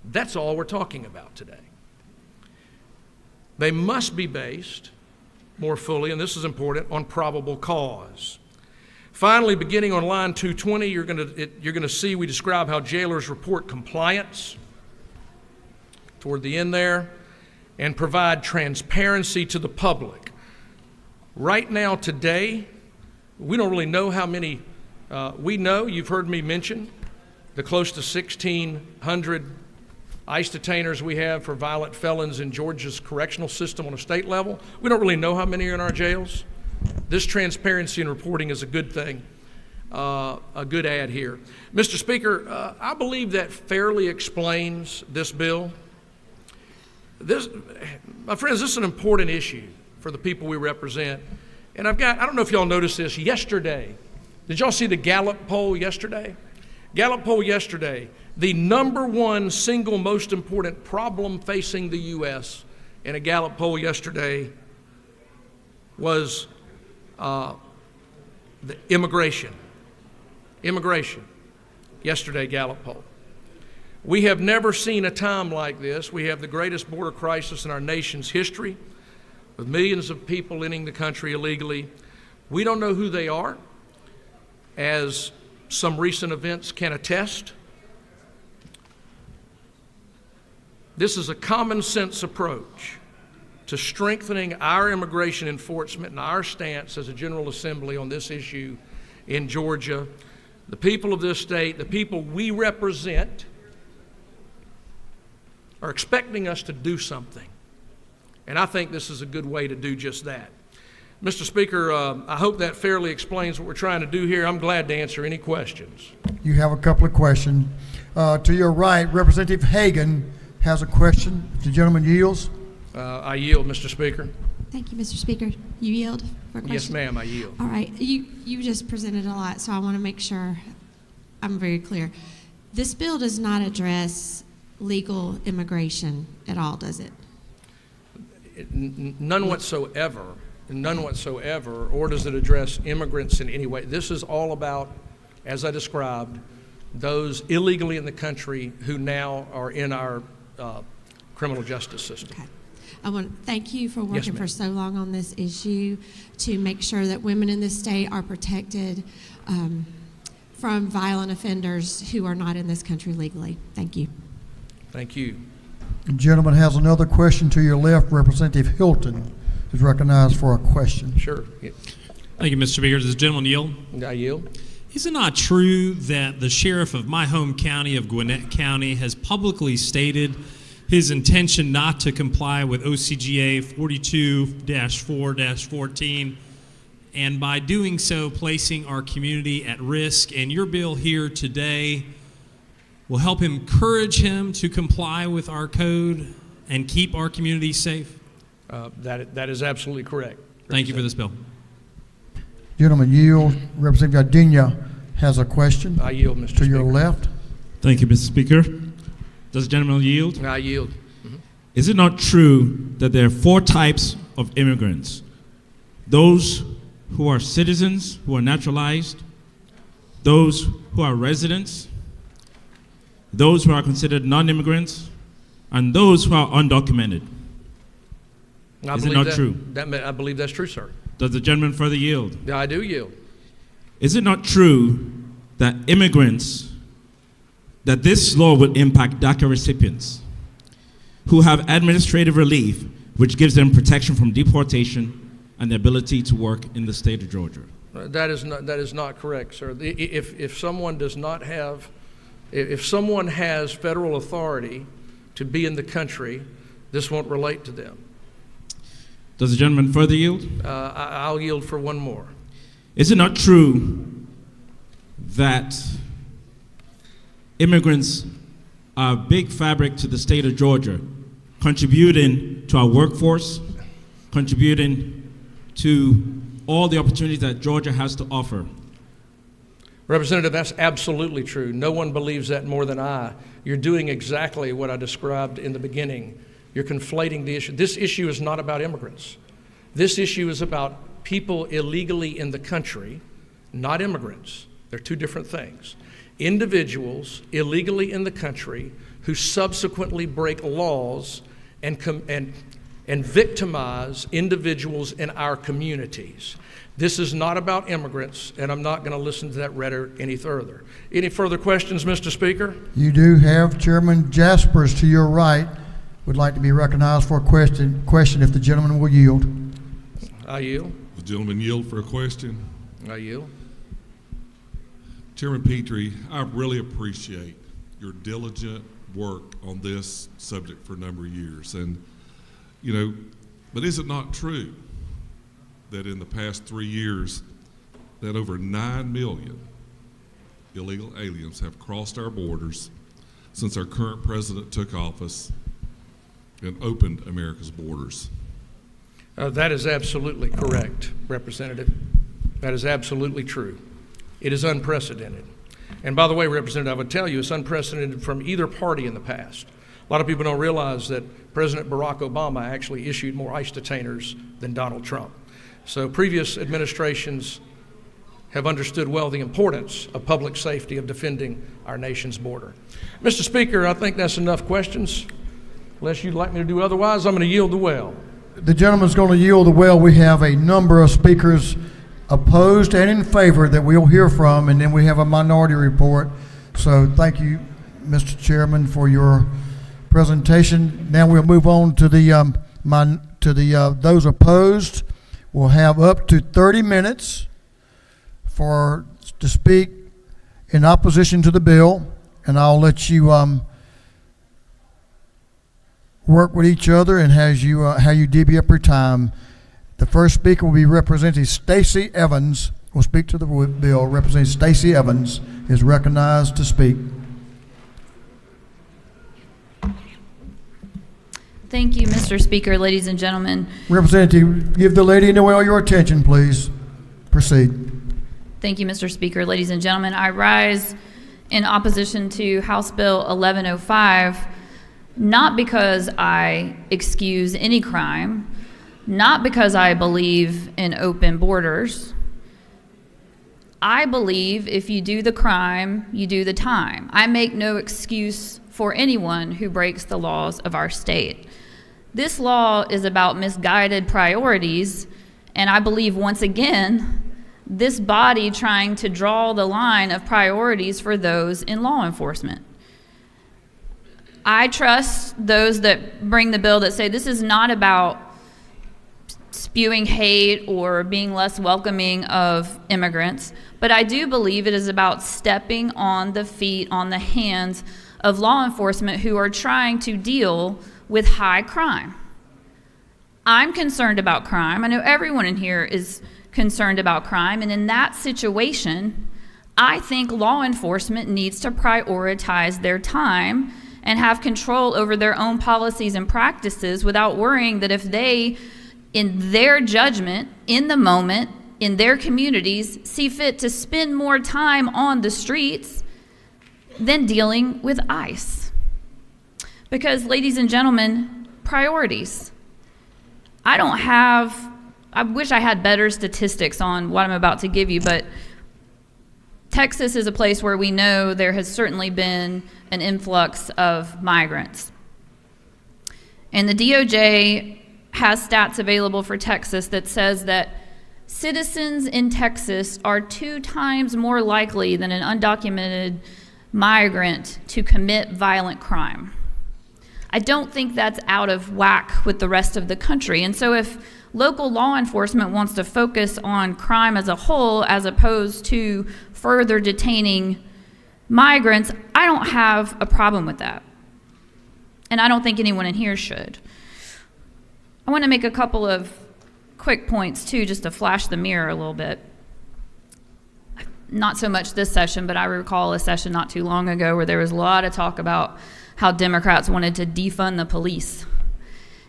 S9: that's all we're talking about today. They must be based more fully, and this is important, on probable cause. Finally, beginning on line 220, you're going to see we describe how jailers report compliance toward the end there and provide transparency to the public. Right now, today, we don't really know how many, we know, you've heard me mention, the close to 1,600 ICE detainers we have for violent felons in Georgia's correctional system on a state level. We don't really know how many are in our jails. This transparency and reporting is a good thing, a good add here. Mr. Speaker, I believe that fairly explains this bill. My friends, this is an important issue for the people we represent. And I don't know if y'all noticed this yesterday. Did y'all see the Gallup poll yesterday? Gallup poll yesterday, the number one single most important problem facing the U.S. in a Gallup poll yesterday was the immigration. Immigration. Yesterday, Gallup poll. We have never seen a time like this. We have the greatest border crisis in our nation's history, with millions of people entering the country illegally. We don't know who they are, as some recent events can attest. This is a common sense approach to strengthening our immigration enforcement and our stance as a General Assembly on this issue in Georgia. The people of this state, the people we represent, are expecting us to do something. And I think this is a good way to do just that. Mr. Speaker, I hope that fairly explains what we're trying to do here. I'm glad to answer any questions.
S1: You have a couple of questions. To your right, Representative Hagan has a question. If the gentleman yields.
S9: I yield, Mr. Speaker.
S7: Thank you, Mr. Speaker. You yield for a question?
S9: Yes, ma'am, I yield.
S7: All right. You just presented a lot, so I want to make sure I'm very clear. This bill does not address legal immigration at all, does it?
S9: None whatsoever. None whatsoever, or does it address immigrants in any way? This is all about as I described, those illegally in the country who now are in our criminal justice system.
S7: Okay. I want to thank you for
S9: Yes,
S7: working
S9: ma'am.
S7: for so long on this issue to make sure that women in this state are protected from violent offenders who are not in this country legally. Thank you.
S9: Thank you.
S1: The gentleman has another question to your left. Representative Hilton is recognized for a question.
S9: Sure. Yeah.
S8: Thank you, Mr. Speaker. Does the gentleman yield?
S9: I yield.
S8: Is it not true that the sheriff of my home county of Gwinnett County has publicly stated his intention not to comply with OCGA 42-4-14, and by doing so placing our community at risk, and your bill here today will help encourage him to comply with our code and keep our community safe?
S9: That is absolutely correct.
S8: Thank you for this bill.
S1: Gentleman yield. Representative Gardenia has a question.
S9: I yield, Mr.
S1: To your
S9: Speaker.
S1: left.
S8: Thank you, Mr. Speaker. Does the gentleman yield?
S9: I yield.
S8: Is it not true that there are 4 types of immigrants? Those who are citizens, who are naturalized, those who are residents, those who are considered non-immigrants, and those who are undocumented. Is it not true?
S9: I believe that's true, sir.
S8: Does the gentleman further yield?
S9: Yeah, I do yield.
S8: Is it not true that immigrants, that this law will impact DACA recipients who have administrative relief, which gives them protection from deportation and the ability to work in the state of Georgia?
S9: That is not correct, sir. If someone does not have, if someone has federal authority to be in the country, this won't relate to them.
S8: Does the gentleman further yield?
S9: I'll yield for one more.
S8: Is it not true that immigrants are a big fabric to the state of Georgia, contributing to our workforce, contributing to all the opportunities that Georgia has to offer?
S9: Representative, that's absolutely true. No one believes that more than I. You're doing exactly what I described in the beginning. You're conflating the issue. This issue is not about immigrants. This issue is about people illegally in the country, not immigrants. They're two different things. Individuals illegally in the country who subsequently break laws and victimize individuals in our communities. This is not about immigrants, and I'm not going to listen to that rhetoric any further. Any further questions, Mr. Speaker?
S1: You do have Chairman Jaspers to your right. Would like to be recognized for a question if the gentleman will yield.
S9: I yield.
S4: The gentleman yield for a question.
S9: I yield.
S4: Chairman Petrie, I really appreciate your diligent work on this subject for a number of years. And, but is it not true that in the past 3 years that over 9 million illegal aliens have crossed our borders since our current president took office and opened America's borders?
S9: That is absolutely correct, Representative. That is absolutely true. It is unprecedented. And by the way, Representative, I would tell you it's unprecedented from either party in the past. A lot of people don't realize that President Barack Obama actually issued more ICE detainers than Donald Trump. So previous administrations have understood well the importance of public safety, of defending our nation's border. Mr. Speaker, I think that's enough questions. Unless you'd like me to do otherwise, I'm going to yield the well.
S1: The gentleman's going to yield the well. We have a number of speakers opposed and in favor that we'll hear from, and then we have a minority report. So thank you, Mr. Chairman, for your presentation. Now we'll move on to those opposed. We'll have up to 30 minutes to speak in opposition to the bill, and I'll let you work with each other and how you divvy up your time. The first speaker will be Representative Stacey Evans. Will speak to the bill. Representative Stacey Evans is recognized to speak.
S14: Thank you, Mr. Speaker, ladies and gentlemen.
S1: Representative, give the lady in the well your attention, please. Proceed.
S14: Thank you, Mr. Speaker, ladies and gentlemen. I rise in opposition to House Bill 1105, not because I excuse any crime, not because I believe in open borders. I believe if you do the crime, you do the time. I make no excuse for anyone who breaks the laws of our state. This law is about misguided priorities, and I believe, once again, this body trying to draw the line of priorities for those in law enforcement. I trust those that bring the bill that say this is not about spewing hate or being less welcoming of immigrants, but I do believe it is about stepping on the feet, on the hands of law enforcement who are trying to deal with high crime. I'm concerned about crime. I know everyone in here is concerned about crime, and in that situation, I think law enforcement needs to prioritize their time and have control over their own policies and practices without worrying that if they, in their judgment, in the moment, in their communities, see fit to spend more time on the streets than dealing with ICE. Because, ladies and gentlemen, priorities. I wish I had better statistics on what I'm about to give you, but Texas is a place where we know there has certainly been an influx of migrants. And the DOJ has stats available for Texas that says that citizens in Texas are 2 times more likely than an undocumented migrant to commit violent crime. I don't think that's out of whack with the rest of the country. And so if local law enforcement wants to focus on crime as a whole as opposed to further detaining migrants, I don't have a problem with that. And I don't think anyone in here should. I want to make a couple of quick points too, just to flash the mirror a little bit. Not so much this session, but I recall a session not too long ago where there was a lot of talk about how Democrats wanted to defund the police.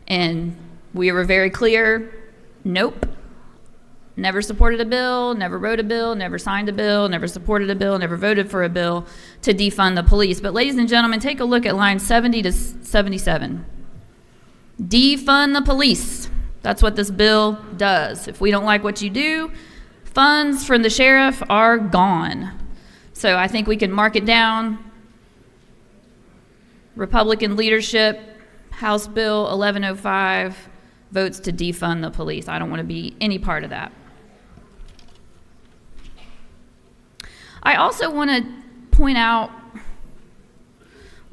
S14: And we were very clear, nope. Never supported a bill, never wrote a bill, never signed a bill, never supported a bill, never voted for a bill to defund the police. But ladies and gentlemen, take a look at lines 70 to 77. Defund the police. That's what this bill does. If we don't like what you do, funds from the sheriff are gone. So I think we can mark it down. Republican leadership, House Bill 1105, votes to defund the police. I don't want to be any part of that. I also want to point out,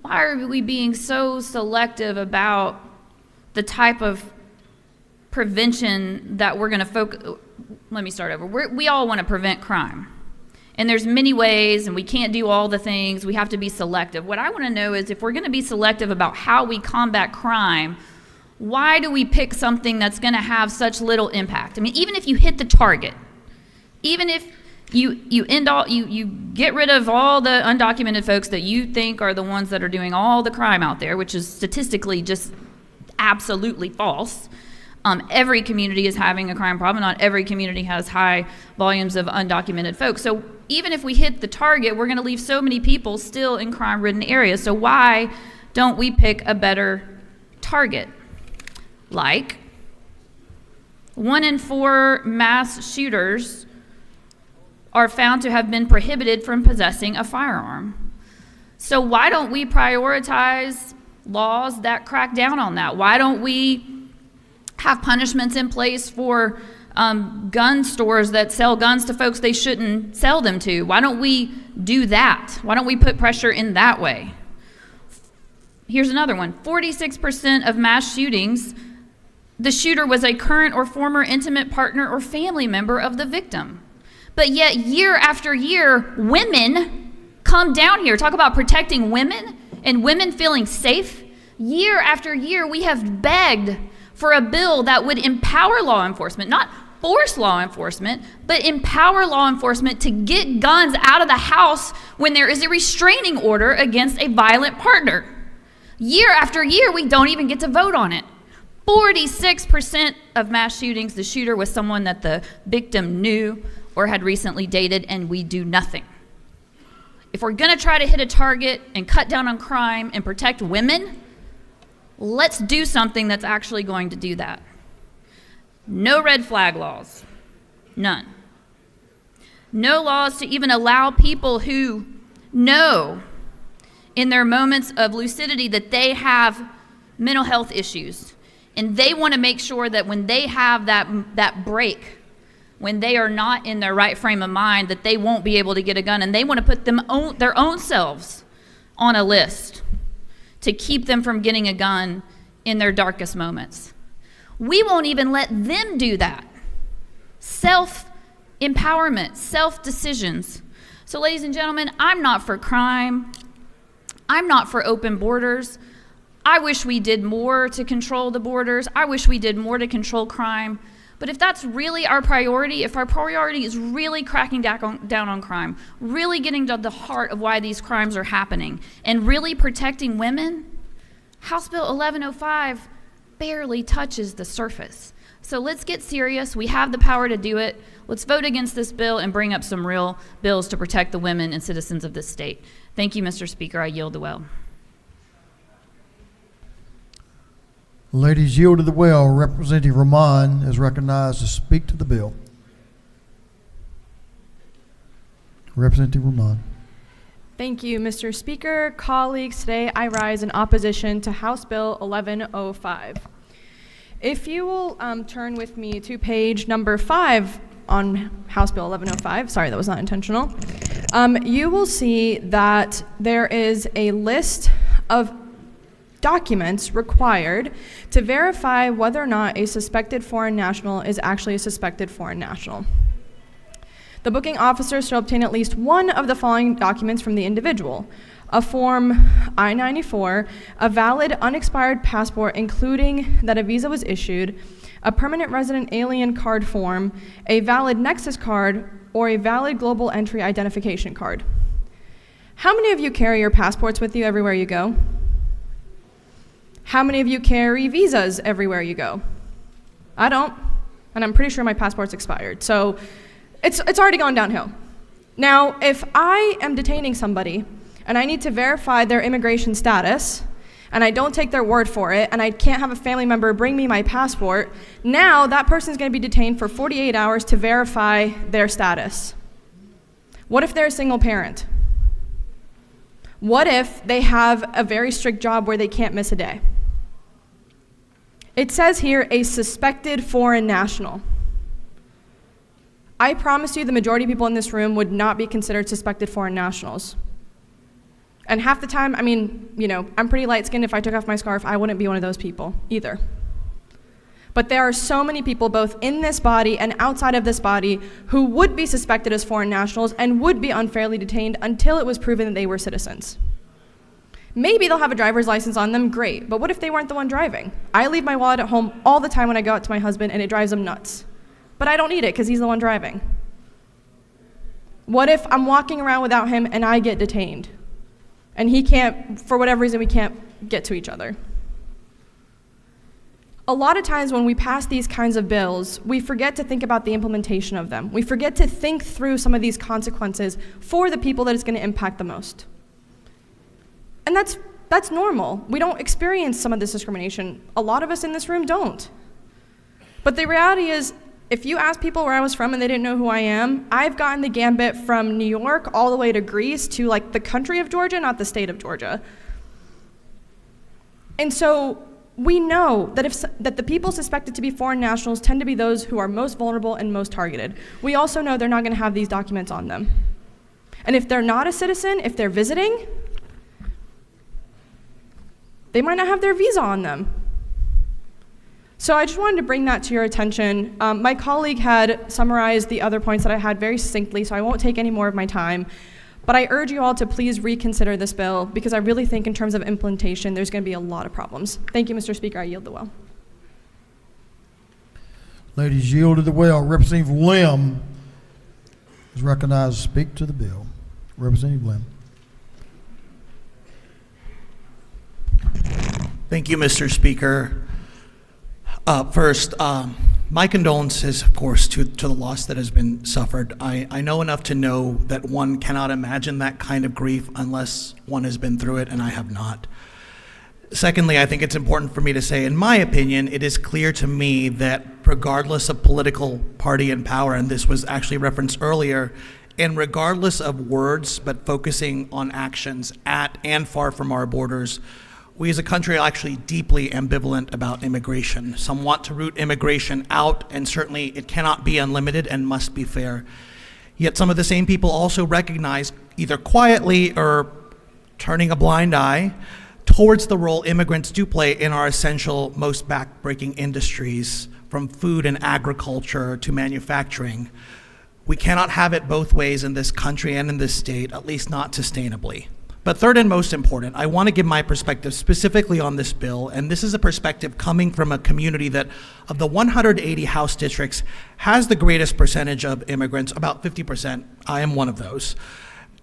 S14: why are we being so selective about the type of prevention that we're going to focus? Let me start over. We all want to prevent crime. And there's many ways, and we can't do all the things. We have to be selective. What I want to know is, if we're going to be selective about how we combat crime, why do we pick something that's going to have such little impact? I mean, even if you hit the target, even if you get rid of all the undocumented folks that you think are the ones that are doing all the crime out there, which is statistically just absolutely false. Every community is having a crime problem. Not every community has high volumes of undocumented folks. So even if we hit the target, we're going to leave so many people still in crime-ridden areas. So why don't we pick a better target? Like, 1 in 4 mass shooters are found to have been prohibited from possessing a firearm. So why don't we prioritize laws that crack down on that? Why don't we have punishments in place for gun stores that sell guns to folks they shouldn't sell them to? Why don't we do that? Why don't we put pressure in that way? Here's another one. 46% of mass shootings, the shooter was a current or former intimate partner or family member of the victim. But yet, year after year, women come down here. Talk about protecting women and women feeling safe. Year after year, we have begged for a bill that would empower law enforcement, not force law enforcement, but empower law enforcement to get guns out of the house when there is a restraining order against a violent partner. Year after year, we don't even get to vote on it. 46% of mass shootings, the shooter was someone that the victim knew or had recently dated, and we do nothing. If we're going to try to hit a target and cut down on crime and protect women, let's do something that's actually going to do that. No red flag laws. None. No laws to even allow people who know in their moments of lucidity that they have mental health issues. And they want to make sure that when they have that break, when they are not in their right frame of mind, that they won't be able to get a gun. And they want to put their own selves on a list to keep them from getting a gun in their darkest moments. We won't even let them do that. Self-empowerment, self-decisions. So ladies and gentlemen, I'm not for crime. I'm not for open borders. I wish we did more to control the borders. I wish we did more to control crime. But if that's really our priority, if our priority is really cracking down on crime, really getting to the heart of why these crimes are happening, and really protecting women, House Bill 1105 barely touches the surface. So let's get serious. We have the power to do it. Let's vote against this bill and bring up some real bills to protect the women and citizens of this state. Thank you, Mr. Speaker. I yield the well.
S1: Ladies, yield to the well. Representative Rahman is recognized to speak to the bill. Representative Rahman.
S6: Thank you, Mr. Speaker. Colleagues, today I rise in opposition to House Bill 1105. If you will turn with me to page number 5 on House Bill 1105, sorry, that was not intentional, you will see that there is a list of documents required to verify whether or not a suspected foreign national is actually a suspected foreign national. The booking officer shall obtain at least one of the following documents from the individual: a Form I-94, a valid unexpired passport including that a visa was issued, a permanent resident alien card form, a valid Nexus card, or a valid global entry identification card. How many of you carry your passports with you everywhere you go? How many of you carry visas everywhere you go? I don't, and I'm pretty sure my passport's expired. So it's already gone downhill. Now, if I am detaining somebody and I need to verify their immigration status, and I don't take their word for it, and I can't have a family member bring me my passport, now that person's gonna be detained for 48 hours to verify their status. What if they're a single parent? What if they have a very strict job where they can't miss a day? It says here, a suspected foreign national. I promise you the majority of people in this room would not be considered suspected foreign nationals. And half the time, I mean, you know, I'm pretty light-skinned. If I took off my scarf, I wouldn't be one of those people either. But there are so many people, both in this body and outside of this body, who would be suspected as foreign nationals and would be unfairly detained until it was proven that they were citizens. Maybe they'll have a driver's license on them, great, but what if they weren't the one driving? I leave my wallet at home all the time when I go out to my husband, and it drives him nuts. But I don't need it because he's the one driving. What if I'm walking around without him and I get detained? And he can't, for whatever reason, we can't get to each other. A lot of times when we pass these kinds of bills, we forget to think about the implementation of them. We forget to think through some of these consequences for the people that it's going to impact the most. And that's normal. We don't experience some of this discrimination. A lot of us in this room don't. But the reality is, if you ask people where I was from and they didn't know who I am, I've gotten the gambit from New York all the way to Greece to like the country of Georgia, not the state of Georgia. And so we know that the people suspected to be foreign nationals tend to be those who are most vulnerable and most targeted. We also know they're not going to have these documents on them. And if they're not a citizen, if they're visiting, they might not have their visa on them. So I just wanted to bring that to your attention. My colleague had summarized the other points that I had very succinctly, so I won't take any more of my time. But I urge you all to please reconsider this bill, because I really think in terms of implementation, there's going to be a lot of problems. Thank you, Mr. Speaker. I yield the well.
S1: Ladies, yield to the well. Representative Lim is recognized to speak to the bill. Representative Lim.
S10: Thank you, Mr. Speaker. First, my condolences, of course, to the loss that has been suffered. I know enough to know that one cannot imagine that kind of grief unless one has been through it, and I have not. Secondly, I think it's important for me to say, in my opinion, it is clear to me that regardless of political party and power, and this was actually referenced earlier, And regardless of words, but focusing on actions at and far from our borders, we as a country are actually deeply ambivalent about immigration. Some want to root immigration out, and certainly it cannot be unlimited and must be fair. Yet some of the same people also recognize, either quietly or turning a blind eye, towards the role immigrants do play in our essential, most backbreaking industries, from food and agriculture to manufacturing. We cannot have it both ways in this country and in this state, at least not sustainably. But third and most important, I want to give my perspective specifically on this bill, and this is a perspective coming from a community that, of the 180 House districts, has the greatest percentage of immigrants, about 50%. I am one of those.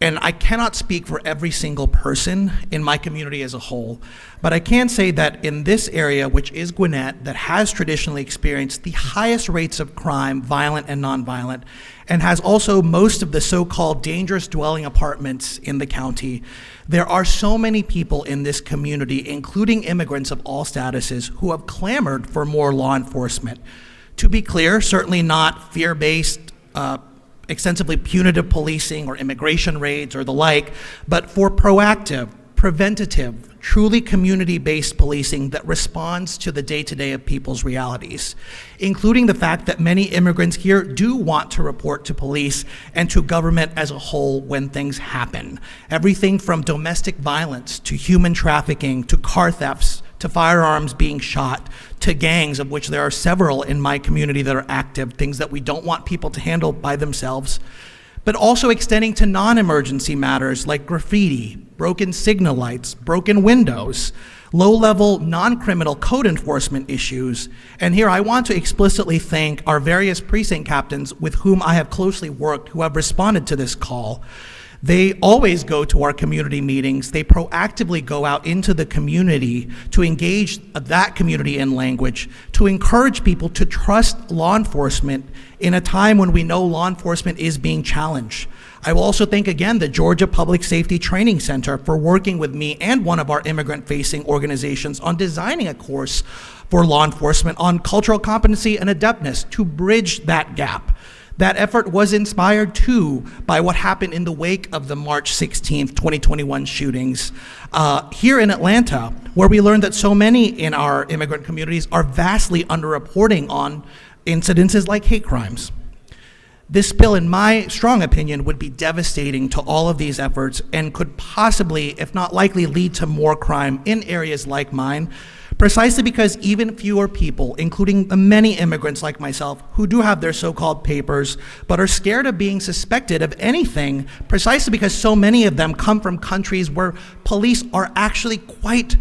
S10: And I cannot speak for every single person in my community as a whole, but I can say that in this area, which is Gwinnett, that has traditionally experienced the highest rates of crime, violent and nonviolent, and has also most of the so-called dangerous dwelling apartments in the county, there are so many people in this community, including immigrants of all statuses, who have clamored for more law enforcement. To be clear, certainly not fear-based, extensively punitive policing or immigration raids or the like, but for proactive, preventative, truly community-based policing that responds to the day-to-day of people's realities, including the fact that many immigrants here do want to report to police and to government as a whole when things happen. Everything from domestic violence to human trafficking to car thefts to firearms being shot, to gangs, of which there are several in my community that are active, things that we don't want people to handle by themselves, but also extending to non-emergency matters like graffiti, broken signal lights, broken windows, low-level non-criminal code enforcement issues. And here I want to explicitly thank our various precinct captains with whom I have closely worked who have responded to this call. They always go to our community meetings. They proactively go out into the community to engage that community in language, to encourage people to trust law enforcement in a time when we know law enforcement is being challenged. I will also thank again the Georgia Public Safety Training Center for working with me and one of our immigrant-facing organizations on designing a course for law enforcement on cultural competency and adeptness to bridge that gap. That effort was inspired too by what happened in the wake of the March 16th, 2021 shootings here in Atlanta, where we learned that so many in our immigrant communities are vastly underreporting on incidences like hate crimes. This bill, in my strong opinion, would be devastating to all of these efforts and could possibly, if not likely, lead to more crime in areas like mine, precisely because even fewer people, including the many immigrants like myself, who do have their so-called papers, but are scared of being suspected of anything, precisely because so many of them come from countries where police are actually quite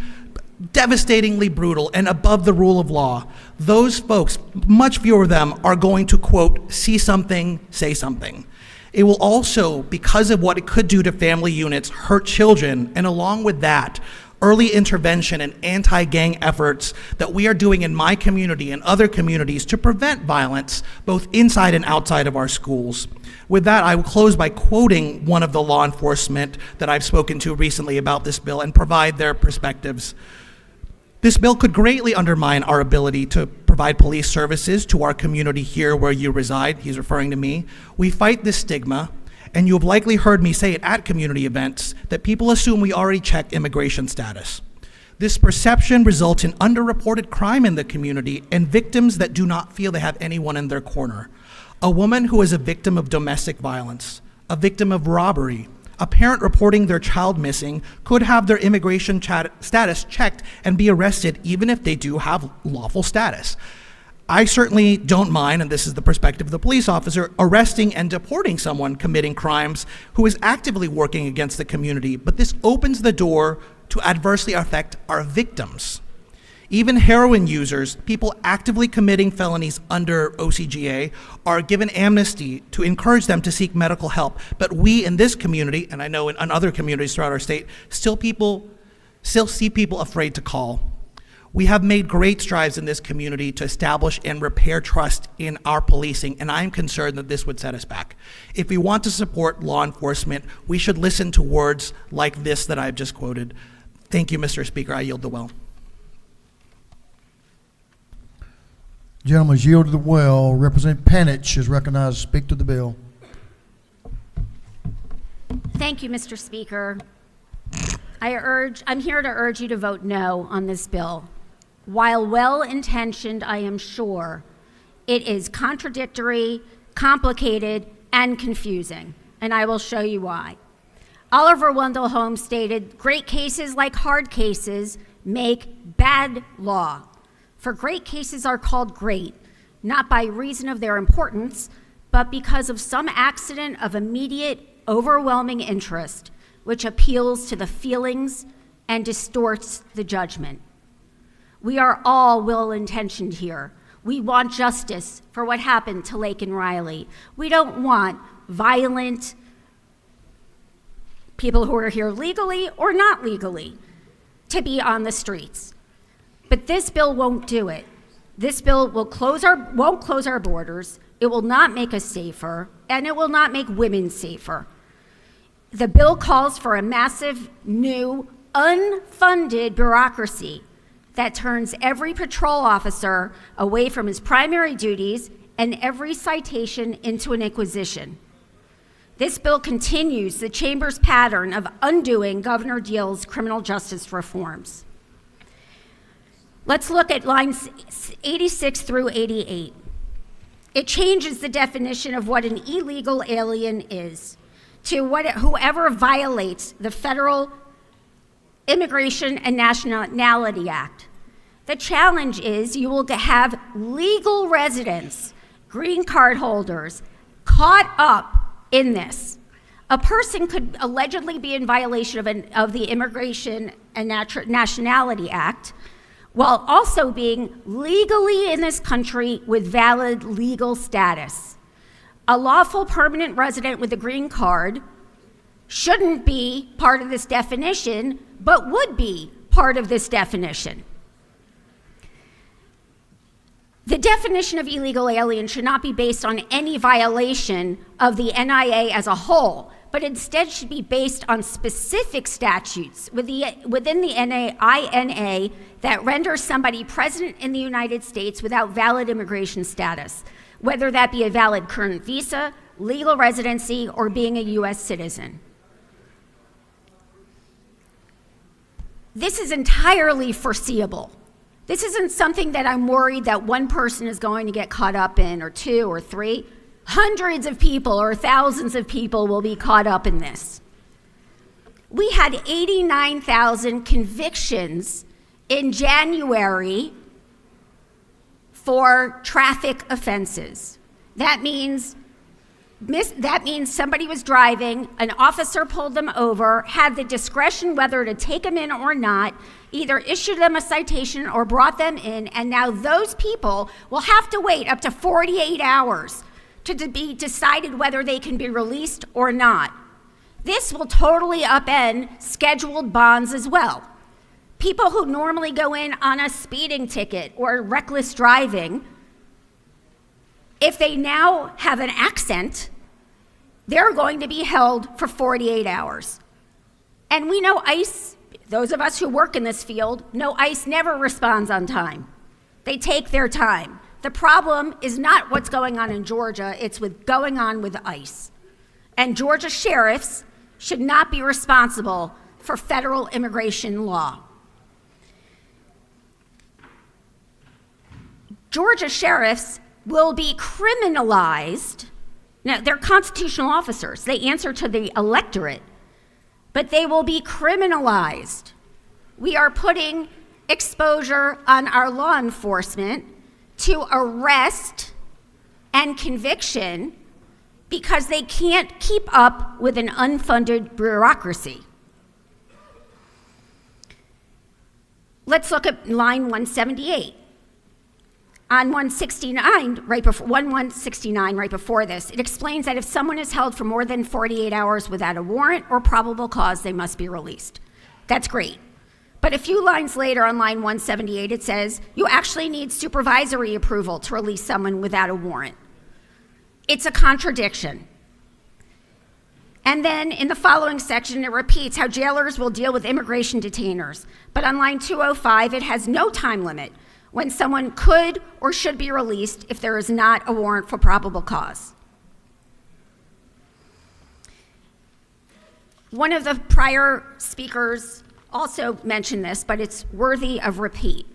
S10: devastatingly brutal and above the rule of law. Those folks, much fewer of them, are going to, quote, see something, say something. It will also, because of what it could do to family units, hurt children, and along with that, early intervention and anti-gang efforts that we are doing in my community and other communities to prevent violence both inside and outside of our schools. With that, I will close by quoting one of the law enforcement that I've spoken to recently about this bill and provide their perspectives. This bill could greatly undermine our ability to provide police services to our community here where you reside. He's referring to me. We fight this stigma, and you have likely heard me say it at community events, that people assume we already check immigration status. This perception results in underreported crime in the community and victims that do not feel they have anyone in their corner. A woman who is a victim of domestic violence, a victim of robbery, a parent reporting their child missing could have their immigration status checked and be arrested even if they do have lawful status. I certainly don't mind, and this is the perspective of the police officer, arresting and deporting someone committing crimes who is actively working against the community, but this opens the door to adversely affect our victims. Even heroin users, people actively committing felonies under OCGA, are given amnesty to encourage them to seek medical help. But we in this community, and I know in other communities throughout our state, still see people afraid to call. We have made great strides in this community to establish and repair trust in our policing, and I'm concerned that this would set us back. If we want to support law enforcement, we should listen to words like this that I've just quoted. Thank you, Mr. Speaker. I yield the well.
S1: Gentleman's yielded the well. Representative Panich is recognized to speak to the bill.
S5: Thank you, Mr. Speaker. I'm here to urge you to vote no on this bill. While well-intentioned, I am sure it is contradictory, complicated, and confusing, and I will show you why. Oliver Wendell Holmes stated, "Great cases, like hard cases, make bad law. For great cases are called great, not by reason of their importance, but because of some accident of immediate, overwhelming interest, which appeals to the feelings and distorts the judgment." We are all well-intentioned here. We want justice for what happened to Lake and Riley. We don't want violent people who are here legally or not legally to be on the streets. But this bill won't do it. This bill won't close our borders, it will not make us safer, and it will not make women safer. The bill calls for a massive, new, unfunded bureaucracy that turns every patrol officer away from his primary duties and every citation into an inquisition. This bill continues the Chamber's pattern of undoing Governor Deal's criminal justice reforms. Let's look at lines 86 through 88. It changes the definition of what an illegal alien is to whoever violates the Federal Immigration and Nationality Act. The challenge is you will have legal residents, green card holders, caught up in this. A person could allegedly be in violation of the Immigration and Nationality Act while also being legally in this country with valid legal status. A lawful permanent resident with a green card shouldn't be part of this definition, but would be part of this definition. The definition of illegal alien should not be based on any violation of the NIA as a whole, but instead should be based on specific statutes within the INA that render somebody present in the United States without valid immigration status, whether that be a valid current visa, legal residency, or being a U.S. citizen. This is entirely foreseeable. This isn't something that I'm worried that one person is going to get caught up in, or two or three. Hundreds of people or thousands of people will be caught up in this. We had 89,000 convictions in January for traffic offenses. That means somebody was driving, an officer pulled them over, had the discretion whether to take them in or not, either issued them a citation or brought them in, and now those people will have to wait up to 48 hours to be decided whether they can be released or not. This will totally upend scheduled bonds as well. People who normally go in on a speeding ticket or reckless driving, if they now have an accent, they're going to be held for 48 hours. And we know ICE, those of us who work in this field, know ICE never responds on time. They take their time. The problem is not what's going on in Georgia, it's what's going on with ICE. And Georgia sheriffs should not be responsible for federal immigration law. Georgia sheriffs will be criminalized. Now, they're constitutional officers. They answer to the electorate, but they will be criminalized. We are putting exposure on our law enforcement to arrest and conviction because they can't keep up with an unfunded bureaucracy. Let's look at line 178. On 169, right before this, it explains that if someone is held for more than 48 hours without a warrant or probable cause, they must be released. That's great. But a few lines later on line 178, it says, you actually need supervisory approval to release someone without a warrant. It's a contradiction. And then in the following section, it repeats how jailers will deal with immigration detainers. But on line 205, it has no time limit when someone could or should be released if there is not a warrant for probable cause. One of the prior speakers also mentioned this, but it's worthy of repeat.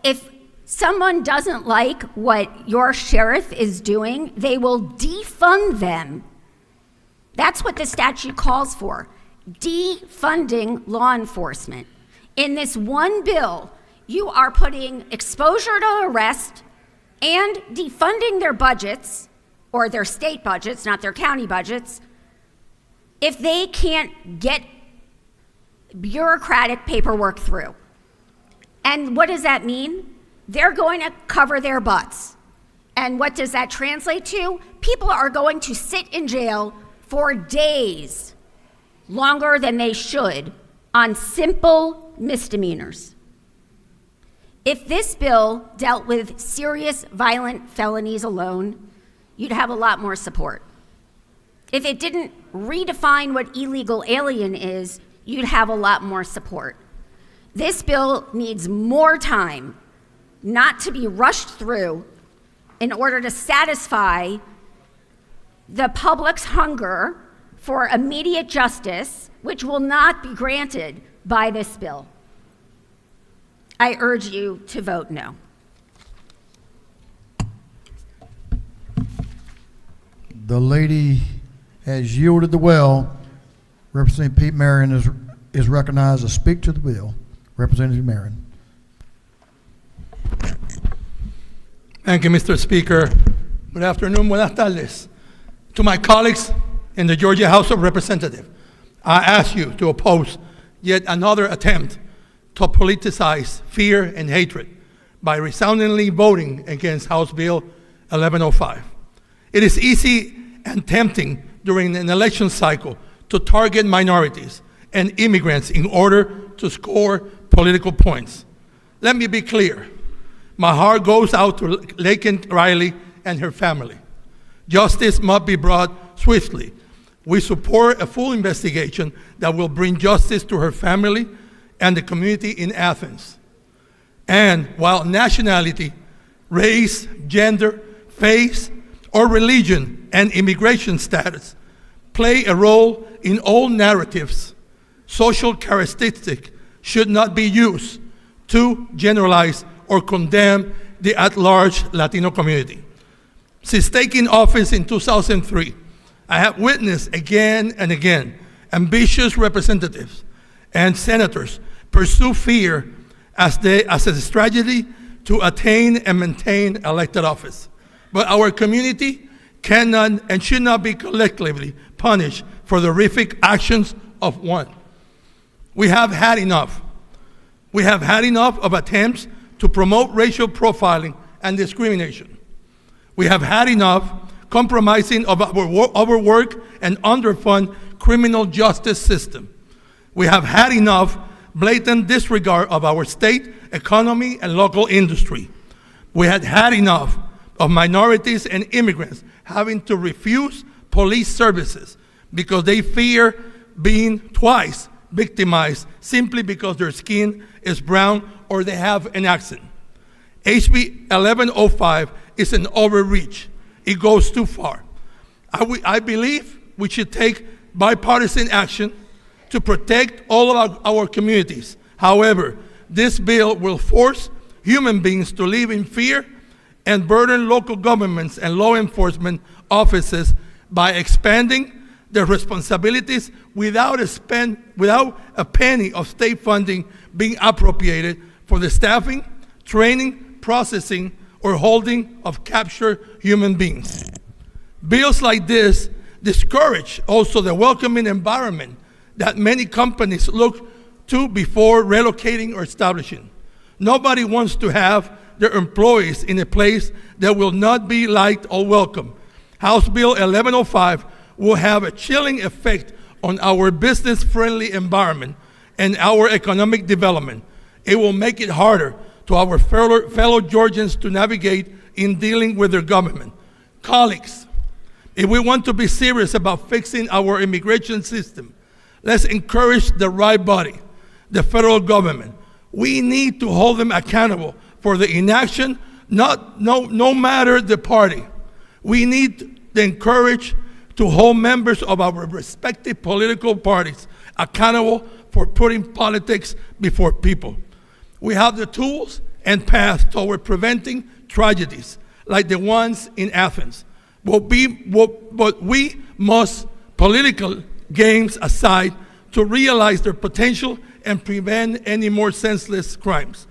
S5: If someone doesn't like what your sheriff is doing, they will defund them. That's what the statute calls for, defunding law enforcement. In this one bill, you are putting exposure to arrest and defunding their budgets, or their state budgets, not their county budgets, if they can't get bureaucratic paperwork through. And what does that mean? They're going to cover their butts. And what does that translate to? People are going to sit in jail for days, longer than they should, on simple misdemeanors. If this bill dealt with serious violent felonies alone, you'd have a lot more support. If it didn't redefine what illegal alien is, you'd have a lot more support. This bill needs more time, not to be rushed through in order to satisfy the public's hunger for immediate justice, which will not be granted by this bill. I urge you to vote no.
S1: The lady has yielded the well. Representative Pete Marion is recognized to speak to the bill. Representative Marion.
S11: Thank you, Mr. Speaker. Good afternoon, buenas tardes. To my colleagues in the Georgia House of Representatives, I ask you to oppose yet another attempt to politicize fear and hatred by resoundingly voting against House Bill 1105. It is easy and tempting during an election cycle to target minorities and immigrants in order to score political points. Let me be clear. My heart goes out to Laken Riley and her family. Justice must be brought swiftly. We support a full investigation that will bring justice to her family and the community in Athens. And while nationality, race, gender, faith, or religion and immigration status play a role in all narratives, social characteristics should not be used to generalize or condemn the at-large Latino community. Since taking office in 2003, I have witnessed again and again ambitious representatives and senators pursue fear as a strategy to attain and maintain elected office. But our community cannot and should not be collectively punished for the horrific actions of one. We have had enough. We have had enough of attempts to promote racial profiling and discrimination. We have had enough compromising of our work and underfund criminal justice system. We have had enough blatant disregard of our state economy and local industry. We had had enough of minorities and immigrants having to refuse police services because they fear being twice victimized simply because their skin is brown or they have an accent. HB 1105 is an overreach. It goes too far. I believe we should take bipartisan action to protect all of our communities. However, this bill will force human beings to live in fear and burden local governments and law enforcement offices by expanding their responsibilities without a penny of state funding being appropriated for the staffing, training, processing, or holding of captured human beings. Bills like this discourage also the welcoming environment that many companies look to before relocating or establishing. Nobody wants to have their employees in a place that will not be liked or welcome. House Bill 1105 will have a chilling effect on our business-friendly environment and our economic development. It will make it harder to our fellow Georgians to navigate in dealing with their government. Colleagues, if we want to be serious about fixing our immigration system, let's encourage the right body, the federal government. We need to hold them accountable for the inaction, no matter the party. We need to encourage to hold members of our respective political parties accountable for putting politics before people. We have the tools and paths toward preventing tragedies like the ones in Athens. But we must, political games aside, to realize their potential and prevent any more senseless crimes.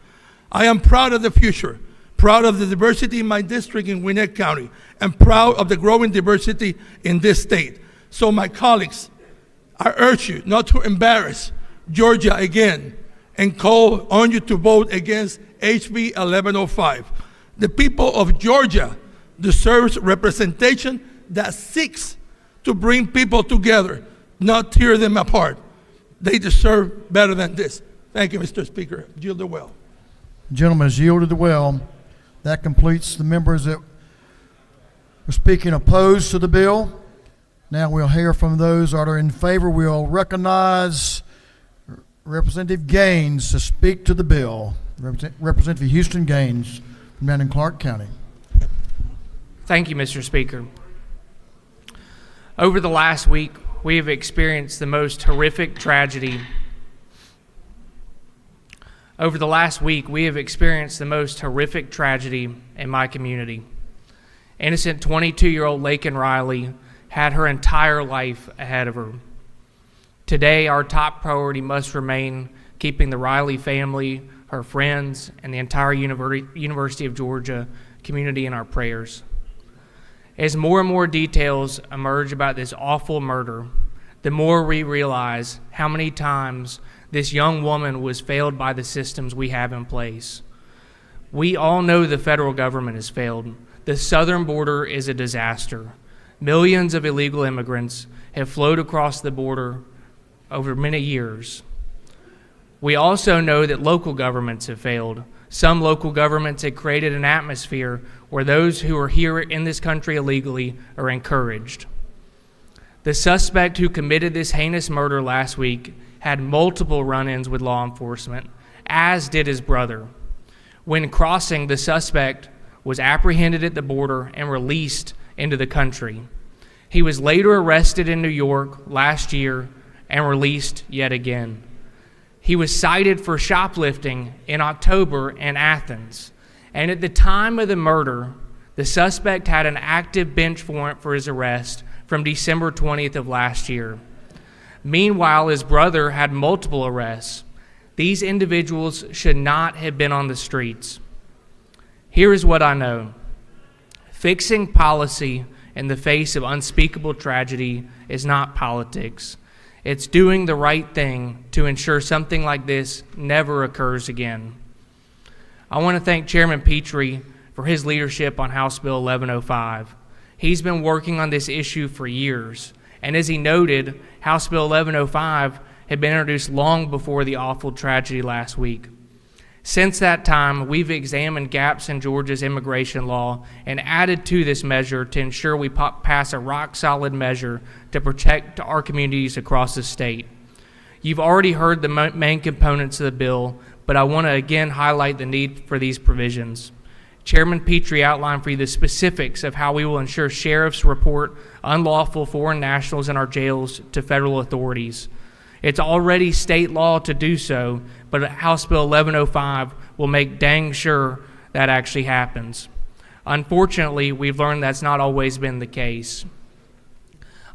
S11: I am proud of the future, proud of the diversity in my district in Gwinnett County, and proud of the growing diversity in this state. So my colleagues, I urge you not to embarrass Georgia again and call on you to vote against HB 1105. The people of Georgia deserves representation that seeks to bring people together, not tear them apart. They deserve better than this. Thank you, Mr. Speaker. Yield the well.
S1: Gentleman has yielded the well. That completes the members that were speaking opposed to the bill. Now we'll hear from those that are in favor. We'll recognize Representative Gaines to speak to the bill. Representative Houston Gaines from down in Clark County.
S12: Thank you, Mr. Speaker. Over the last week, we have experienced the most horrific tragedy. Over the last week, we have experienced the most horrific tragedy in my community. Innocent 22-year-old Laken Riley had her entire life ahead of her. Today, our top priority must remain keeping the Riley family, her friends, and the entire University of Georgia community in our prayers. As more and more details emerge about this awful murder, the more we realize how many times this young woman was failed by the systems we have in place. We all know the federal government has failed. The southern border is a disaster. Millions of illegal immigrants have flowed across the border over many years. We also know that local governments have failed. Some local governments have created an atmosphere where those who are here in this country illegally are encouraged. The suspect who committed this heinous murder last week had multiple run-ins with law enforcement, as did his brother. When crossing, the suspect was apprehended at the border and released into the country. He was later arrested in New York last year and released yet again. He was cited for shoplifting in October in Athens, and at the time of the murder, the suspect had an active bench warrant for his arrest from December 20th of last year. Meanwhile, his brother had multiple arrests. These individuals should not have been on the streets. Here is what I know. Fixing policy in the face of unspeakable tragedy is not politics. It's doing the right thing to ensure something like this never occurs again. I want to thank Chairman Petrie for his leadership on House Bill 1105. He's been working on this issue for years, and as he noted, House Bill 1105 had been introduced long before the awful tragedy last week. Since that time, we've examined gaps in Georgia's immigration law and added to this measure to ensure we pass a rock-solid measure to protect our communities across the state. You've already heard the main components of the bill, but I want to again highlight the need for these provisions. Chairman Petrie outlined for you the specifics of how we will ensure sheriffs report unlawful foreign nationals in our jails to federal authorities. It's already state law to do so, but House Bill 1105 will make dang sure that actually happens. Unfortunately, we've learned that's not always been the case.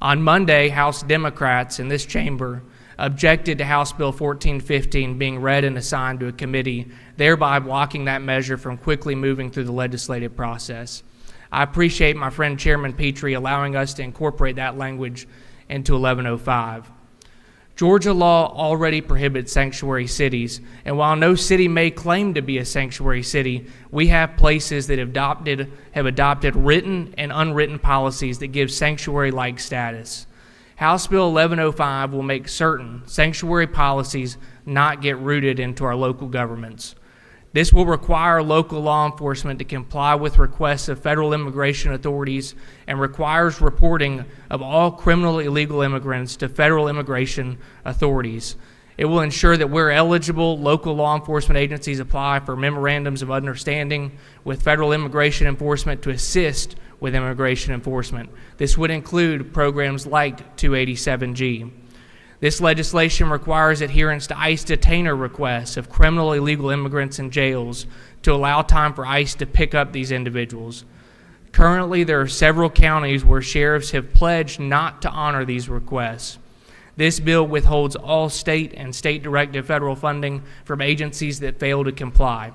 S12: On Monday, House Democrats in this chamber objected to House Bill 1415 being read and assigned to a committee, thereby blocking that measure from quickly moving through the legislative process. I appreciate my friend Chairman Petrie allowing us to incorporate that language into 1105. Georgia law already prohibits sanctuary cities, and while no city may claim to be a sanctuary city, we have places that have adopted written and unwritten policies that give sanctuary-like status. House Bill 1105 will make certain sanctuary policies not get rooted into our local governments. This will require local law enforcement to comply with requests of federal immigration authorities and requires reporting of all criminal illegal immigrants to federal immigration authorities. It will ensure that where eligible, local law enforcement agencies apply for memorandums of understanding with federal immigration enforcement to assist with immigration enforcement. This would include programs like 287G. This legislation requires adherence to ICE detainer requests of criminal illegal immigrants in jails to allow time for ICE to pick up these individuals. Currently, there are several counties where sheriffs have pledged not to honor these requests. This bill withholds all state and state-directed federal funding from agencies that fail to comply.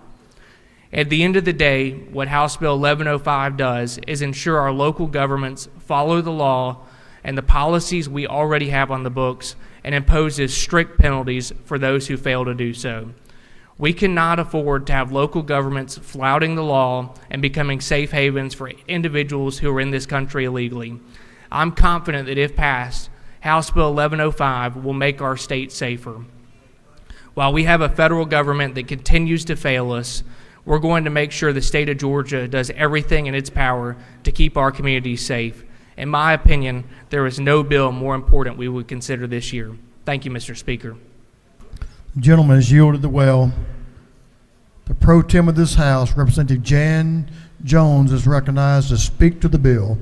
S12: At the end of the day, what House Bill 1105 does is ensure our local governments follow the law and the policies we already have on the books, and imposes strict penalties for those who fail to do so. We cannot afford to have local governments flouting the law and becoming safe havens for individuals who are in this country illegally. I'm confident that if passed, House Bill 1105 will make our state safer. While we have a federal government that continues to fail us, we're going to make sure the state of Georgia does everything in its power to keep our communities safe. In my opinion, there is no bill more important we would consider this year. Thank you, Mr. Speaker.
S1: The gentleman has yielded the well. The pro tem of this House, Representative Jan Jones, is recognized to speak to the bill.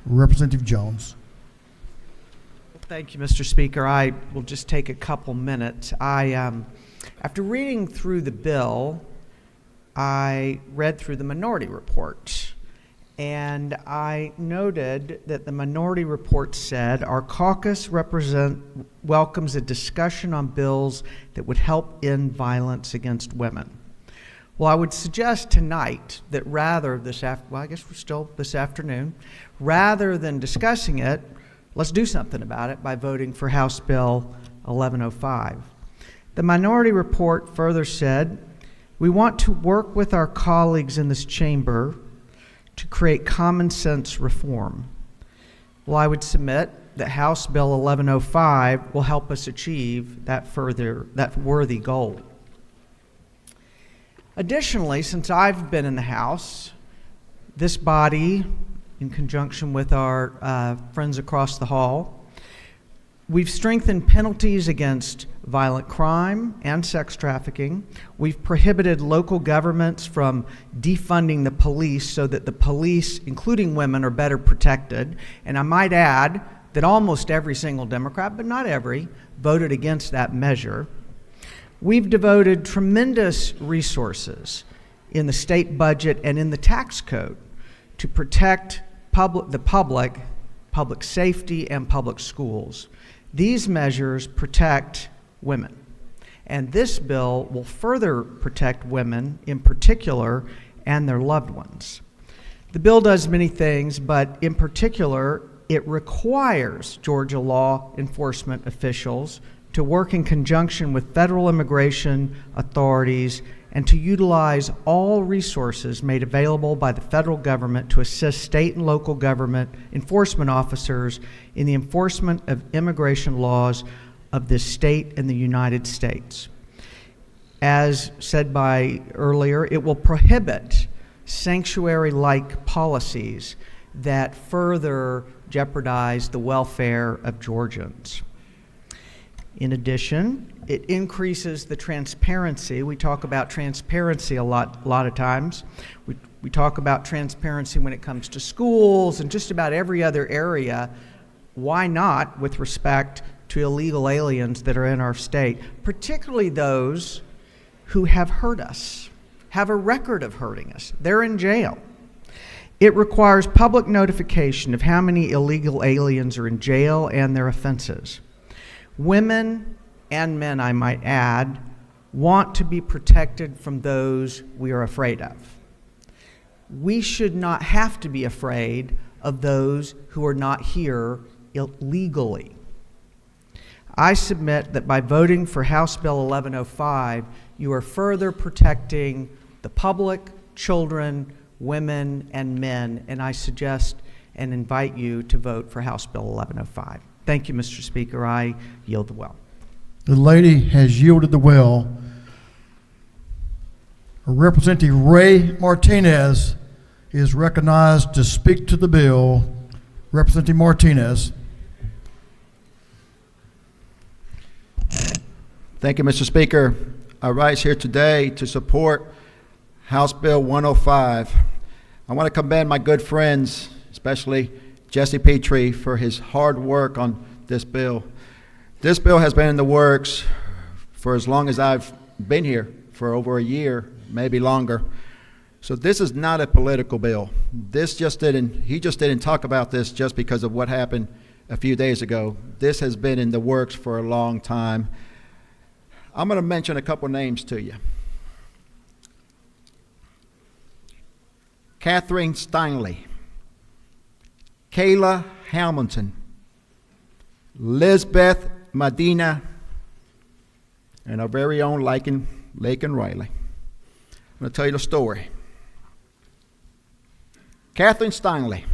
S1: Representative Jones.
S18: Thank you, Mr. Speaker. I will just take a couple minutes. After reading through the bill, I read through the minority report. And I noted that the minority report said, our caucus welcomes a discussion on bills that would help end violence against women. Well, I would suggest tonight that rather this afternoon, rather than discussing it, let's do something about it by voting for House Bill 1105. The minority report further said, we want to work with our colleagues in this chamber to create common sense reform. Well, I would submit that House Bill 1105 will help us achieve that worthy goal. Additionally, since I've been in the House, this body, in conjunction with our friends across the hall, we've strengthened penalties against violent crime and sex trafficking. We've prohibited local governments from defunding the police so that the police, including women, are better protected. And I might add that almost every single Democrat, but not every, voted against that measure. We've devoted tremendous resources in the state budget and in the tax code to protect the public safety, and public schools. These measures protect women. And this bill will further protect women in particular and their loved ones. The bill does many things, but in particular, it requires Georgia law enforcement officials to work in conjunction with federal immigration authorities and to utilize all resources made available by the federal government to assist state and local government enforcement officers in the enforcement of immigration laws of this state and the United States. As said by earlier, it will prohibit sanctuary-like policies that further jeopardize the welfare of Georgians. In addition, it increases the transparency. We talk about transparency a lot of times. We talk about transparency when it comes to schools and just about every other area. Why not with respect to illegal aliens that are in our state, particularly those who have hurt us, have a record of hurting us. They're in jail. It requires public notification of how many illegal aliens are in jail and their offenses. Women and men, I might add, want to be protected from those we are afraid of. We should not have to be afraid of those who are not here illegally. I submit that by voting for House Bill 1105, you are further protecting the public, children, women, and men, and I suggest and invite you to vote for House Bill 1105. Thank you, Mr. Speaker. I yield the well.
S1: The lady has yielded the well. Representative Ray Martinez is recognized to speak to the bill. Representative Martinez.
S19: Thank you, Mr. Speaker. I rise here today to support House Bill 105. I want to commend my good friends, especially Jesse Petrie for his hard work on this bill. This bill has been in the works for as long as I've been here, for over a year, maybe longer. So this is not a political bill. He just didn't talk about this just because of what happened a few days ago. This has been in the works for a long time. I'm going to mention a couple names to you. Catherine Steinle, Kayla Hamilton, Lisbeth Medina, and our very own Lakin Riley. I'm going to tell you the story. Catherine Steinle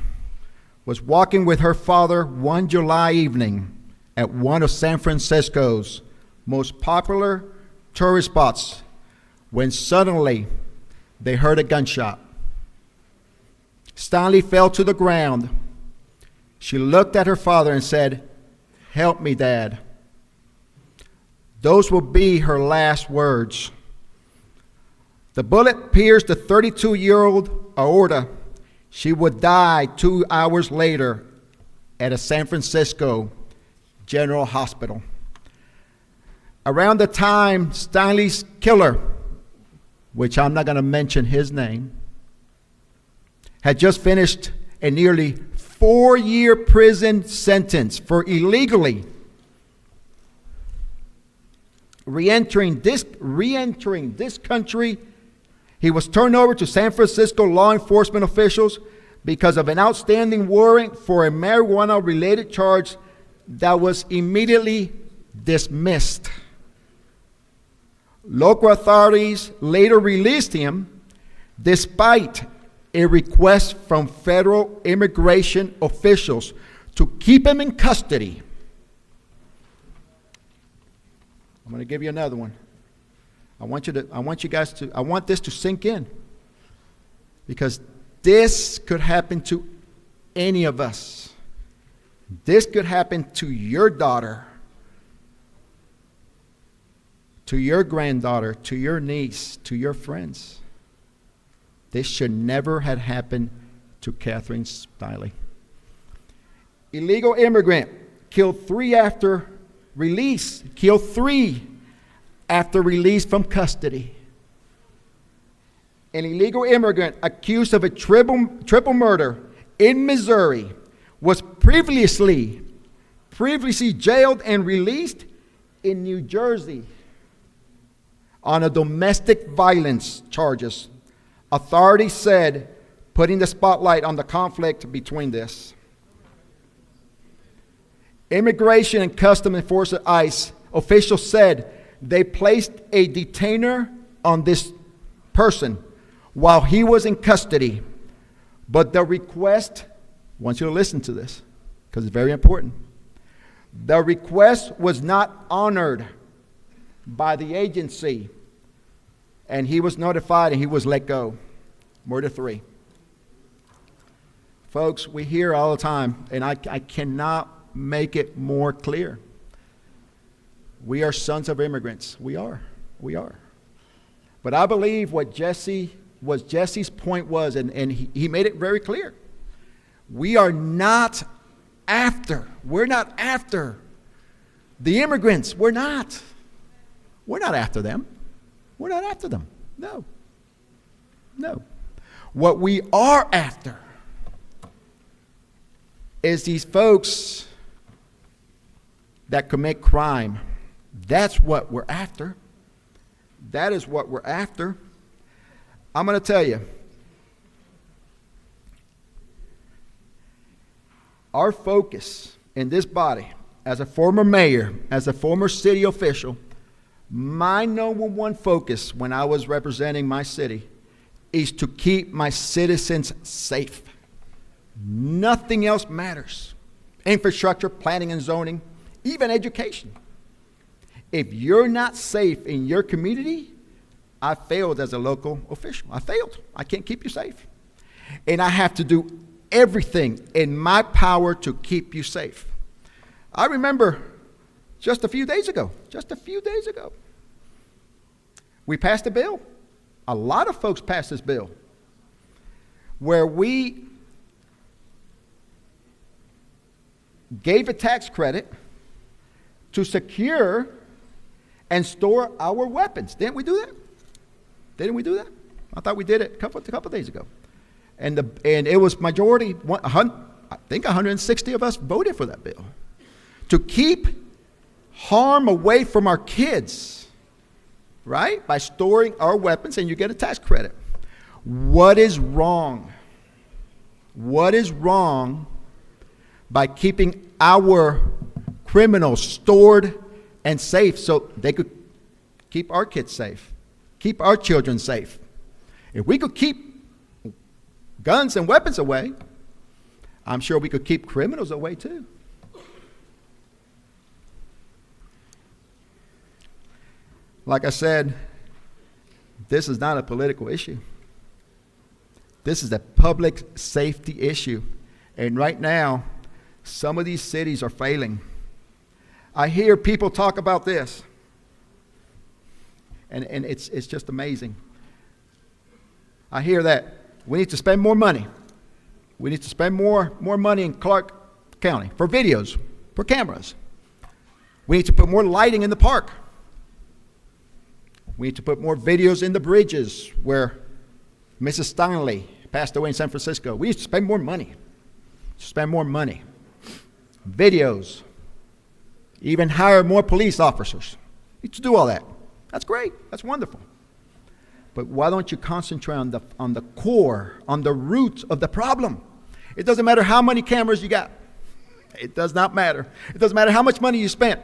S19: was walking with her father one July evening at one of San Francisco's most popular tourist spots when suddenly they heard a gunshot. Steinle fell to the ground. She looked at her father and said, "Help me, Dad." Those will be her last words. The bullet pierced the 32-year-old aorta. She would die 2 hours later at a San Francisco General Hospital. Around the time Steinle's killer, which I'm not going to mention his name, had just finished a nearly 4-year prison sentence for illegally re-entering this country. He was turned over to San Francisco law enforcement officials because of an outstanding warrant for a marijuana-related charge that was immediately dismissed. Local authorities later released him despite a request from federal immigration officials to keep him in custody. I'm going to give you another one. I want this to sink in, because this could happen to any of us. This could happen to your daughter, to your granddaughter, to your niece, to your friends. This should never have happened to Catherine Steinle. Illegal immigrant killed 3 after release. Killed 3 after release from custody. An illegal immigrant accused of a triple murder in Missouri was previously jailed and released in New Jersey on a domestic violence charges. Authorities said, putting the spotlight on the conflict between this. Immigration and Customs Enforcement ICE officials said they placed a detainer on this person while he was in custody. But the request, I want you to listen to this because it's very important. The request was not honored by the agency, and he was notified and he was let go. Murder 3. Folks, we hear all the time, and I cannot make it more clear. We are sons of immigrants. We are. But I believe what Jesse's point was, and he made it very clear. We're not after the immigrants. We're not after them. We're not after them. No. What we are after is these folks that commit crime. That's what we're after. That is what we're after. I'm going to tell you, our focus in this body, as a former mayor, as a former city official, my number one focus when I was representing my city is to keep my citizens safe. Nothing else matters. Infrastructure, planning and zoning, even education. If you're not safe in your community, I failed as a local official. I failed. I can't keep you safe. And I have to do everything in my power to keep you safe. I remember just a few days ago, we passed a bill. A lot of folks passed this bill where we gave a tax credit to secure and store our weapons. Didn't we do that? Didn't we do that? I thought we did it a couple of days ago. And it was majority, I think 160 of us voted for that bill. To keep harm away from our kids, right? By storing our weapons, and you get a tax credit. What is wrong? What is wrong by keeping our criminals stored and safe so they could keep our kids safe, keep our children safe? If we could keep guns and weapons away, I'm sure we could keep criminals away too. Like I said, this is not a political issue. This is a public safety issue. And right now, some of these cities are failing. I hear people talk about this, and it's just amazing. I hear that we need to spend more money. We need to spend more money in Clark County for videos, for cameras. We need to put more lighting in the park. We need to put more videos in the bridges where Mrs. Stanley passed away in San Francisco. We need to spend more money. Spend more money. Videos. Even hire more police officers. We need to do all that. That's great. That's wonderful. But why don't you concentrate on the core, on the roots of the problem? It doesn't matter how many cameras you got. It does not matter. It doesn't matter how much money you spent.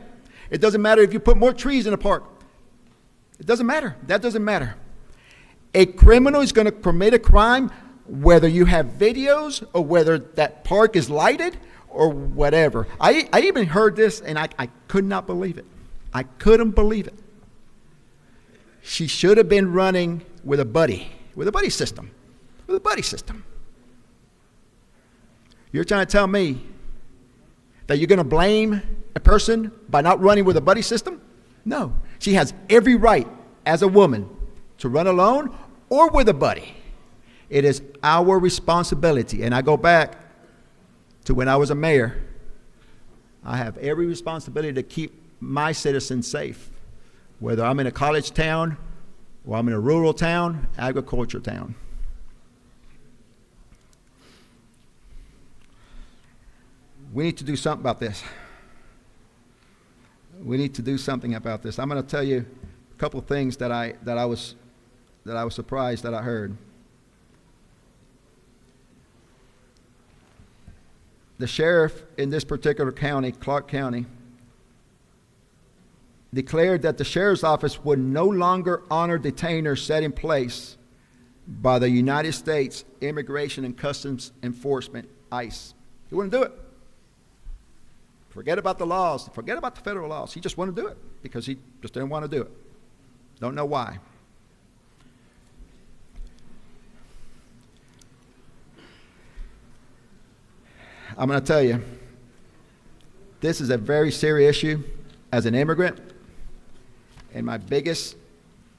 S19: It doesn't matter if you put more trees in the park. It doesn't matter. That doesn't matter. A criminal is going to commit a crime whether you have videos or whether that park is lighted or whatever. I even heard this and I could not believe it. I couldn't believe it. She should have been running with a buddy system. With a buddy system. You're trying to tell me that you're going to blame a person by not running with a buddy system? No. She has every right as a woman to run alone or with a buddy. It is our responsibility. And I go back to when I was a mayor. I have every responsibility to keep my citizens safe, whether I'm in a college town or I'm in a rural town, agriculture town. We need to do something about this. We need to do something about this. I'm going to tell you a couple of things that I was surprised that I heard. The sheriff in this particular county, Clark County, declared that the sheriff's office would no longer honor detainers set in place by the United States Immigration and Customs Enforcement, ICE. He wouldn't do it. Forget about the laws. Forget about the federal laws. He just wouldn't do it because he just didn't want to do it. Don't know why. I'm going to tell you, this is a very serious issue as an immigrant. And my biggest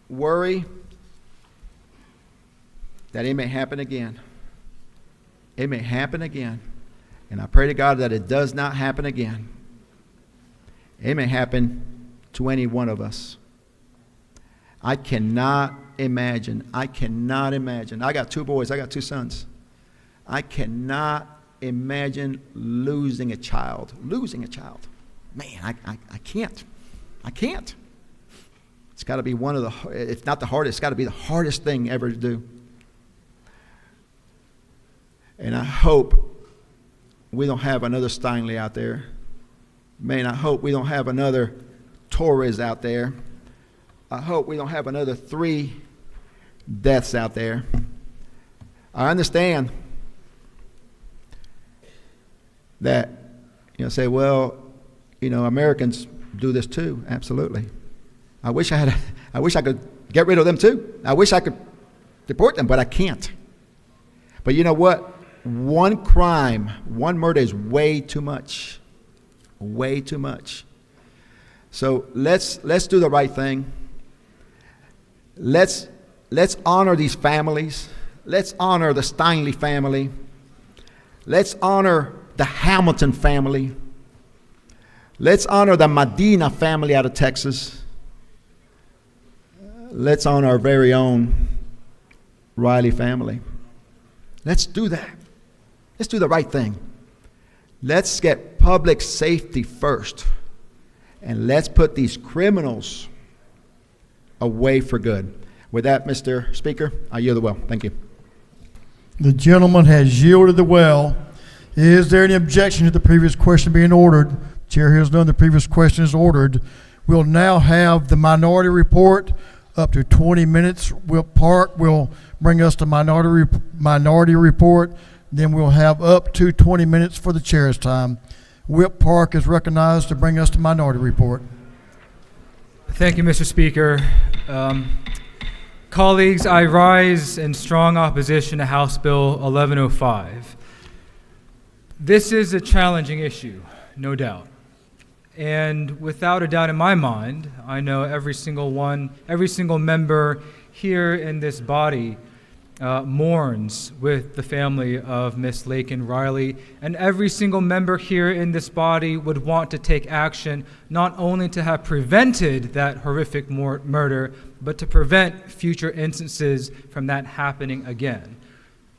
S19: worry that it may happen again. It may happen again. And I pray to God that it does not happen again. It may happen to any one of us. I cannot imagine. I got 2 boys. I got 2 sons. I cannot imagine losing a child. Man, I can't. It's got to be one of the, if not the hardest, it's got to be the hardest thing ever to do. And I hope we don't have another Steinley out there. Man, I hope we don't have another Torres out there. I hope we don't have another 3 deaths out there. I understand that, say, well, Americans do this too. Absolutely. I wish I could get rid of them too. I wish I could deport them, but I can't. But you know what? One crime, one murder is way too much. Way too much. So let's do the right thing. Let's honor these families. Let's honor the Steinley family. Let's honor the Hamilton family. Let's honor the Medina family out of Texas. Let's honor our very own Riley family. Let's do that. Let's do the right thing. Let's get public safety first. And let's put these criminals away for good. With that, Mr. Speaker, I yield the well. Thank you.
S1: The gentleman has yielded the well. Is there any objection to the previous question being ordered? Chair hears none. The previous question is ordered. We'll now have the minority report up to 20 minutes. Park will bring us the minority report. Then we'll have up to 20 minutes for the chair's time. Whip Park is recognized to bring us the minority report.
S13: Thank you, Mr. Speaker. Colleagues, I rise in strong opposition to House Bill 1105. This is a challenging issue, no doubt. And without a doubt in my mind, I know every single member here in this body mourns with the family of Miss Laken Riley, and every single member here in this body would want to take action not only to have prevented that horrific murder, but to prevent future instances from that happening again.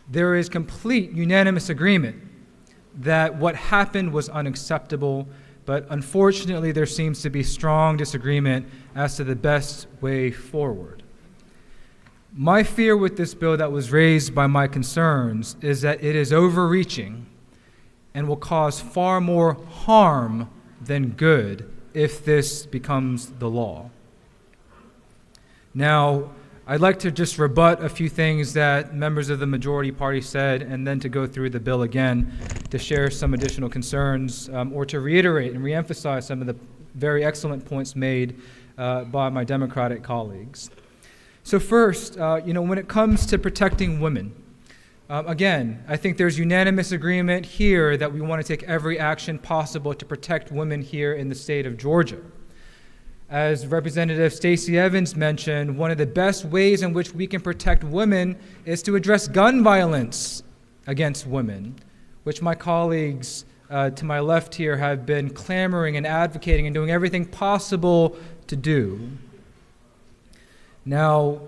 S13: There is complete unanimous agreement that what happened was unacceptable, but unfortunately there seems to be strong disagreement as to the best way forward. My fear with this bill that was raised by my concerns is that it is overreaching and will cause far more harm than good if this becomes the law. Now, I'd like to just rebut a few things that members of the majority party said, and then to go through the bill again to share some additional concerns or to reiterate and reemphasize some of the very excellent points made by my Democratic colleagues. So first, when it comes to protecting women, again, I think there's unanimous agreement here that we want to take every action possible to protect women here in the state of Georgia. As Representative Stacey Evans mentioned, one of the best ways in which we can protect women is to address gun violence against women, which my colleagues to my left here have been clamoring and advocating and doing everything possible to do. Now,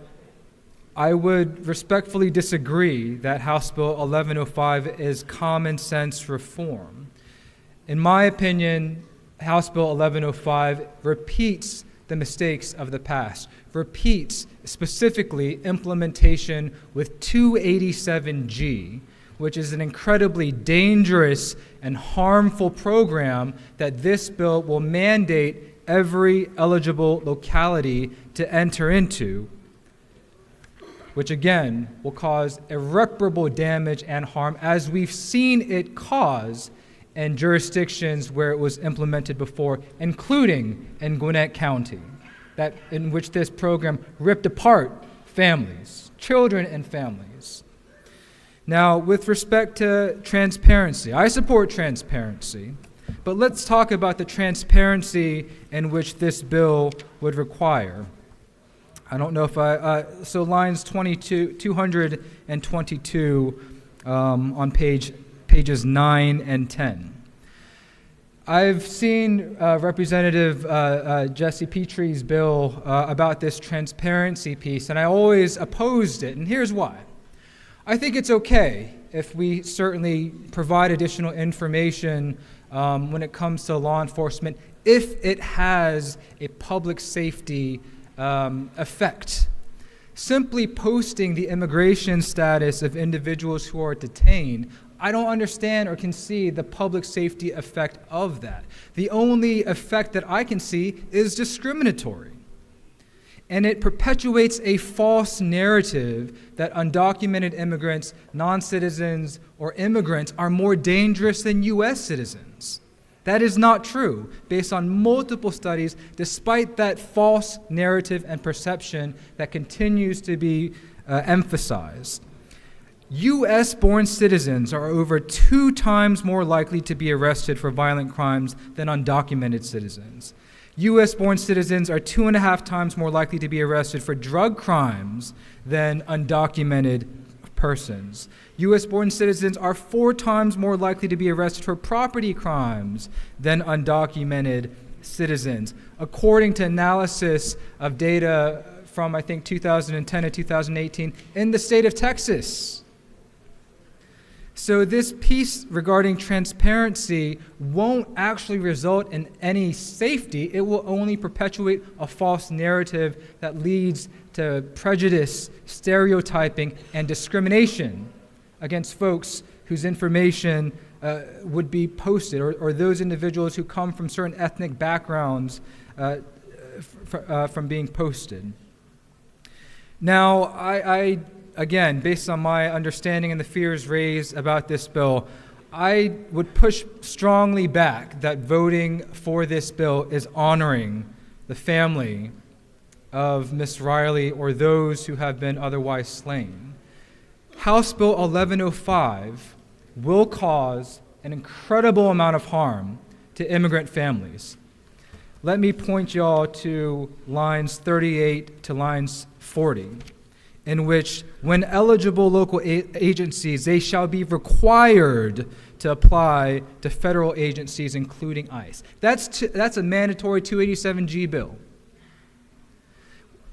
S13: I would respectfully disagree that House Bill 1105 is common sense reform. In my opinion, House Bill 1105 repeats the mistakes of the past, repeats specifically implementation with 287G, which is an incredibly dangerous and harmful program that this bill will mandate every eligible locality to enter into, which again will cause irreparable damage and harm, as we've seen it cause in jurisdictions where it was implemented before, including in Gwinnett County, in which this program ripped apart families, children and families. Now, with respect to transparency, I support transparency, but let's talk about the transparency in which this bill would require. I don't know if so lines 222 on pages 9 and 10. I've seen Representative Jesse Petrie's bill about this transparency piece, and I always opposed it, and here's why. I think it's okay if we certainly provide additional information when it comes to law enforcement if it has a public safety effect. Simply posting the immigration status of individuals who are detained, I don't understand or can see the public safety effect of that. The only effect that I can see is discriminatory. And it perpetuates a false narrative that undocumented immigrants, non-citizens, or immigrants are more dangerous than U.S. citizens. That is not true, based on multiple studies, despite that false narrative and perception that continues to be emphasized. U.S.-born citizens are over 2 times more likely to be arrested for violent crimes than undocumented citizens. U.S.-born citizens are 2.5 times more likely to be arrested for drug crimes than undocumented persons. U.S.-born citizens are 4 times more likely to be arrested for property crimes than undocumented citizens, according to analysis of data from, I think, 2010 to 2018 in the state of Texas. So this piece regarding transparency won't actually result in any safety. It will only perpetuate a false narrative that leads to prejudice, stereotyping, and discrimination against folks whose information would be posted, or those individuals who come from certain ethnic backgrounds from being posted. Now, I again, based on my understanding and the fears raised about this bill, I would push strongly back that voting for this bill is honoring the family of Ms. Riley or those who have been otherwise slain. House Bill 1105 will cause an incredible amount of harm to immigrant families. Let me point y'all to lines 38 to lines 40, in which, when eligible local agencies, they shall be required to apply to federal agencies, including ICE. That's a mandatory 287G bill.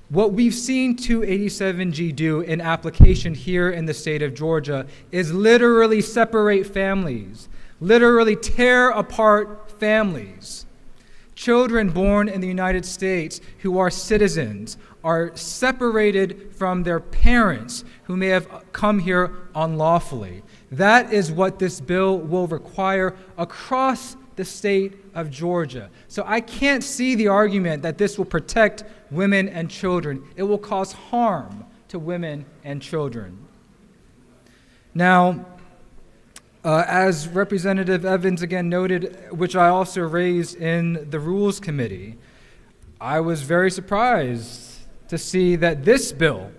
S13: What we've seen 287G do in application here in the state of Georgia is literally separate families, literally tear apart families. Children born in the United States who are citizens are separated from their parents who may have come here unlawfully. That is what this bill will require across the state of Georgia. So I can't see the argument that this will protect women and children. It will cause harm to women and children. Now, as Representative Evans again noted, which I also raised in the Rules Committee, I was very surprised to see that this bill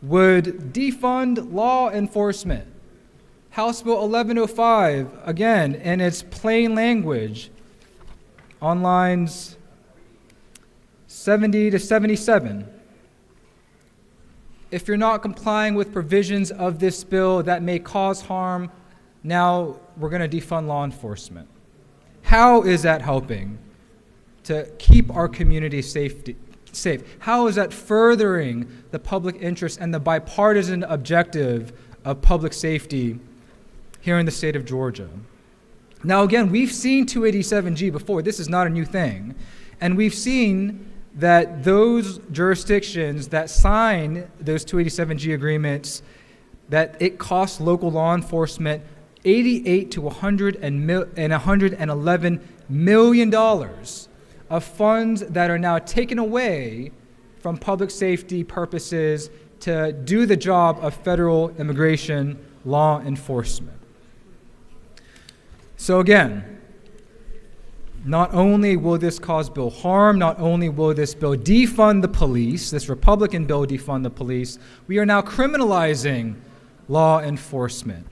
S13: would defund law enforcement. House Bill 1105, again, in its plain language, on lines 70 to 77. If you're not complying with provisions of this bill that may cause harm, now we're going to defund law enforcement. How is that helping to keep our community safe? How is that furthering the public interest and the bipartisan objective of public safety here in the state of Georgia? Now, again, we've seen 287G before. This is not a new thing. And we've seen that those jurisdictions that sign those 287G agreements, that it costs local law enforcement $88 to $111 million of funds that are now taken away from public safety purposes to do the job of federal immigration law enforcement. So again, not only will this cause bill harm, not only will this bill defund the police, this Republican bill defund the police, we are now criminalizing law enforcement.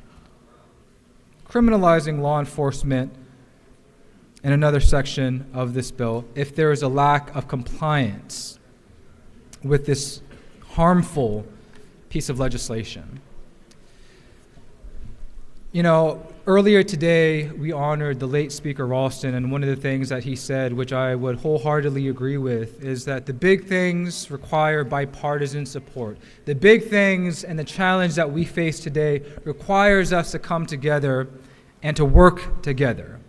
S13: Criminalizing law enforcement in another section of this bill if there is a lack of compliance with this harmful piece of legislation. You know, earlier today we honored the late Speaker Ralston, and one of the things that he said, which I would wholeheartedly agree with, is that the big things require bipartisan support. The big things and the challenge that we face today requires us to come together and to work together.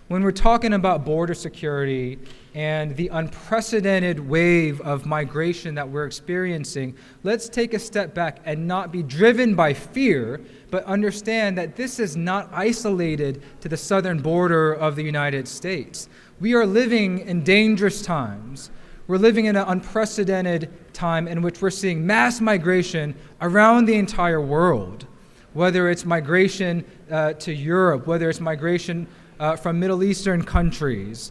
S13: When we're talking about border security and the unprecedented wave of migration that we're experiencing, let's take a step back and not be driven by fear, but understand that this is not isolated to the southern border of the United States. We are living in dangerous times. We're living in an unprecedented time in which we're seeing mass migration around the entire world, whether it's migration to Europe, whether it's migration from Middle Eastern countries.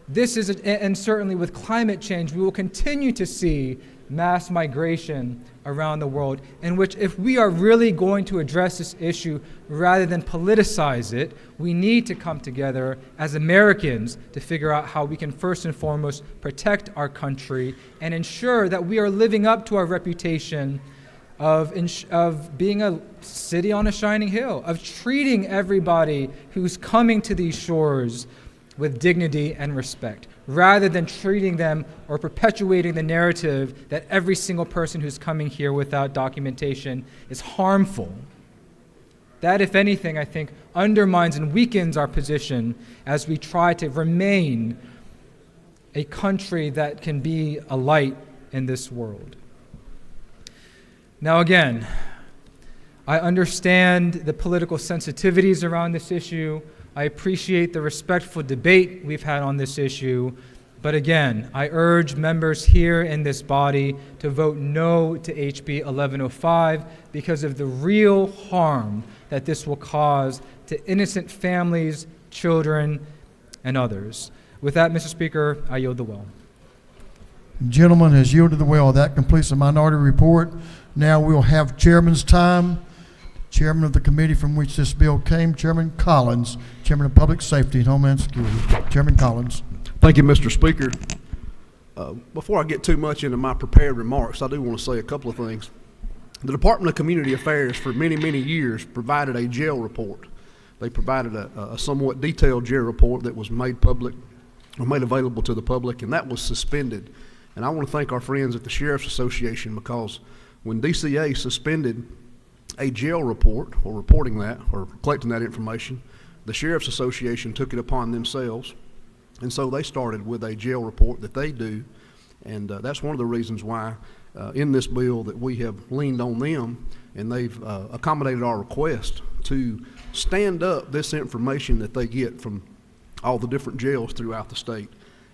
S13: This is, and certainly with climate change, we will continue to see mass migration around the world, in which if we are really going to address this issue rather than politicize it, we need to come together as Americans to figure out how we can first and foremost protect our country and ensure that we are living up to our reputation of being a city on a shining hill, of treating everybody who's coming to these shores with dignity and respect, rather than treating them or perpetuating the narrative that every single person who's coming here without documentation is harmful. That, if anything, I think, undermines and weakens our position as we try to remain a country that can be a light in this world. Now, again, I understand the political sensitivities around this issue. I appreciate the respectful debate we've had on this issue. But again, I urge members here in this body to vote no to HB 1105 because of the real harm that this will cause to innocent families, children, and others. With that, Mr. Speaker, I yield the will.
S1: Gentleman has yielded the will. That completes the minority report. Now we'll have chairman's time. Chairman of the committee from which this bill came, Chairman Collins, Chairman of Public Safety and Homeland Security. Chairman Collins.
S15: Thank you, Mr. Speaker. Before I get too much into my prepared remarks, I do want to say a couple of things. The Department of Community Affairs for many, many years provided a jail report. They provided a somewhat detailed jail report that was made public or made available to the public, and that was suspended. And I want to thank our friends at the Sheriff's Association, because when DCA suspended a jail report, or reporting that, or collecting that information, the Sheriff's Association took it upon themselves, and so they started with a jail report that they do, and that's one of the reasons why in this bill that we have leaned on them, and they've accommodated our request to stand up this information that they get from all the different jails throughout the state.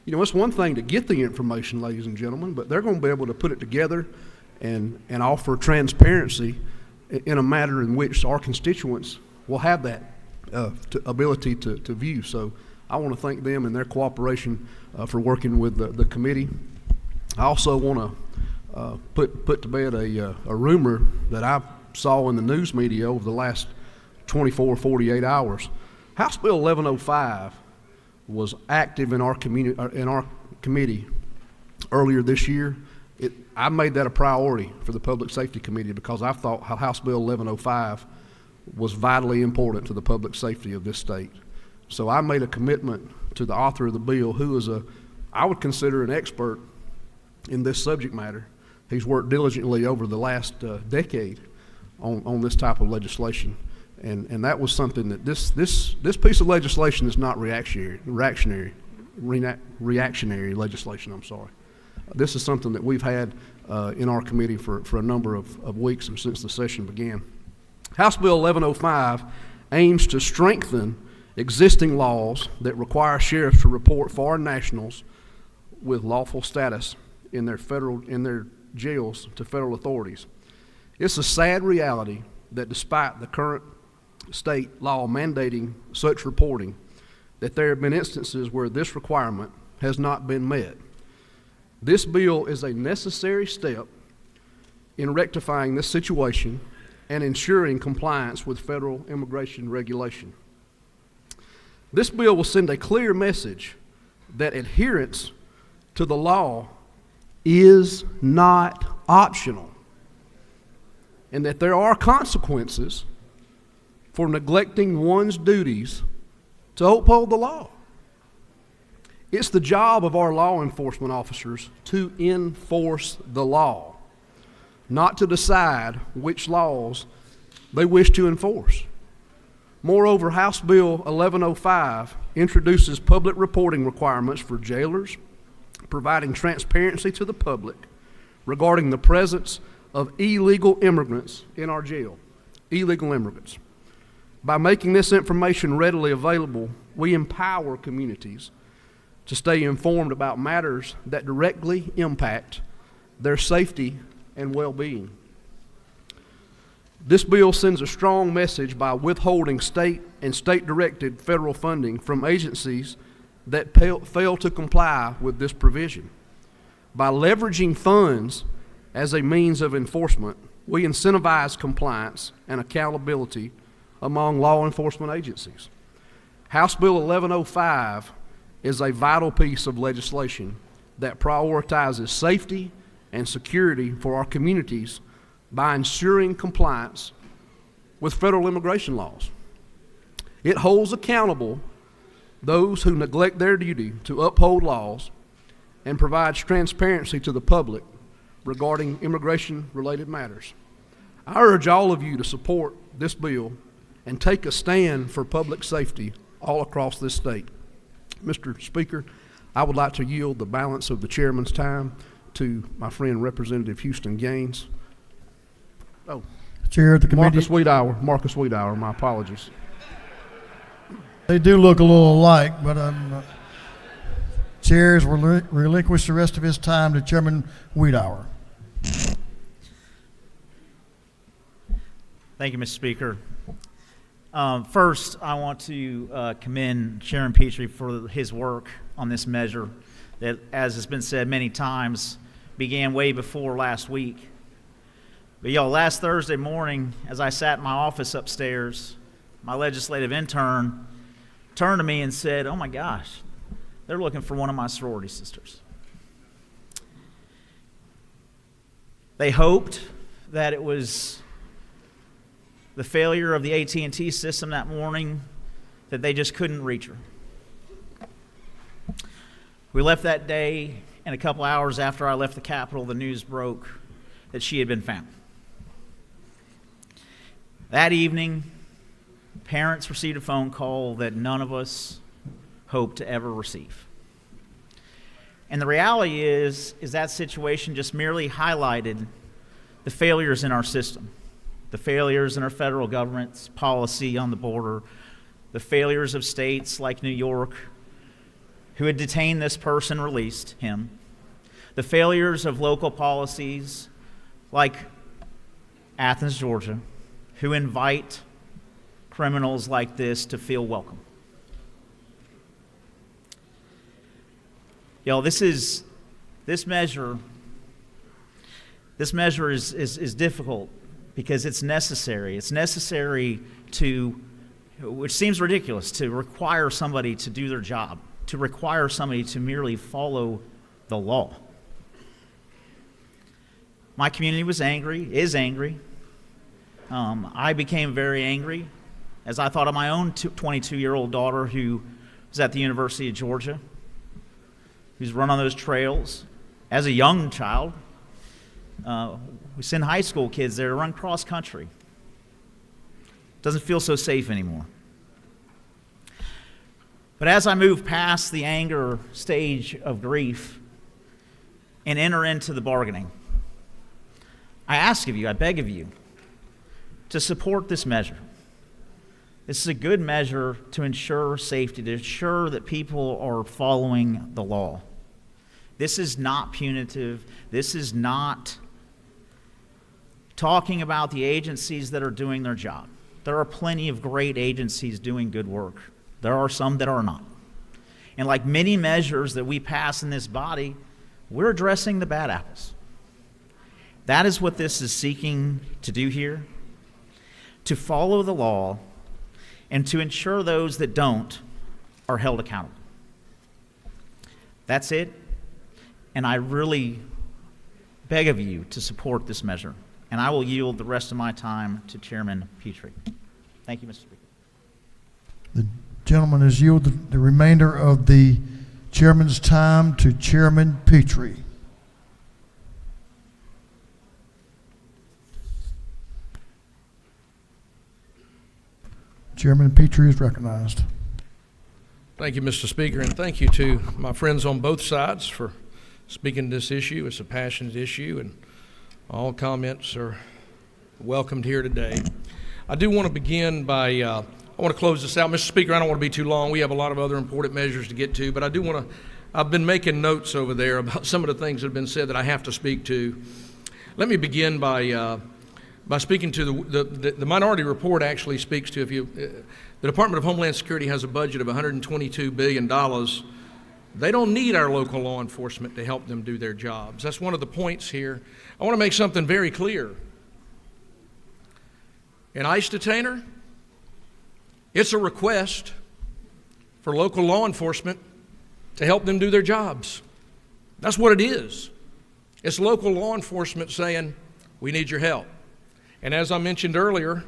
S15: You know, it's one thing to get the information, ladies and gentlemen, but they're going to be able to put it together and offer transparency in a manner in which our constituents will have that ability to view. So I want to thank them and their cooperation for working with the committee. I also want to put to bed a rumor that I saw in the news media over the last 24, 48 hours. House Bill 1105 was active in our committee earlier this year. I made that a priority for the Public Safety Committee because I thought House Bill 1105 was vitally important to the public safety of this state. So I made a commitment to the author of the bill, who is I would consider an expert in this subject matter. He's worked diligently over the last decade on this type of legislation. And that was something that this piece of legislation is not reactionary legislation, I'm sorry. This is something that we've had in our committee for a number of weeks and since the session began. House Bill 1105 aims to strengthen existing laws that require sheriffs to report foreign nationals with lawful status in their jails to federal authorities. It's a sad reality that despite the current state law mandating such reporting, that there have been instances where this requirement has not been met. This bill is a necessary step in rectifying this situation and ensuring compliance with federal immigration regulation. This bill will send a clear message that adherence to the law is not optional, and that there are consequences for neglecting one's duties to uphold the law. It's the job of our law enforcement officers to enforce the law, not to decide which laws they wish to enforce. Moreover, House Bill 1105 introduces public reporting requirements for jailers, providing transparency to the public regarding the presence of illegal immigrants in our jail, illegal immigrants. By making this information readily available, we empower communities to stay informed about matters that directly impact their safety and well-being. This bill sends a strong message by withholding state and state-directed federal funding from agencies that fail to comply with this provision. By leveraging funds as a means of enforcement, we incentivize compliance and accountability among law enforcement agencies. House Bill 1105 is a vital piece of legislation that prioritizes safety and security for our communities by ensuring compliance with federal immigration laws. It holds accountable those who neglect their duty to uphold laws and provides transparency to the public regarding immigration-related matters. I urge all of you to support this bill and take a stand for public safety all across this state. Mr. Speaker, I would like to yield the balance of the chairman's time to my friend Representative Houston Gaines. Oh,
S1: Chair of the committee.
S15: Marcus Wiedauer, my apologies.
S1: They do look a little alike, but Chair has relinquished the rest of his time to Chairman Wiedauer.
S3: Thank you, Mr. Speaker. First, I want to commend Chairman Petrie for his work on this measure that, as has been said many times, began way before last week. But last Thursday morning, as I sat in my office upstairs, my legislative intern turned to me and said, "Oh my gosh, they're looking for one of my sorority sisters." They hoped that it was the failure of the AT&T system that morning, that they just couldn't reach her. We left that day, and a couple hours after I left the Capitol, the news broke that she had been found. That evening, parents received a phone call that none of us hoped to ever receive. And the reality is that situation just merely highlighted the failures in our system, the failures in our federal government's policy on the border, the failures of states like New York, who had detained this person, released him, the failures of local policies like Athens, Georgia, who invite criminals like this to feel welcome. This measure is difficult because it's necessary. It's necessary to, which seems ridiculous, to require somebody to do their job, to require somebody to merely follow the law. My community was angry, is angry. I became very angry as I thought of my own 22-year-old daughter who was at the University of Georgia, who's run on those trails as a young child. We send high school kids there to run cross country. Doesn't feel so safe anymore. But as I move past the anger stage of grief and enter into the bargaining, I ask of you, I beg of you, to support this measure. This is a good measure to ensure safety, to ensure that people are following the law. This is not punitive. This is not talking about the agencies that are doing their job. There are plenty of great agencies doing good work. There are some that are not. And like many measures that we pass in this body, we're addressing the bad apples. That is what this is seeking to do here, to follow the law and to ensure those that don't are held accountable. That's it. And I really beg of you to support this measure. And I will yield the rest of my time to Chairman Petrie. Thank you, Mr. Speaker.
S1: The gentleman has yielded the remainder of the chairman's time to Chairman Petrie. Chairman Petrie is recognized.
S9: Thank you, Mr. Speaker, and thank you to my friends on both sides for speaking to this issue. It's a passionate issue, and all comments are welcomed here today. I do want to begin by, I want to close this out. Mr. Speaker, I don't want to be too long. We have a lot of other important measures to get to, but I do want to, I've been making notes over there about some of the things that have been said that I have to speak to. Let me begin by speaking to the minority report actually speaks to, the Department of Homeland Security has a budget of $122 billion. They don't need our local law enforcement to help them do their jobs. That's one of the points here. I want to make something very clear. An ICE detainer, it's a request for local law enforcement to help them do their jobs. That's what it is. It's local law enforcement saying, we need your help. And as I mentioned earlier,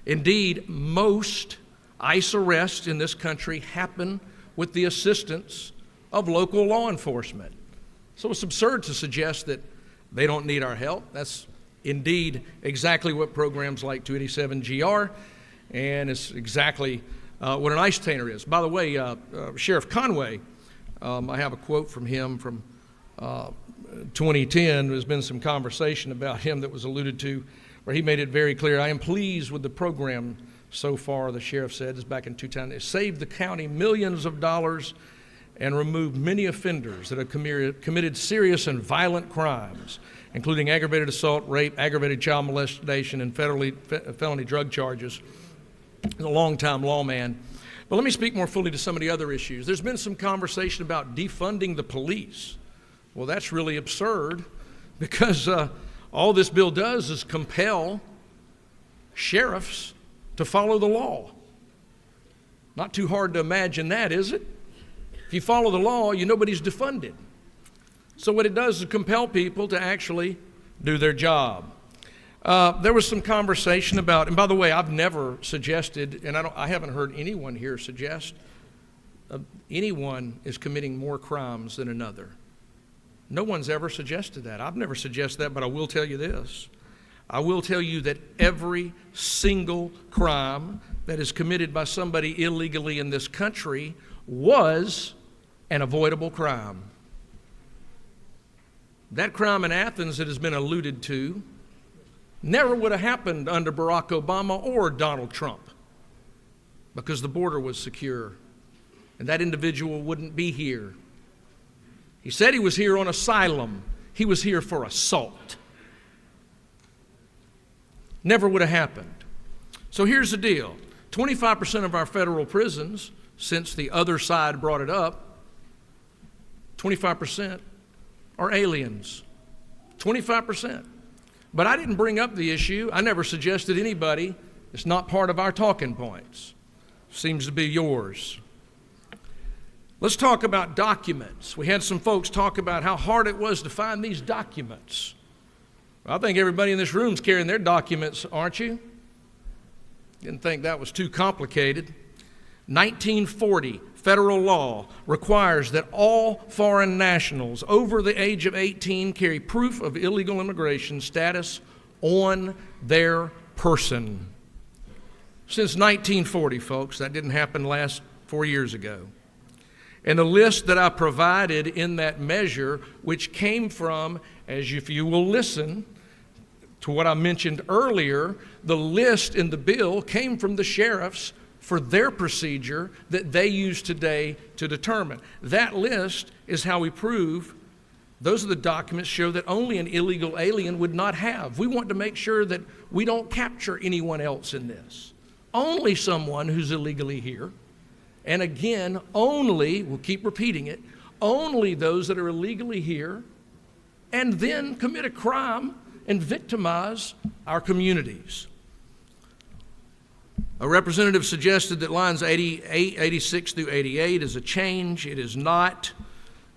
S9: indeed, most ICE arrests in this country happen with the assistance of local law enforcement. So it's absurd to suggest that they don't need our help. That's indeed exactly what programs like 287GR, and it's exactly what an ICE detainer is. By the way, Sheriff Conway, I have a quote from him from 2010. There's been some conversation about him that was alluded to, where he made it very clear, "I am pleased with the program so far," the sheriff said, this is back in 2010. "It saved the county millions of dollars and removed many offenders that have committed serious and violent crimes, including aggravated assault, rape, aggravated child molestation, and felony drug charges." He's a longtime lawman. But let me speak more fully to some of the other issues. There's been some conversation about defunding the police. Well, that's really absurd, because all this bill does is compel sheriffs to follow the law. Not too hard to imagine that, is it? If you follow the law, nobody's defunded. So what it does is compel people to actually do their job. There was some conversation about, and by the way, I've never suggested, and I haven't heard anyone here suggest anyone is committing more crimes than another. No one's ever suggested that. I've never suggested that, but I will tell you this. I will tell you that every single crime that is committed by somebody illegally in this country was an avoidable crime. That crime in Athens that has been alluded to never would have happened under Barack Obama or Donald Trump, because the border was secure and that individual wouldn't be here. He said he was here on asylum. He was here for assault. Never would have happened. So here's the deal. 25% of our federal prisons, since the other side brought it up, 25% are aliens. 25%. But I didn't bring up the issue. I never suggested anybody. It's not part of our talking points. Seems to be yours. Let's talk about documents. We had some folks talk about how hard it was to find these documents. I think everybody in this room is carrying their documents, aren't you? Didn't think that was too complicated. 1940 federal law requires that all foreign nationals over the age of 18 carry proof of illegal immigration status on their person. Since 1940, folks, that didn't happen last 4 years ago. And the list that I provided in that measure, which came from, as if you will listen to what I mentioned earlier, the list in the bill came from the sheriffs for their procedure that they use today to determine. That list is how we prove those are the documents show that only an illegal alien would not have. We want to make sure that we don't capture anyone else in this. Only someone who's illegally here. And again, only, we'll keep repeating it, only those that are illegally here and then commit a crime and victimize our communities. A representative suggested that lines 86 through 88 is a change. It is not.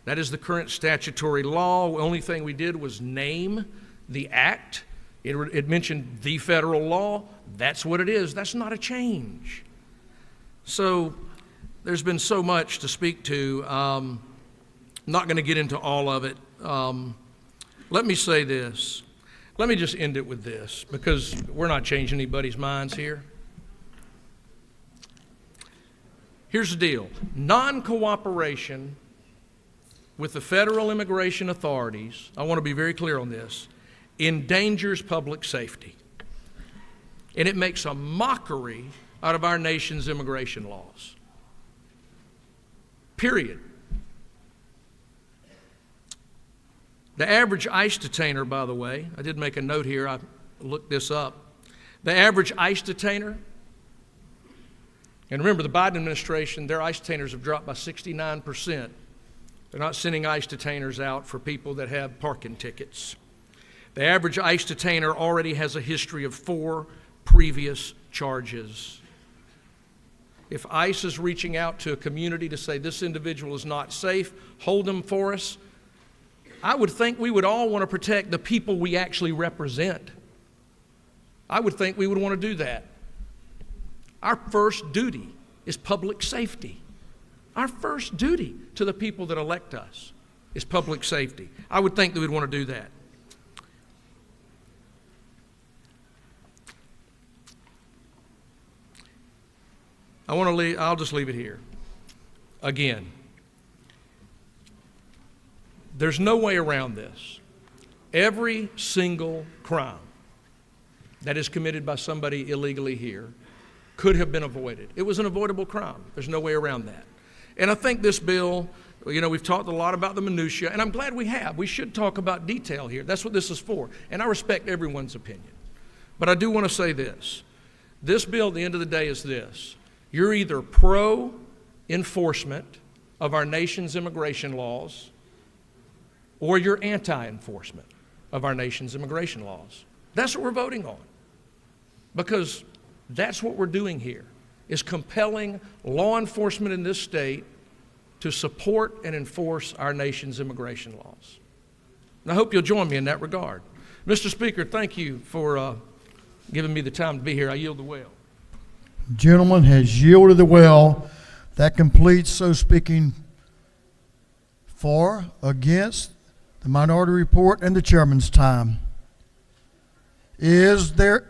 S9: That is the current statutory law. The only thing we did was name the act. It mentioned the federal law. That's what it is. That's not a change. So there's been so much to speak to. I'm not going to get into all of it. Let me say this. Let me just end it with this, because we're not changing anybody's minds here. Here's the deal. Non-cooperation with the federal immigration authorities, I want to be very clear on this, endangers public safety. And it makes a mockery out of our nation's immigration laws. Period. The average ICE detainer, by the way, I did make a note here, I looked this up. The average ICE detainer, and remember the Biden administration, their ICE detainers have dropped by 69%. They're not sending ICE detainers out for people that have parking tickets. The average ICE detainer already has a history of 4 previous charges. If ICE is reaching out to a community to say this individual is not safe, hold them for us, I would think we would all want to protect the people we actually represent. I would think we would want to do that. Our first duty is public safety. Our first duty to the people that elect us is public safety. I would think that we'd want to do that. I'll just leave it here. Again, there's no way around this. Every single crime that is committed by somebody illegally here could have been avoided. It was an avoidable crime. There's no way around that. And I think this bill, we've talked a lot about the minutia, and I'm glad we have. We should talk about detail here. That's what this is for. And I respect everyone's opinion. But I do want to say this. This bill, at the end of the day, is this. You're either pro-enforcement of our nation's immigration laws, or you're anti-enforcement of our nation's immigration laws. That's what we're voting on. Because that's what we're doing here, is compelling law enforcement in this state to support and enforce our nation's immigration laws. And I hope you'll join me in that regard. Mr. Speaker, thank you for giving me the time to be here. I yield the well.
S1: Gentleman has yielded the well. That completes, so speaking, for, against, the minority report, and the chairman's time. Is there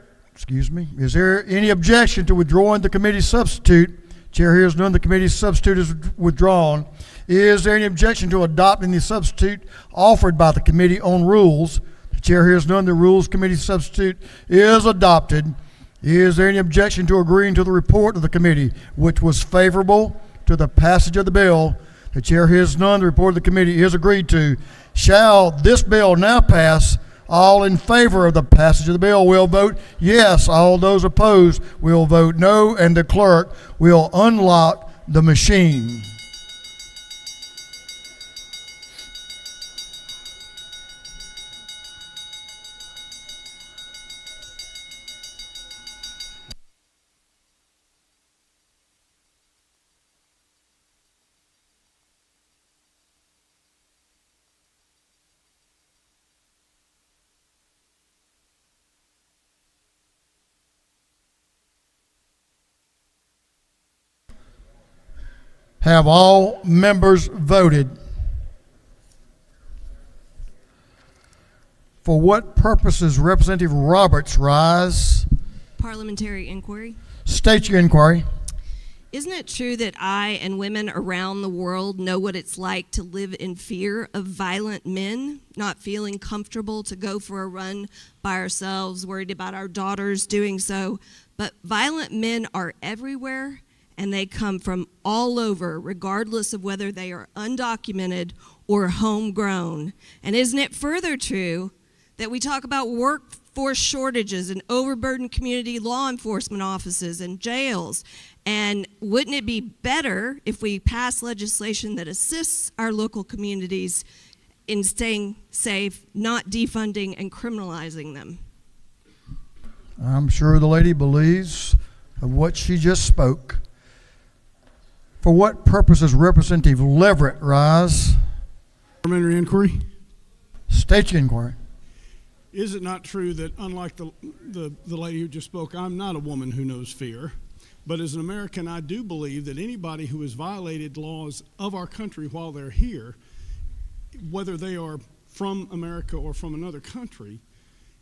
S1: any objection to withdrawing the committee substitute? Chair hears none. The committee substitute is withdrawn. Is there any objection to adopting the substitute offered by the Committee on Rules? The chair hears none. The Rules Committee substitute is adopted. Is there any objection to agreeing to the report of the committee, which was favorable to the passage of the bill? The chair hears none. The report of the committee is agreed to. Shall this bill now pass? All in favor of the passage of the bill will vote yes. All those opposed will vote no, and the clerk will unlock the machine. Have all members voted? For what purposes, Representative Roberts, rise?
S20: Parliamentary inquiry.
S1: State your inquiry.
S20: Isn't it true that I and women around the world know what it's like to live in fear of violent men, not feeling comfortable to go for a run by ourselves, worried about our daughters doing so? But violent men are everywhere, and they come from all over, regardless of whether they are undocumented or homegrown. And isn't it further true that we talk about workforce shortages and overburdened community law enforcement offices and jails? And wouldn't it be better if we pass legislation that assists our local communities in staying safe, not defunding and criminalizing them?
S1: I'm sure the lady believes of what she just spoke. For what purposes, Representative Leverett, rise?
S21: Parliamentary inquiry.
S1: State your inquiry.
S21: Is it not true that, unlike the lady who just spoke, I'm not a woman who knows fear, but as an American, I do believe that anybody who has violated laws of our country while they're here, whether they are from America or from another country,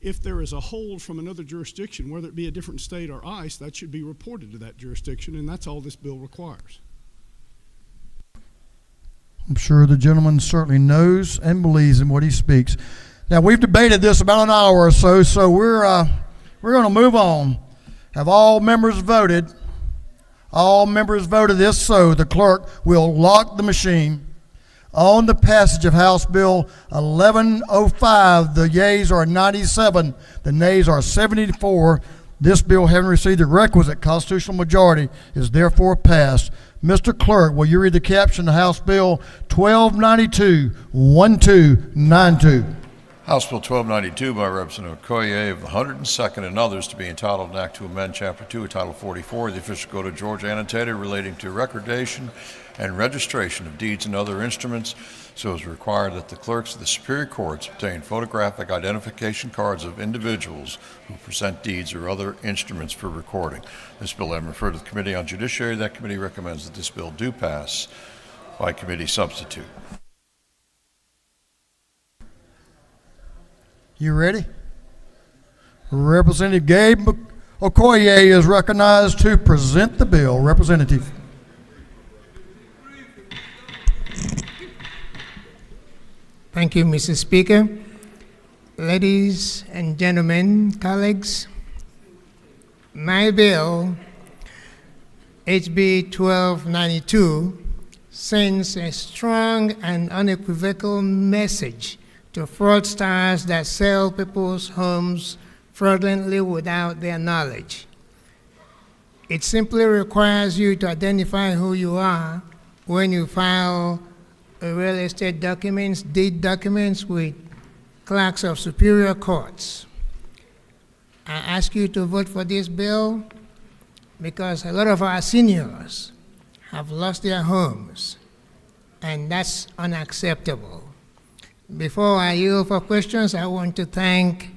S21: if there is a hold from another jurisdiction, whether it be a different state or ICE, that should be reported to that jurisdiction, and that's all this bill requires.
S1: I'm sure the gentleman certainly knows and believes in what he speaks. Now, we've debated this about an hour or so, so we're going to move on. Have all members voted? All members voted this, so the clerk will lock the machine. On the passage of House Bill 1105, the yeas are 97, the nays are 74. This bill, having received the requisite constitutional majority, is therefore passed. Mr. Clerk, will you read the caption to House Bill 1292, 1292?
S2: House Bill 1292 by Representative Okoye of the 102nd and others to be entitled an act to amend Chapter 2 of Title 44 of the Official Code of Georgia annotated relating to recordation and registration of deeds and other instruments, so as required that the clerks of the Superior Courts obtain photographic identification cards of individuals who present deeds or other instruments for recording. This bill has been referred to the Committee on Judiciary. That committee recommends that this bill do pass by committee substitute.
S1: You ready? Representative Gabe Okoye is recognized to present the bill. Representative.
S16: Thank you, Mr. Speaker. Ladies and gentlemen, colleagues, my bill, HB 1292, sends a strong and unequivocal message to fraudsters that sell people's homes fraudulently without their knowledge. It simply requires you to identify who you are when you file real estate documents, deed documents with clerks of superior courts. I ask you to vote for this bill because a lot of our seniors have lost their homes, and that's unacceptable. Before I yield for questions, I want to thank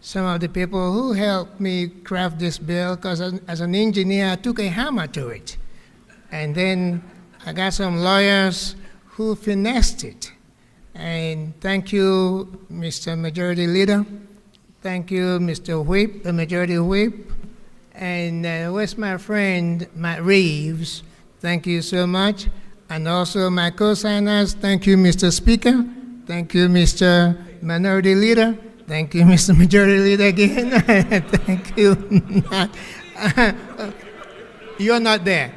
S16: some of the people who helped me craft this bill, because as an engineer, I took a hammer to it. And then I got some lawyers who finessed it. And thank you, Mr. Majority Leader. Thank you, Mr. Whip, the Majority Whip. And where's my friend, Matt Reeves? Thank you so much. And also my co-signers, thank you, Mr. Speaker. Thank you, Mr. Minority Leader. Thank you, Mr. Majority Leader again. Thank you. You're not there.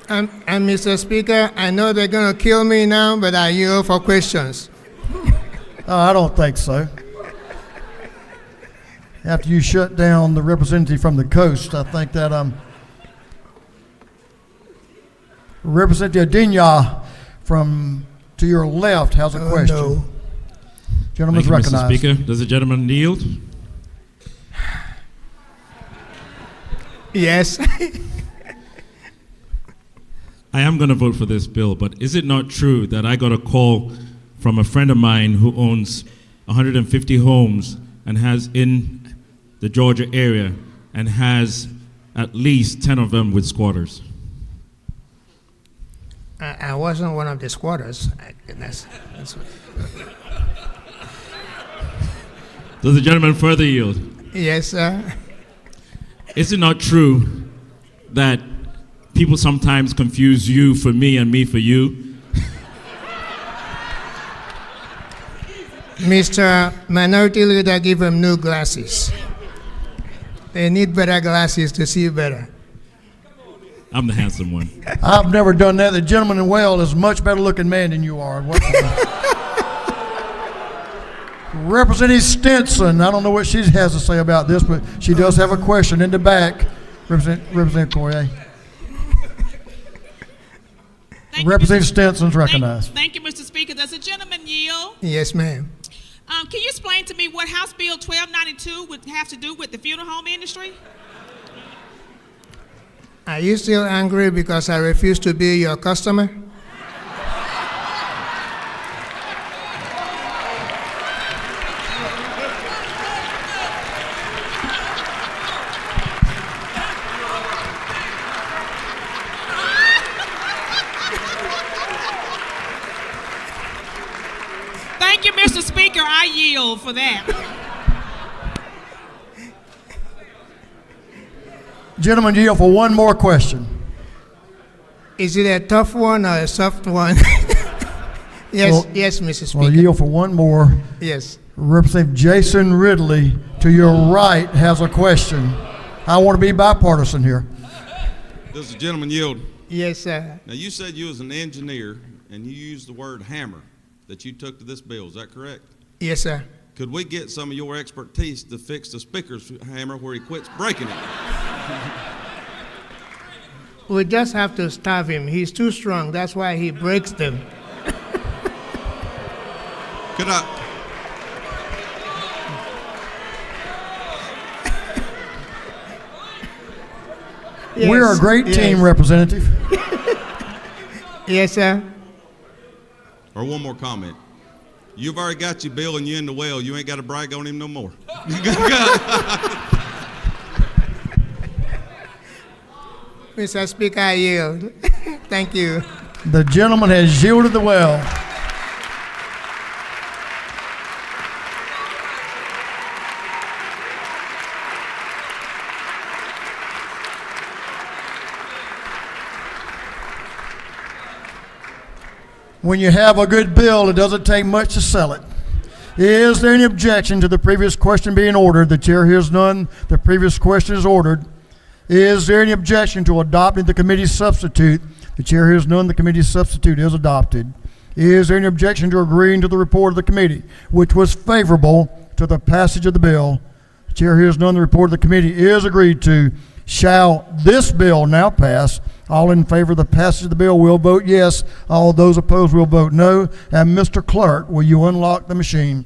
S16: And Mr. Speaker, I know they're going to kill me now, but I yield for questions.
S1: I don't think so. After you shut down the representative from the coast, I think that Representative Dinya from to your left has a question.
S16: No.
S1: Gentleman's
S8: Thank you,
S1: recognized.
S8: Mr. Speaker. Does the gentleman yield?
S16: Yes.
S8: I am going to vote for this bill, but is it not true that I got a call from a friend of mine who owns 150 homes and has in the Georgia area and has at least 10 of them with squatters?
S16: I wasn't one of the squatters. That's what.
S8: Does the gentleman further yield?
S16: Yes, sir.
S8: Is it not true that people sometimes confuse you for me and me for you?
S16: Mr. Minority Leader, give them new glasses. They need better glasses to see better.
S8: I'm the handsome one.
S1: I've never done that. The gentleman in Wales is a much better looking man than you are. Representative Stinson, I don't know what she has to say about this, but she does have a question in the back. Representative Correa. Representative Stinson's recognized.
S22: Thank you, Mr. Speaker. Does the gentleman yield?
S16: Yes, ma'am.
S22: Can you explain to me what House Bill 1292 would have to do with the funeral home industry?
S16: Are you still angry because I refuse to be your customer?
S22: Thank you, Mr. Speaker. I yield for that.
S1: Gentleman, yield for one more question.
S16: Is it a tough one or a soft one? Yes,
S1: Well-
S16: yes, Mr. Speaker.
S1: Well, yield for one more.
S16: Yes.
S1: Representative Jason Ridley, to your right, has a question. I want to be bipartisan here.
S23: Does the gentleman yield?
S16: Yes, sir.
S23: Now, you said you was an engineer, and you used the word hammer that you took to this bill. Is that correct?
S16: Yes, sir.
S23: Could we get some of your expertise to fix the speaker's hammer where he quits breaking it?
S16: We just have to starve him. He's too strong. That's why he breaks them.
S23: Could I?
S1: We're a great team,
S16: yes.
S1: Representative.
S16: Yes, sir.
S23: Or one more comment. You've already got your bill and you're in the well. You ain't got to brag on him no more.
S16: Mr. Speaker, I yield. Thank you.
S1: The gentleman has yielded the well. When you have a good bill, it doesn't take much to sell it. Is there any objection to the previous question being ordered? The chair hears none. The previous question is ordered. Is there any objection to adopting the committee's substitute? The chair hears none. The committee's substitute is adopted. Is there any objection to agreeing to the report of the committee, which was favorable to the passage of the bill? The chair hears none. The report of the committee is agreed to. Shall this bill now pass? All in favor of the passage of the bill will vote yes. All those opposed will vote no. And Mr. Clerk, will you unlock the machine?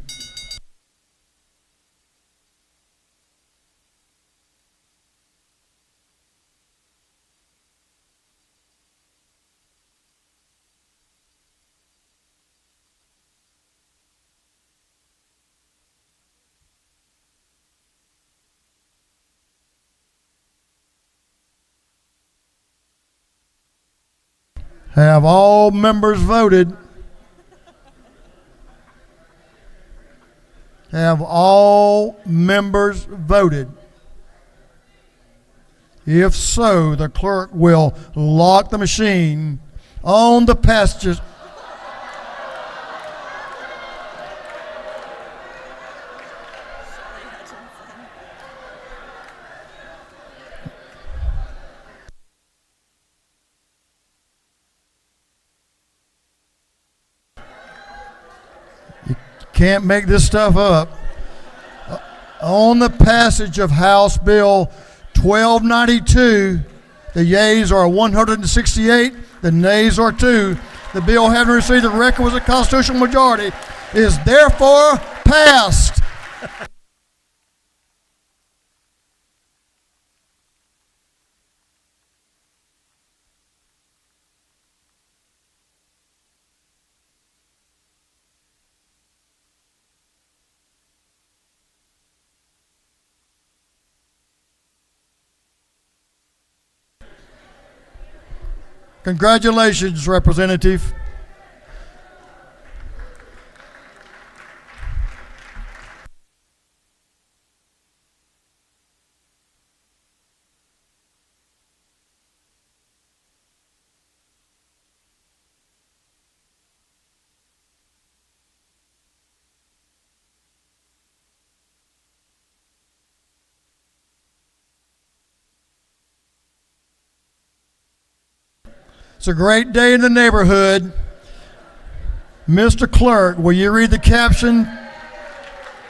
S1: Have all members voted? Have all members voted? If so, the clerk will lock the machine on the passages. Can't make this stuff up. On the passage of House Bill 1292, the yeas are 168, the nays are 2. The bill, having received the requisite constitutional majority, is therefore passed. Congratulations, Representative. It's a great day in the neighborhood. Mr. Clerk, will you read the caption?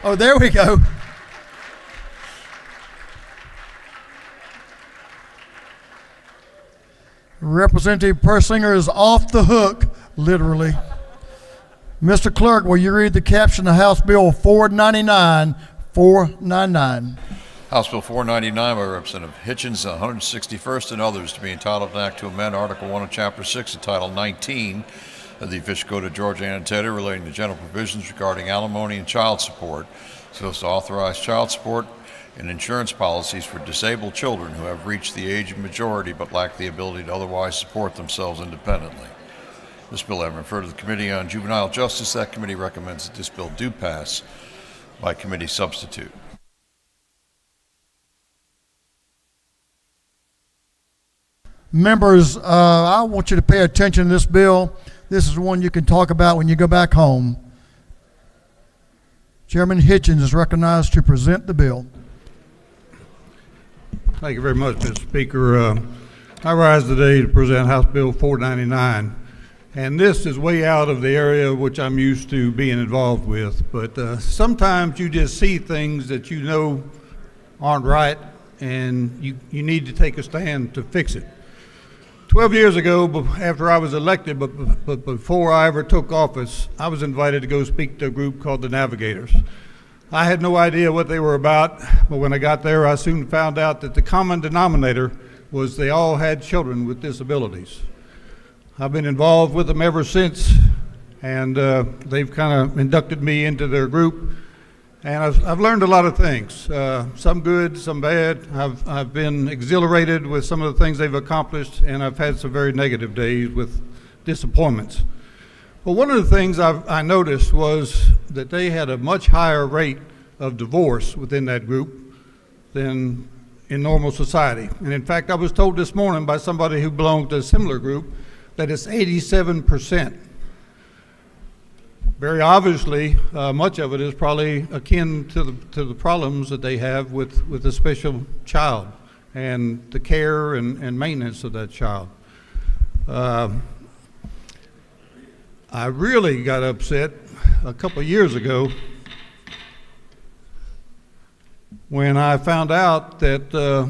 S1: Oh, there we go. Representative Persinger is off the hook, literally. Mr. Clerk, will you read the caption of House Bill 499?
S2: House Bill 499 by Representative Hitchens, 161st, and others, to be entitled an act to amend Article 1 of Chapter 6 of Title 19 of the Official Code of Georgia and Territory relating to general provisions regarding alimony and child support, so as to authorize child support and insurance policies for disabled children who have reached the age of majority but lack the ability to otherwise support themselves independently. This bill having referred to the Committee on Juvenile Justice, that committee recommends that this bill do pass by committee substitute.
S1: Members, I want you to pay attention to this bill. This is one you can talk about when you go back home. Chairman Hitchens is recognized to present the bill.
S11: Thank you very much, Mr. Speaker. I rise today to present House Bill 499. And this is way out of the area which I'm used to being involved with. But sometimes you just see things that you know aren't right, and you need to take a stand to fix it. 12 years ago, after I was elected, but before I ever took office, I was invited to go speak to a group called the Navigators. I had no idea what they were about, but when I got there, I soon found out that the common denominator was they all had children with disabilities. I've been involved with them ever since, and they've kind of inducted me into their group. And I've learned a lot of things, some good, some bad. I've been exhilarated with some of the things they've accomplished, and I've had some very negative days with disappointments. But one of the things I noticed was that they had a much higher rate of divorce within that group than in normal society. And in fact, I was told this morning by somebody who belonged to a similar group that it's 87%. Very obviously, much of it is probably akin to the problems that they have with a special child and the care and maintenance of that child. I really got upset a couple of years ago when I found out that the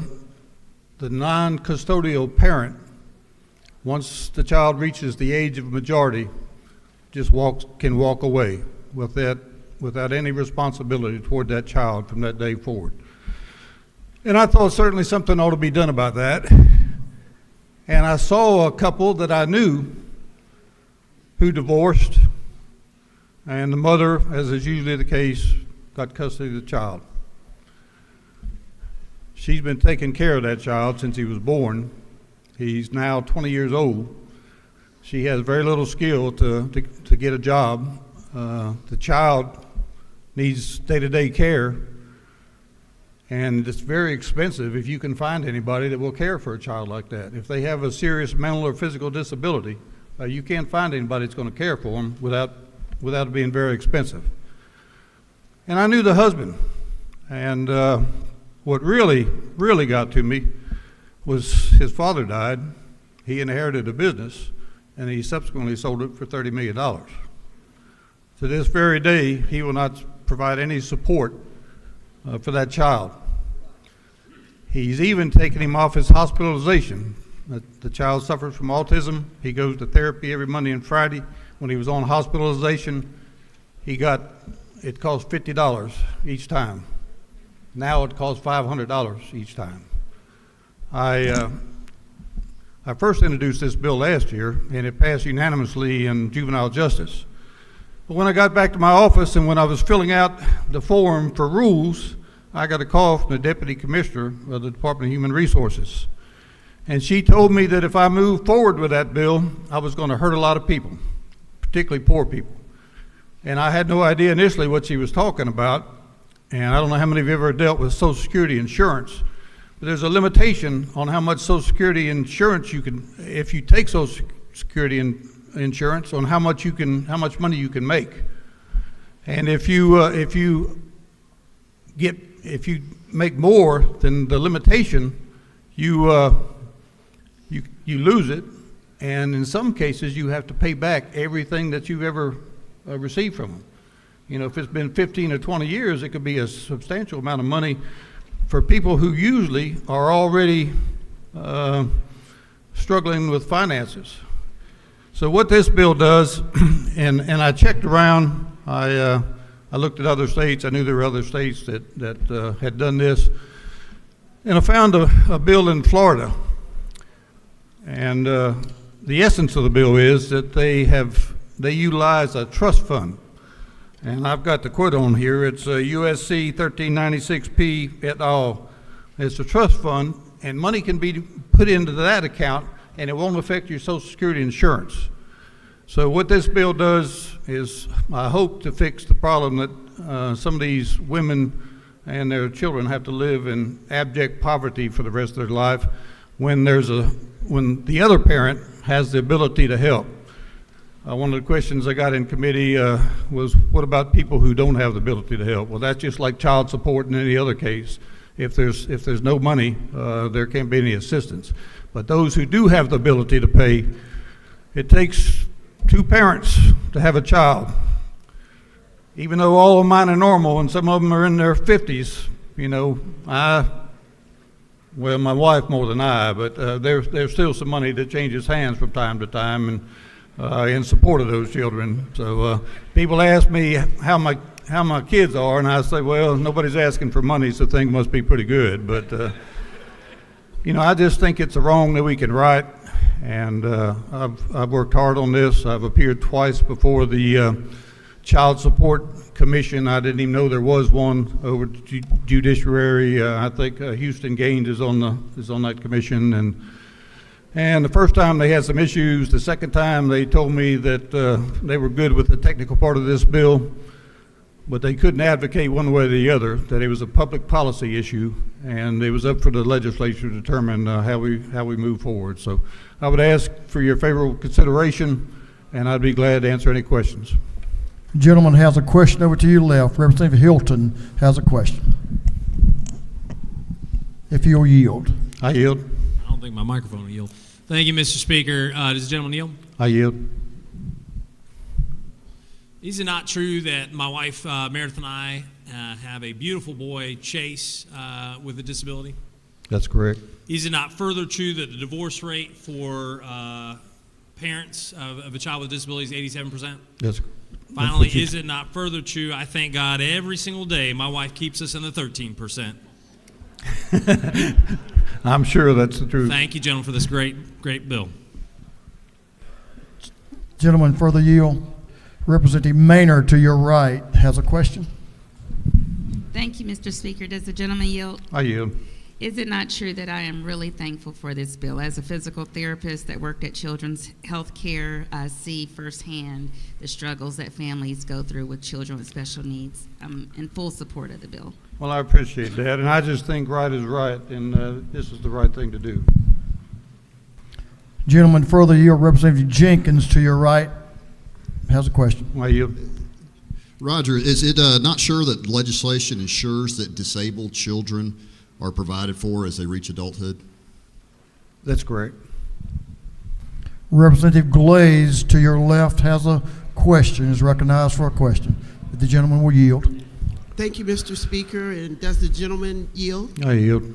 S11: non-custodial parent, once the child reaches the age of majority, just can walk away without any responsibility toward that child from that day forward. And I thought certainly something ought to be done about that. And I saw a couple that I knew who divorced, and the mother, as is usually the case, got custody of the child. She's been taking care of that child since he was born. He's now 20 years old. She has very little skill to get a job. The child needs day-to-day care, and it's very expensive if you can find anybody that will care for a child like that. If they have a serious mental or physical disability, you can't find anybody that's going to care for them without it being very expensive. And I knew the husband, and what really got to me was his father died. He inherited a business, and he subsequently sold it for $30 million. To this very day, he will not provide any support for that child. He's even taken him off his hospitalization. The child suffers from autism. He goes to therapy every Monday and Friday. When he was on hospitalization, it cost $50 each time. Now it costs $500 each time. I first introduced this bill last year, and it passed unanimously in juvenile justice. But when I got back to my office and when I was filling out the form for rules, I got a call from the Deputy Commissioner of the Department of Human Resources. And she told me that if I moved forward with that bill, I was going to hurt a lot of people, particularly poor people. And I had no idea initially what she was talking about. And I don't know how many of you have ever dealt with Social Security insurance, but there's a limitation on how much Social Security insurance you can, if you take Social Security insurance, on how much money you can make. And if you make more than the limitation, you lose it, and in some cases you have to pay back everything that you've ever received from them. You know, if it's been 15 or 20 years, it could be a substantial amount of money for people who usually are already struggling with finances. So what this bill does, and I checked around, I looked at other states. I knew there were other states that had done this, and I found a bill in Florida. And the essence of the bill is that they utilize a trust fund. And I've got the quote on here. It's USC 1396P et al. It's a trust fund, and money can be put into that account, and it won't affect your Social Security insurance. So what this bill does is, I hope, to fix the problem that some of these women and their children have to live in abject poverty for the rest of their life when the other parent has the ability to help. One of the questions I got in committee was, what about people who don't have the ability to help? Well, that's just like child support in any other case. If there's no money, there can't be any assistance. But those who do have the ability to pay, it takes two parents to have a child. Even though all of mine are normal and some of them are in their 50s, you know, well, my wife more than I, but there's still some money that changes hands from time to time, and in support of those children. So people ask me how my kids are, and I say, well, nobody's asking for money, so things must be pretty good. But
S4: You know, I just think it's a wrong that we can right, and I've worked hard on this. I've appeared twice before the Child Support Commission. I didn't even know there was one over judiciary. I think Houston Gaines is on that commission, and the first time they had some issues. The second time they told me that they were good with the technical part of this bill, but they couldn't advocate one way or the other, that it was a public policy issue, and it was up for the legislature to determine how we move forward. So I would ask for your favorable consideration, and I'd be glad to answer any questions.
S1: Gentleman has a question over to your left. Representative Hilton has a question. If you'll yield.
S4: I yield.
S7: I don't think my microphone will yield. Thank you, Mr. Speaker. Does the gentleman yield?
S4: I yield.
S7: Is it not true that my wife, Meredith, and I have a beautiful boy, Chase, with a disability?
S4: That's correct.
S7: Is it not further true that the divorce rate for parents of a child with a disability is 87%?
S4: That's
S7: Finally, is it not further true? I thank God every single day my wife keeps us in the 13%.
S4: I'm sure that's the truth.
S7: Thank you, gentlemen, for this great bill.
S1: Gentleman, further yield. Representative Maynard to your right has a question.
S17: Thank you, Mr. Speaker. Does the gentleman yield?
S4: I yield.
S17: Is it not true that I am really thankful for this bill? As a physical therapist that worked at Children's Health Care, I see firsthand the struggles that families go through with children with special needs. I'm in full support of the bill.
S4: Well, I appreciate that, and I just think right is right, and this is the right thing to do.
S1: Gentleman, further yield. Representative Jenkins to your right has a question.
S4: I yield.
S24: Roger, is it not sure that legislation ensures that disabled children are provided for as they reach adulthood?
S4: That's correct.
S1: Representative Glaze to your left has a question, is recognized for a question. If the gentleman will yield.
S25: Thank you, Mr. Speaker. And does the gentleman yield?
S4: I yield.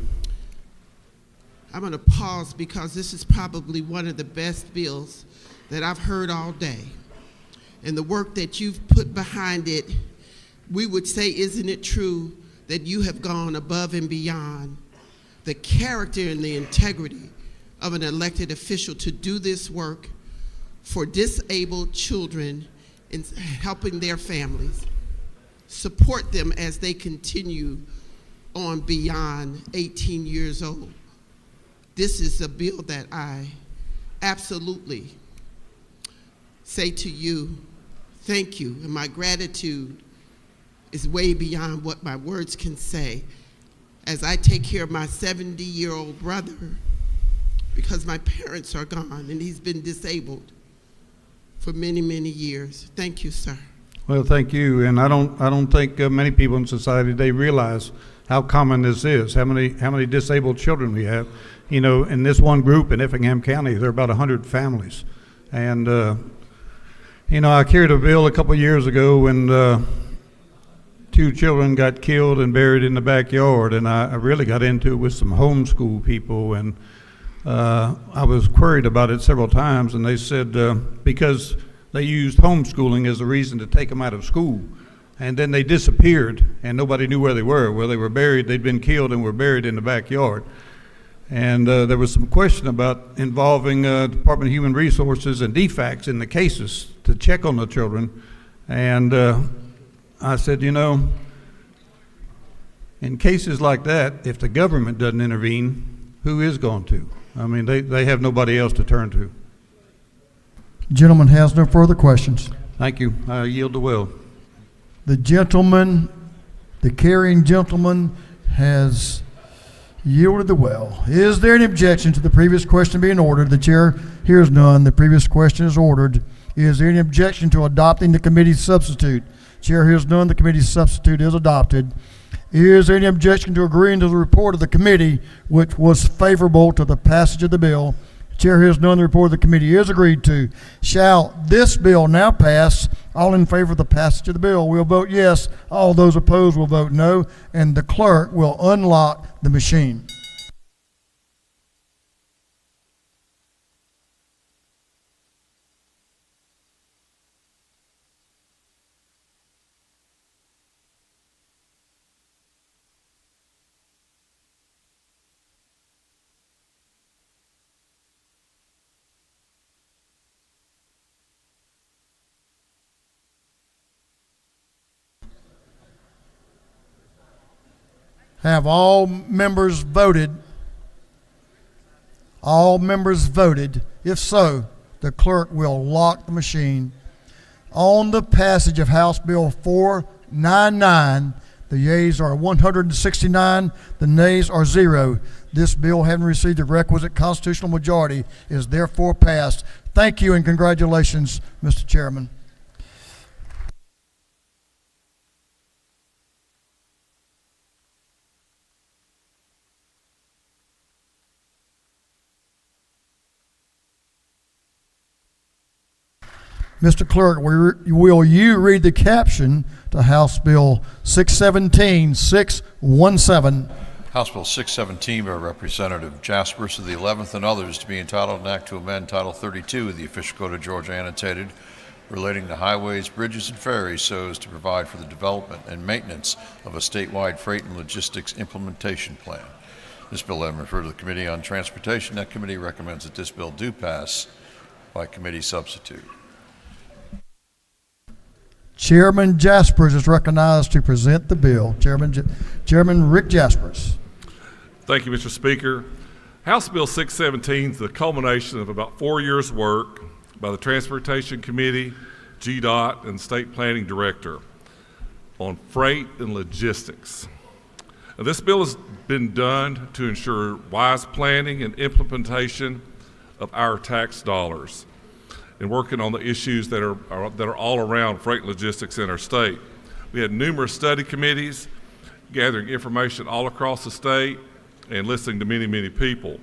S25: I'm going to pause because this is probably one of the best bills that I've heard all day. And the work that you've put behind it, we would say, isn't it true that you have gone above and beyond the character and the integrity of an elected official to do this work for disabled children and helping their families, support them as they continue on beyond 18 years old. This is a bill that I absolutely say to you, thank you, and my gratitude is way beyond what my words can say as I take care of my 70-year-old brother because my parents are gone and he's been disabled for many, many years. Thank you, sir.
S4: Well, thank you, and I don't think many people in society, they realize how common this is, how many disabled children we have. You know, in this one group in Effingham County, there are about 100 families. And, you know, I carried a bill a couple years ago when 2 children got killed and buried in the backyard, and I really got into it with some homeschool people, and I was queried about it several times, and they said because they used homeschooling as a reason to take them out of school, and then they disappeared, and nobody knew where they were. Well, they were buried, they'd been killed and were buried in the backyard. And there was some question about involving Department of Human Resources and DFACS in the cases to check on the children, and I said, you know, in cases like that, if the government doesn't intervene, who is going to? I mean, they have nobody else to turn to.
S1: Gentleman has no further questions.
S4: Thank you. I yield the will.
S1: The gentleman, the carrying gentleman, has yielded the well. Is there any objection to the previous question being ordered? The chair hears none. The previous question is ordered. Is there any objection to adopting the committee's substitute? Chair hears none. The committee's substitute is adopted. Is there any objection to agreeing to the report of the committee, which was favorable to the passage of the bill? Chair hears none. The report of the committee is agreed to. Shall this bill now pass? All in favor of the passage of the bill will vote yes. All those opposed will vote no. And the clerk will unlock the machine. Have all members voted? All members voted. If so, the clerk will lock the machine. On the passage of House Bill 499, the yeas are 169, the nays are 0. This bill, having received the requisite constitutional majority, is therefore passed. Thank you and congratulations, Mr. Chairman. Mr. Clerk, will you read the caption to House Bill 617-617?
S2: House Bill 617 by Representative Jaspers of the 11th and others to be entitled an act to amend Title 32 of the Official Code of Georgia annotated relating to highways, bridges, and ferries so as to provide for the development and maintenance of a statewide freight and logistics implementation plan. This bill has been referred to the Committee on Transportation. That committee recommends that this bill do pass by committee substitute.
S1: Chairman Jaspers is recognized to present the bill. Chairman Rick Jaspers.
S5: Thank you, Mr. Speaker. House Bill 617 is the culmination of about 4 years' work by the Transportation Committee, GDOT, and State Planning Director on freight and logistics. Now, this bill has been done to ensure wise planning and implementation of our tax dollars and working on the issues that are all around freight and logistics in our state. We had numerous study committees gathering information all across the state and listening to many, many people.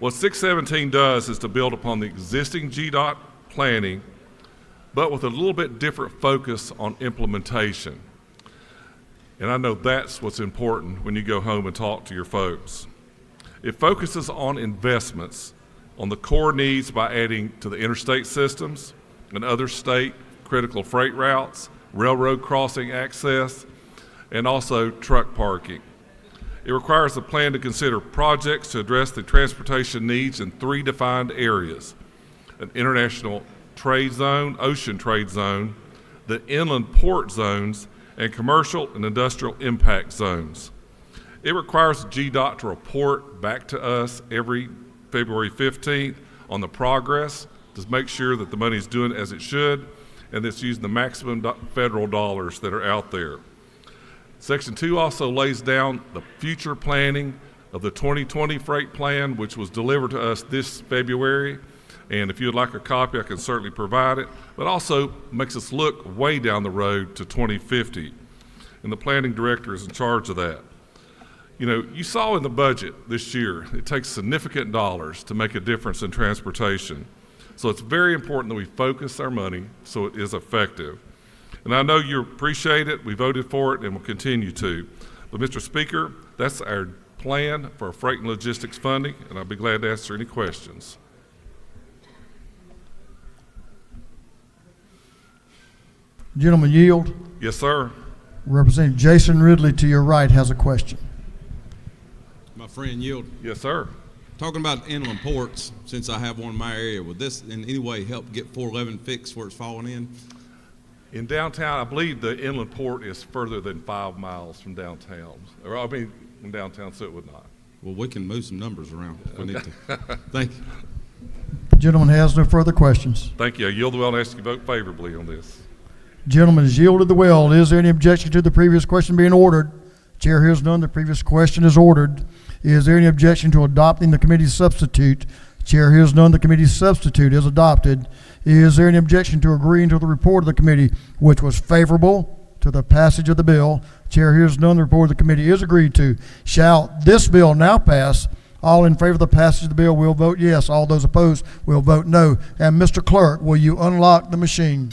S5: What 617 does is to build upon the existing GDOT planning, but with a little bit different focus on implementation. And I know that's what's important when you go home and talk to your folks. It focuses on investments on the core needs by adding to the interstate systems and other state critical freight routes, railroad crossing access, and also truck parking. It requires the plan to consider projects to address the transportation needs in 3 defined areas: an international trade zone, ocean trade zone, the inland port zones, and commercial and industrial impact zones. It requires GDOT to report back to us every February 15th on the progress to make sure that the money is doing as it should and it's using the maximum federal dollars that are out there. Section 2 also lays down the future planning of the 2020 freight plan, which was delivered to us this February. And if you'd like a copy, I can certainly provide it, but also makes us look way down the road to 2050. And the planning director is in charge of that. You know, you saw in the budget this year, it takes significant dollars to make a difference in transportation. So it's very important that we focus our money so it is effective. And I know you appreciate it, we voted for it, and will continue to. But Mr. Speaker, that's our plan for freight and logistics funding, and I'll be glad to answer any questions.
S1: Gentlemen, yield.
S5: Yes, sir.
S1: Representative Jason Ridley to your right has a question.
S23: My friend yield.
S5: Yes, sir.
S23: Talking about inland ports, since I have one in my area, would this in any way help get 411 fixed where it's falling in?
S5: In downtown, I believe the inland port is further than 5 miles from downtown. Or, I mean, from downtown, so it would not.
S23: Well, we can move some numbers around if we need to. Thank you.
S1: Gentleman has no further questions.
S5: Thank you. I yield the well and ask you to vote favorably on this.
S1: Gentleman has yielded the well. Is there any objection to the previous question being ordered? Chair hears none. The previous question is ordered. Is there any objection to adopting the committee's substitute? Chair hears none. The committee's substitute is adopted. Is there any objection to agreeing to the report of the committee, which was favorable to the passage of the bill? Chair hears none. The report of the committee is agreed to. Shall this bill now pass? All in favor of the passage of the bill will vote yes. All those opposed will vote no. And Mr. Clerk, will you unlock the machine?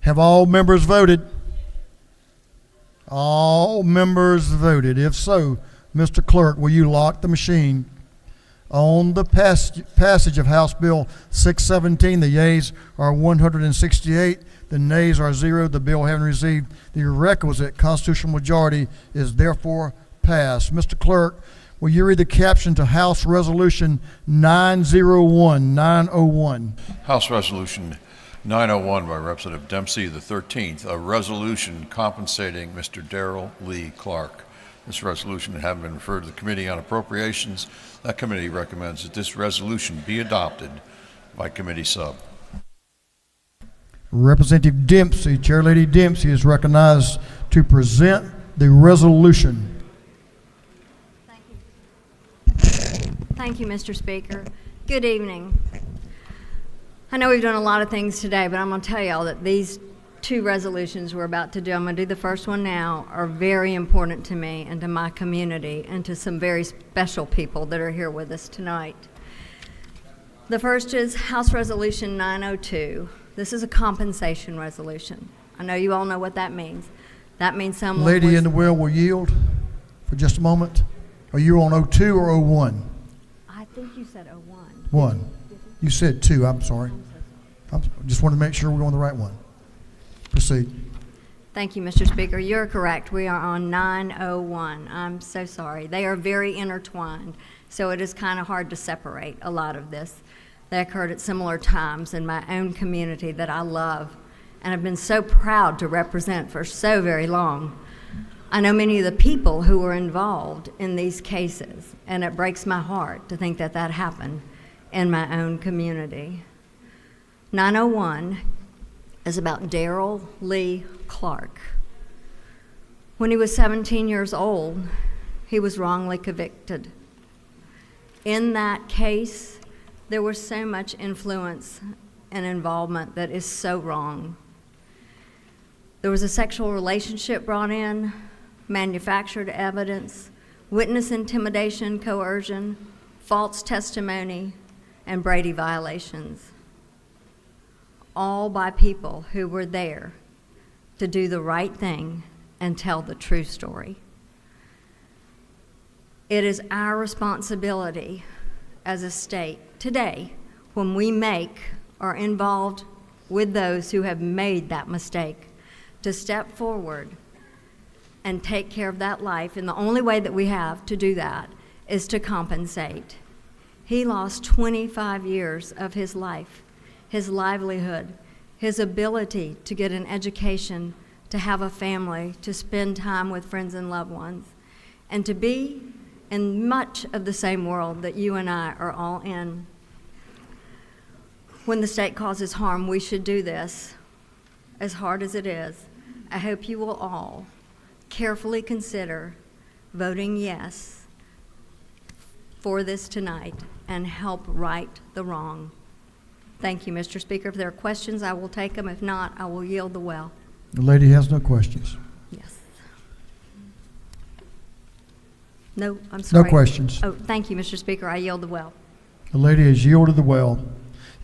S1: Have all members voted? All members voted. If so, Mr. Clerk, will you lock the machine? On the passage of House Bill 617, the yeas are 168, the nays are 0. The bill having received the requisite constitutional majority is therefore passed. Mr. Clerk, will you read the caption to House Resolution 901?
S2: House Resolution 901 by Representative Dempsey, the 13th, a resolution compensating Mr. Darrell Lee Clark. This resolution having been referred to the Committee on Appropriations, that committee recommends that this resolution be adopted by committee sub.
S1: Representative Dempsey, Chairlady Dempsey is recognized to present the resolution.
S6: Thank you, Mr. Speaker. Good evening. I know we've done a lot of things today, but I'm going to tell y'all that these two resolutions we're about to do, I'm going to do the first one now, are very important to me and to my community and to some very special people that are here with us tonight. The first is House Resolution 902. This is a compensation resolution. I know you all know what that means. That means someone
S1: Lady in the wheel will yield for just a moment. Are you on 02 or 01?
S6: I think you said 01.
S1: 1. You said 2. I'm sorry. I just wanted to make sure we're on the right one. Proceed.
S6: Thank you, Mr. Speaker. You're correct. We are on 901. I'm so sorry. They are very intertwined, so it is kind of hard to separate a lot of this. They occurred at similar times in my own community that I love and have been so proud to represent for so very long. I know many of the people who were involved in these cases, and it breaks my heart to think that that happened in my own community. 901 is about Darrell Lee Clark. When he was 17 years old, he was wrongly convicted. In that case, there was so much influence and involvement that is so wrong. There was a sexual relationship brought in, manufactured evidence, witness intimidation, coercion, false testimony, and Brady violations, all by people who were there to do the right thing and tell the true story. It is our responsibility as a state today, when we make or are involved with those who have made that mistake, to step forward and take care of that life. And the only way that we have to do that is to compensate. He lost 25 years of his life, his livelihood, his ability to get an education, to have a family, to spend time with friends and loved ones, and to be in much of the same world that you and I are all in. When the state causes harm, we should do this, as hard as it is. I hope you will all carefully consider voting yes for this tonight and help right the wrong. Thank you, Mr. Speaker. If there are questions, I will take them. If not, I will yield the well.
S1: The lady has no questions.
S6: Yes. No, I'm sorry.
S1: No questions.
S6: Oh, thank you, Mr. Speaker. I yield the well.
S1: The lady has yielded the well.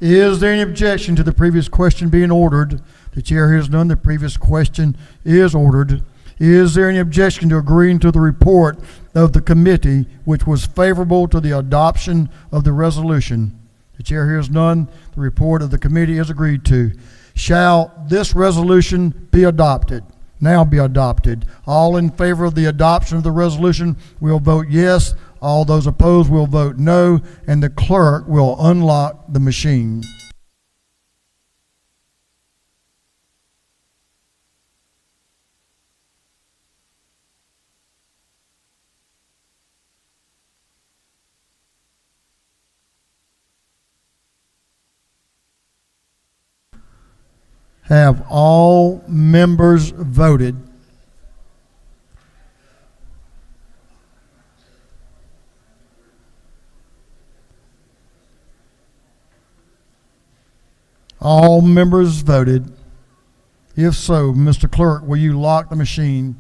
S1: Is there any objection to the previous question being ordered? The chair hears none. The previous question is ordered. Is there any objection to agreeing to the report of the committee, which was favorable to the adoption of the resolution? The chair hears none. The report of the committee is agreed to. Shall this resolution be adopted? Now be adopted. All in favor of the adoption of the resolution will vote yes. All those opposed will vote no, and the clerk will unlock the machine. Have all members voted? All members voted. If so, Mr. Clerk, will you lock the machine?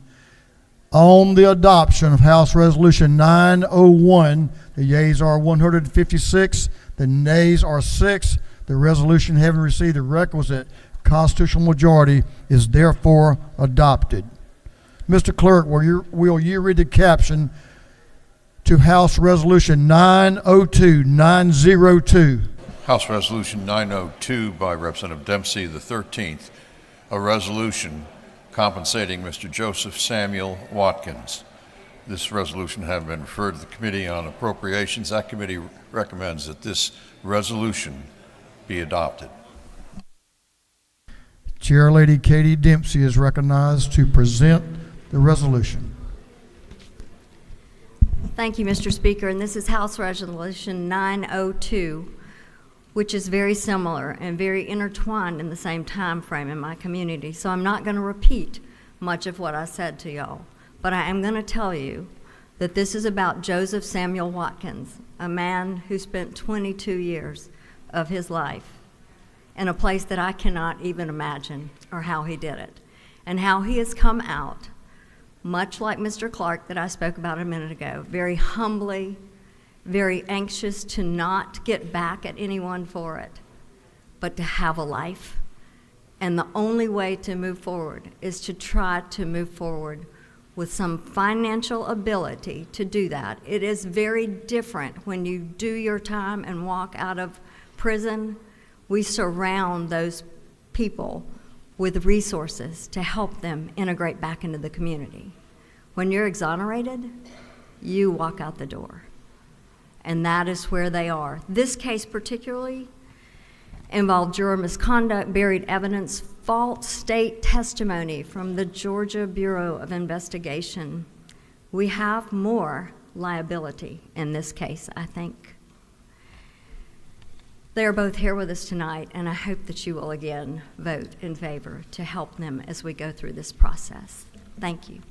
S1: On the adoption of House Resolution 901, the yeas are 156, the nays are 6. The resolution having received the requisite constitutional majority is therefore adopted. Mr. Clerk, will you read the caption to House Resolution 902-902?
S2: House Resolution 902 by Representative Dempsey, the 13th, a resolution compensating Mr. Joseph Samuel Watkins. This resolution having been referred to the Committee on Appropriations, that committee recommends that this resolution be adopted.
S1: Chair Lady Katie Dempsey is recognized to present the resolution.
S6: Thank you, Mr. Speaker. And this is House Resolution 902, which is very similar and very intertwined in the same time frame in my community. So I'm not going to repeat much of what I said to y'all, but I am going to tell you that this is about Joseph Samuel Watkins, a man who spent 22 years of his life in a place that I cannot even imagine, or how he did it, and how he has come out, much like Mr. Clark that I spoke about a minute ago, very humbly, very anxious to not get back at anyone for it, but to have a life. And the only way to move forward is to try to move forward with some financial ability to do that. It is very different when you do your time and walk out of prison. We surround those people with resources to help them integrate back into the community. When you're exonerated, you walk out the door. And that is where they are. This case particularly involved juror misconduct, buried evidence, false state testimony from the Georgia Bureau of Investigation. We have more liability in this case, I think. They are both here with us tonight, and I hope that you will again vote in favor to help them as we go through this process. Thank you.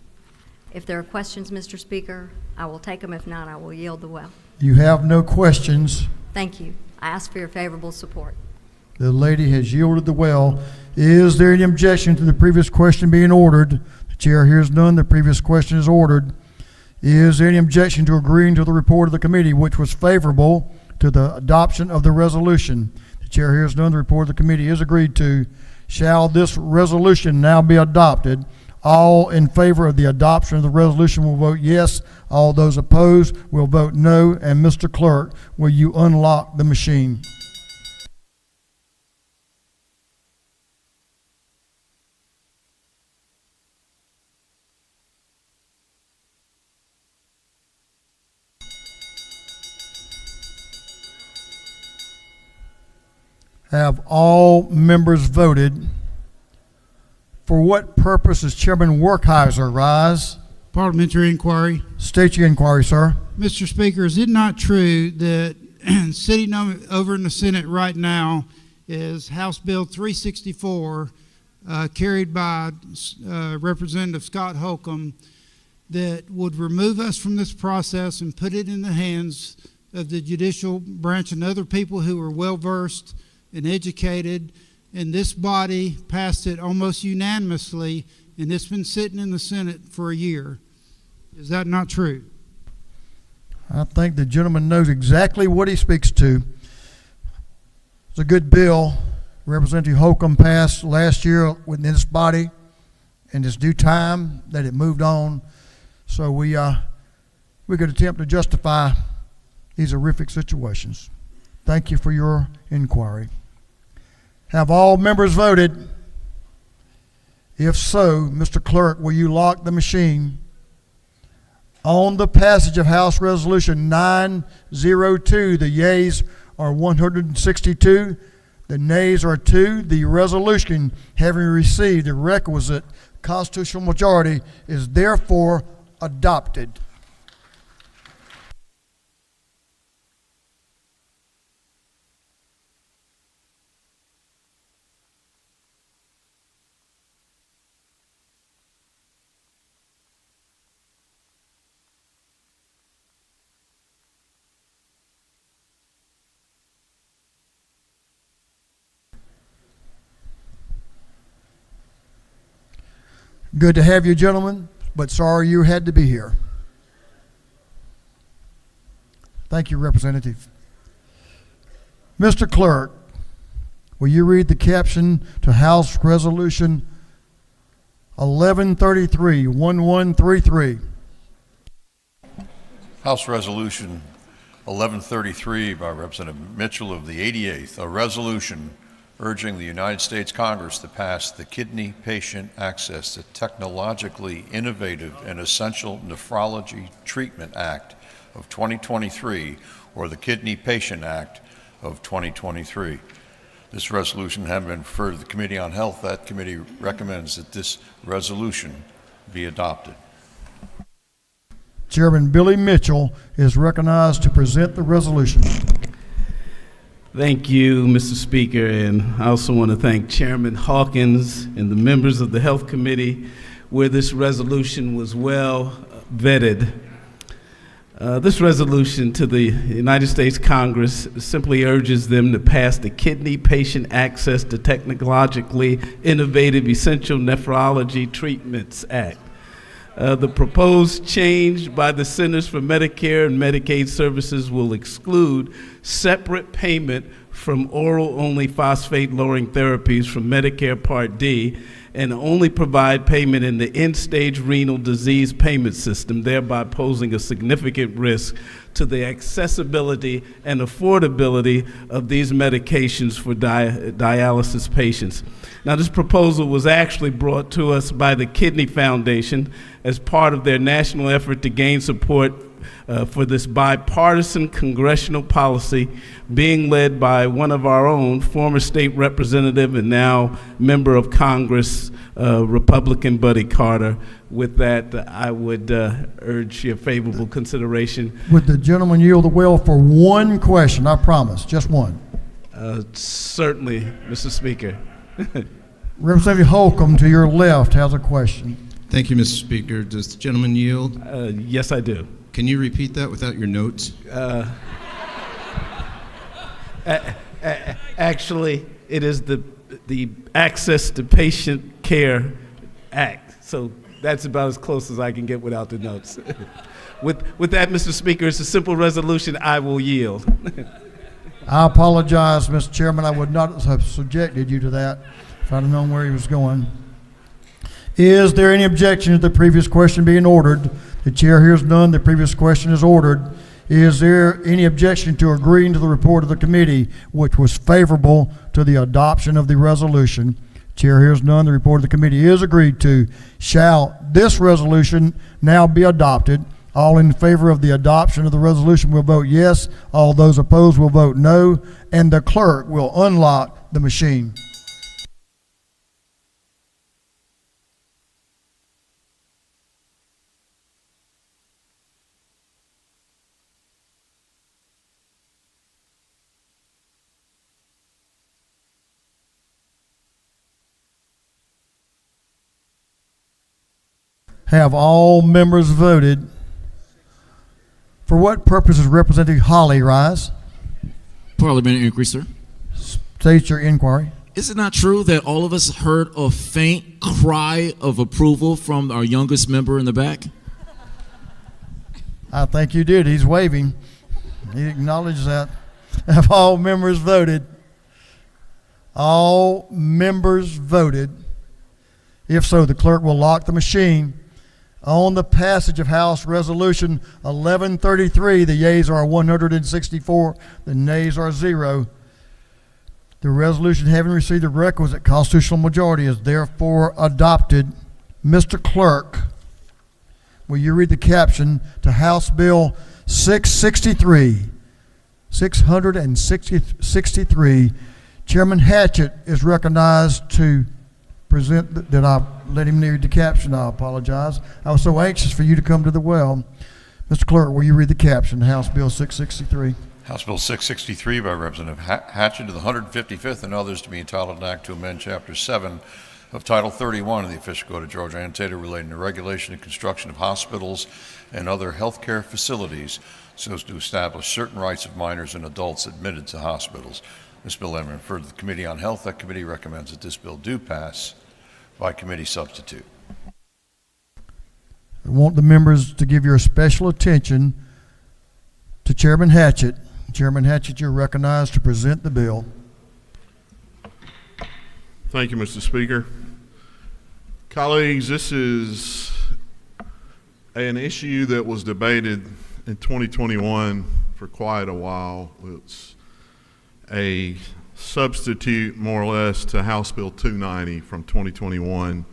S6: If there are questions, Mr. Speaker, I will take them. If not, I will yield the well.
S1: You have no questions.
S6: Thank you. I ask for your favorable support.
S1: The lady has yielded the well. Is there any objection to the previous question being ordered? The chair hears none. The previous question is ordered. Is there any objection to agreeing to the report of the committee, which was favorable to the adoption of the resolution? The chair hears none. The report of the committee is agreed to. Shall this resolution now be adopted? All in favor of the adoption of the resolution will vote yes. All those opposed will vote no. And Mr. Clerk, will you unlock the machine? Have all members voted? For what purpose does Chairman Werkheiser rise?
S10: Parliamentary inquiry.
S1: State your inquiry, sir.
S10: Mr. Speaker, is it not true that sitting over in the Senate right now is House Bill 364, carried by Representative Scott Holcomb, that would remove us from this process and put it in the hands of the judicial branch and other people who are well-versed and educated, and this body passed it almost unanimously, and it's been sitting in the Senate for a year. Is that not true?
S1: I think the gentleman knows exactly what he speaks to. It's a good bill Representative Holcomb passed last year within this body, and it's due time that it moved on. So we could attempt to justify these horrific situations. Thank you for your inquiry. Have all members voted? If so, Mr. Clerk, will you lock the machine? On the passage of House Resolution 902, the yeas are 162, the nays are 2. The resolution, having received the requisite constitutional majority, is therefore adopted. Good to have you, gentlemen, but sorry you had to be here. Thank you, Representative. Mr. Clerk, Will you read the caption to House Resolution 1133?
S2: House Resolution 1133 by Representative Mitchell of the 88th, a resolution urging the United States Congress to pass the Kidney Patient Access to Technologically Innovative and Essential Nephrology Treatment Act of 2023, or the Kidney Patient Act of 2023. This resolution having been referred to the Committee on Health, that committee recommends that this resolution be adopted.
S1: Chairman Billy Mitchell is recognized to present the resolution.
S12: Thank you, Mr. Speaker, and I also want to thank Chairman Hawkins and the members of the Health Committee, where this resolution was well vetted. This resolution to the United States Congress simply urges them to pass the Kidney Patient Access to Technologically Innovative Essential Nephrology Treatments Act. The proposed change by the Centers for Medicare and Medicaid Services will exclude separate payment from oral-only phosphate-lowering therapies from Medicare Part D and only provide payment in the end-stage renal disease payment system, thereby posing a significant risk to the accessibility and affordability of these medications for dialysis patients. Now, this proposal was actually brought to us by the Kidney Foundation as part of their national effort to gain support for this bipartisan congressional policy being led by one of our own, former state representative and now member of Congress, Republican Buddy Carter. With that, I would urge your favorable consideration.
S1: Would the gentleman yield the will for one question? I promise, just one.
S12: Certainly, Mr. Speaker.
S1: Representative Holcomb, to your left, has a question.
S13: Thank you, Mr. Speaker. Does the gentleman yield?
S12: Yes, I do.
S13: Can you repeat that without your notes?
S12: Actually, it is the Access to Patient Care Act. So that's about as close as I can get without the notes. With that, Mr. Speaker, it's a simple resolution. I will yield.
S1: I apologize, Mr. Chairman. I would not have subjected you to that if I'd have known where he was going. Is there any objection to the previous question being ordered? The chair hears none. The previous question is ordered. Is there any objection to agreeing to the report of the committee, which was favorable to the adoption of the resolution? Chair hears none. The report of the committee is agreed to. Shall this resolution now be adopted? All in favor of the adoption of the resolution will vote yes. All those opposed will vote no. And the clerk will unlock the machine. Have all members voted? For what purpose is Representative Holly rise?
S14: Parliamentary inquiry, sir.
S1: State your inquiry.
S14: Is it not true that all of us heard a faint cry of approval from our youngest member in the back?
S1: I think you did. He's waving. He acknowledged that. Have all members voted? All members voted. If so, the clerk will lock the machine. On the passage of House Resolution 1133, the yeas are 164, the nays are 0. The resolution, having received the requisite constitutional majority, is therefore adopted. Mr. Clerk, will you read the caption to House Bill 663? Chairman Hatchett is recognized to present. Did I let him read the caption? I apologize. I was so anxious for you to come to the well. Mr. Clerk, will you read the caption, House Bill 663?
S2: House Bill 663 by Representative Hatchett of the 155th and others to be entitled an act to amend Chapter 7 of Title 31 of the Official Code of Georgia Annotated relating to regulation and construction of hospitals and other healthcare facilities so as to establish certain rights of minors and adults admitted to hospitals. This bill having been referred to the Committee on Health, that committee recommends that this bill do pass by committee substitute.
S1: I want the members to give your special attention to Chairman Hatchett. Chairman Hatchett, you're recognized to present the bill.
S3: Thank you, Mr. Speaker. Colleagues, this is an issue that was debated in 2021 for quite a while. It's a substitute, more or less, to House Bill 290 from 2021.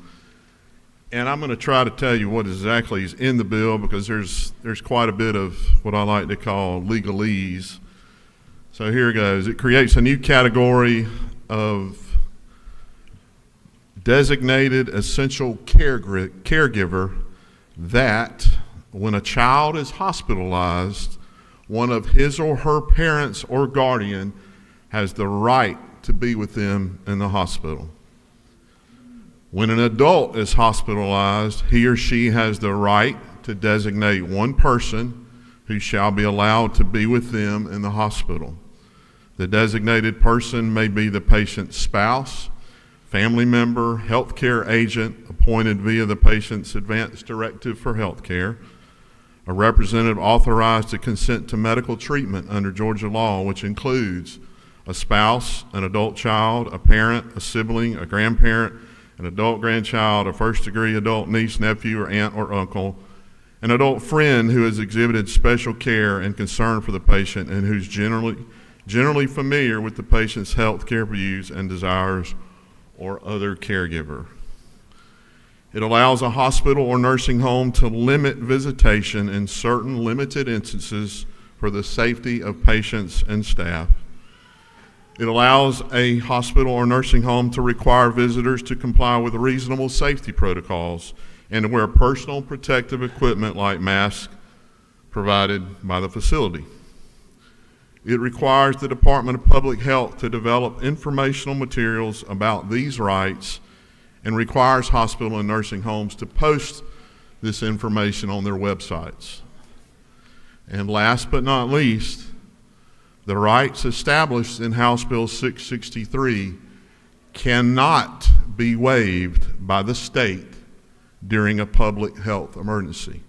S3: And I'm going to try to tell you what exactly is in the bill, because there's quite a bit of what I like to call legalese. So here it goes. It creates a new category of designated essential caregiver that, when a child is hospitalized, one of his or her parents or guardian has the right to be with them in the hospital. When an adult is hospitalized, he or she has the right to designate one person who shall be allowed to be with them in the hospital. The designated person may be the patient's spouse, family member, healthcare agent appointed via the patient's advance directive for healthcare, a representative authorized to consent to medical treatment under Georgia law, which includes a spouse, an adult child, a parent, a sibling, a grandparent, an adult grandchild, a first-degree adult niece, nephew, or aunt or uncle, an adult friend who has exhibited special care and concern for the patient and who's generally familiar with the patient's health care views and desires, or other caregiver. It allows a hospital or nursing home to limit visitation in certain limited instances for the safety of patients and staff. It allows a hospital or nursing home to require visitors to comply with reasonable safety protocols and to wear personal protective equipment like masks provided by the facility. It requires the Department of Public Health to develop informational materials about these rights and requires hospital and nursing homes to post this information on their websites. And last but not least, the rights established in House Bill 663 cannot be waived by the state during a public health emergency.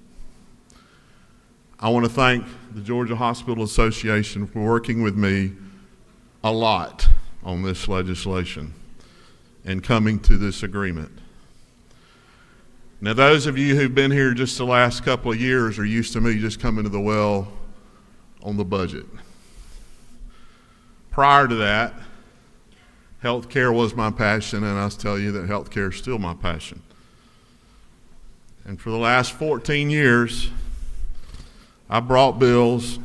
S3: I want to thank the Georgia Hospital Association for working with me a lot on this legislation and coming to this agreement. Now, those of you who've been here just the last couple of years are used to me just coming to the well on the budget. Prior to that, health care was my passion, and I'll tell you that health care is still my passion. And for the last 14 years, I brought bills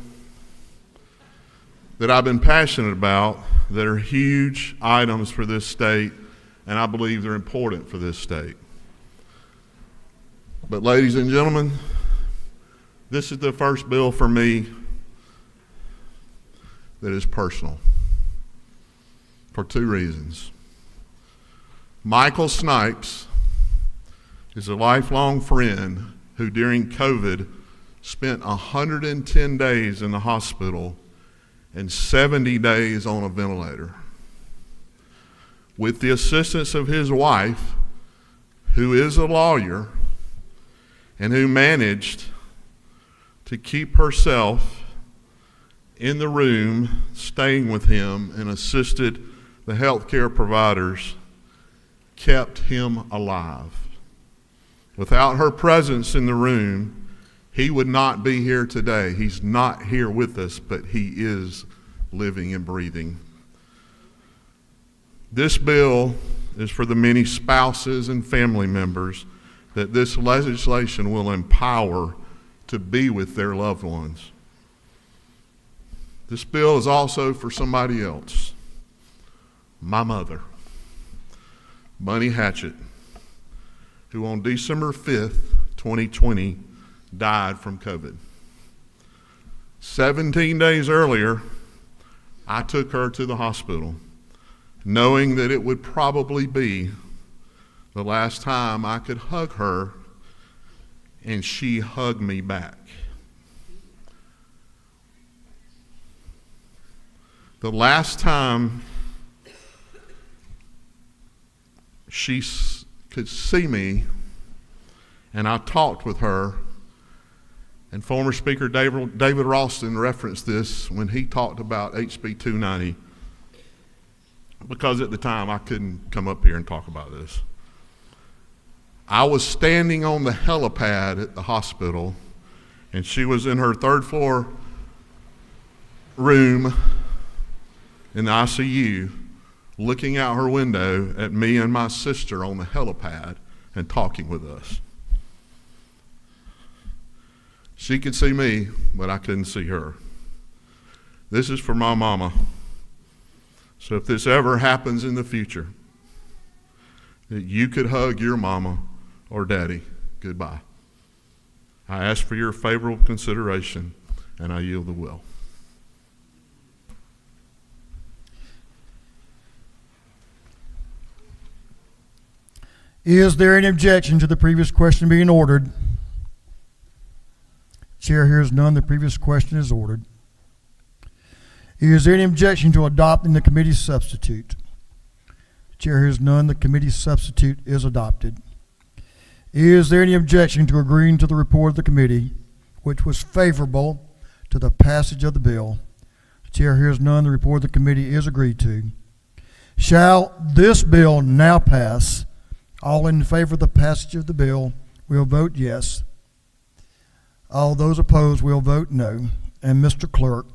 S3: that I've been passionate about that are huge items for this state, and I believe they're important for this state. But ladies and gentlemen, this is the first bill for me that is personal for two reasons. Michael Snipes is a lifelong friend who during COVID spent 110 days in the hospital and 70 days on a ventilator. With the assistance of his wife, who is a lawyer and who managed to keep herself in the room, staying with him, and assisted the healthcare providers, kept him alive. Without her presence in the room, he would not be here today. He's not here with us, but he is living and breathing. This bill is for the many spouses and family members that this legislation will empower to be with their loved ones. This bill is also for somebody else. My mother, Bunny Hatchett, who on December 5th, 2020, died from COVID. 17 days earlier, I took her to the hospital, knowing that it would probably be the last time I could hug her, and she hugged me back. The last time she could see me and I talked with her, and former Speaker David Ralston referenced this when he talked about HB 290. because at the time I couldn't come up here and talk about this. I was standing on the helipad at the hospital, and she was in her third floor room in the ICU, looking out her window at me and my sister on the helipad and talking with us. She could see me, but I couldn't see her. This is for my mama. So if this ever happens in the future, that you could hug your mama or daddy goodbye. I ask for your favorable consideration, and I yield the will.
S1: Is there any objection to the previous question being ordered? Chair hears none. The previous question is ordered. Is there any objection to adopting the committee substitute? Chair hears none. The committee substitute is adopted. Is there any objection to agreeing to the report of the committee, which was favorable to the passage of the bill? Chair hears none. The report of the committee is agreed to. Shall this bill now pass? All in favor of the passage of the bill will vote yes. All those opposed will vote no. And Mr. Clerk,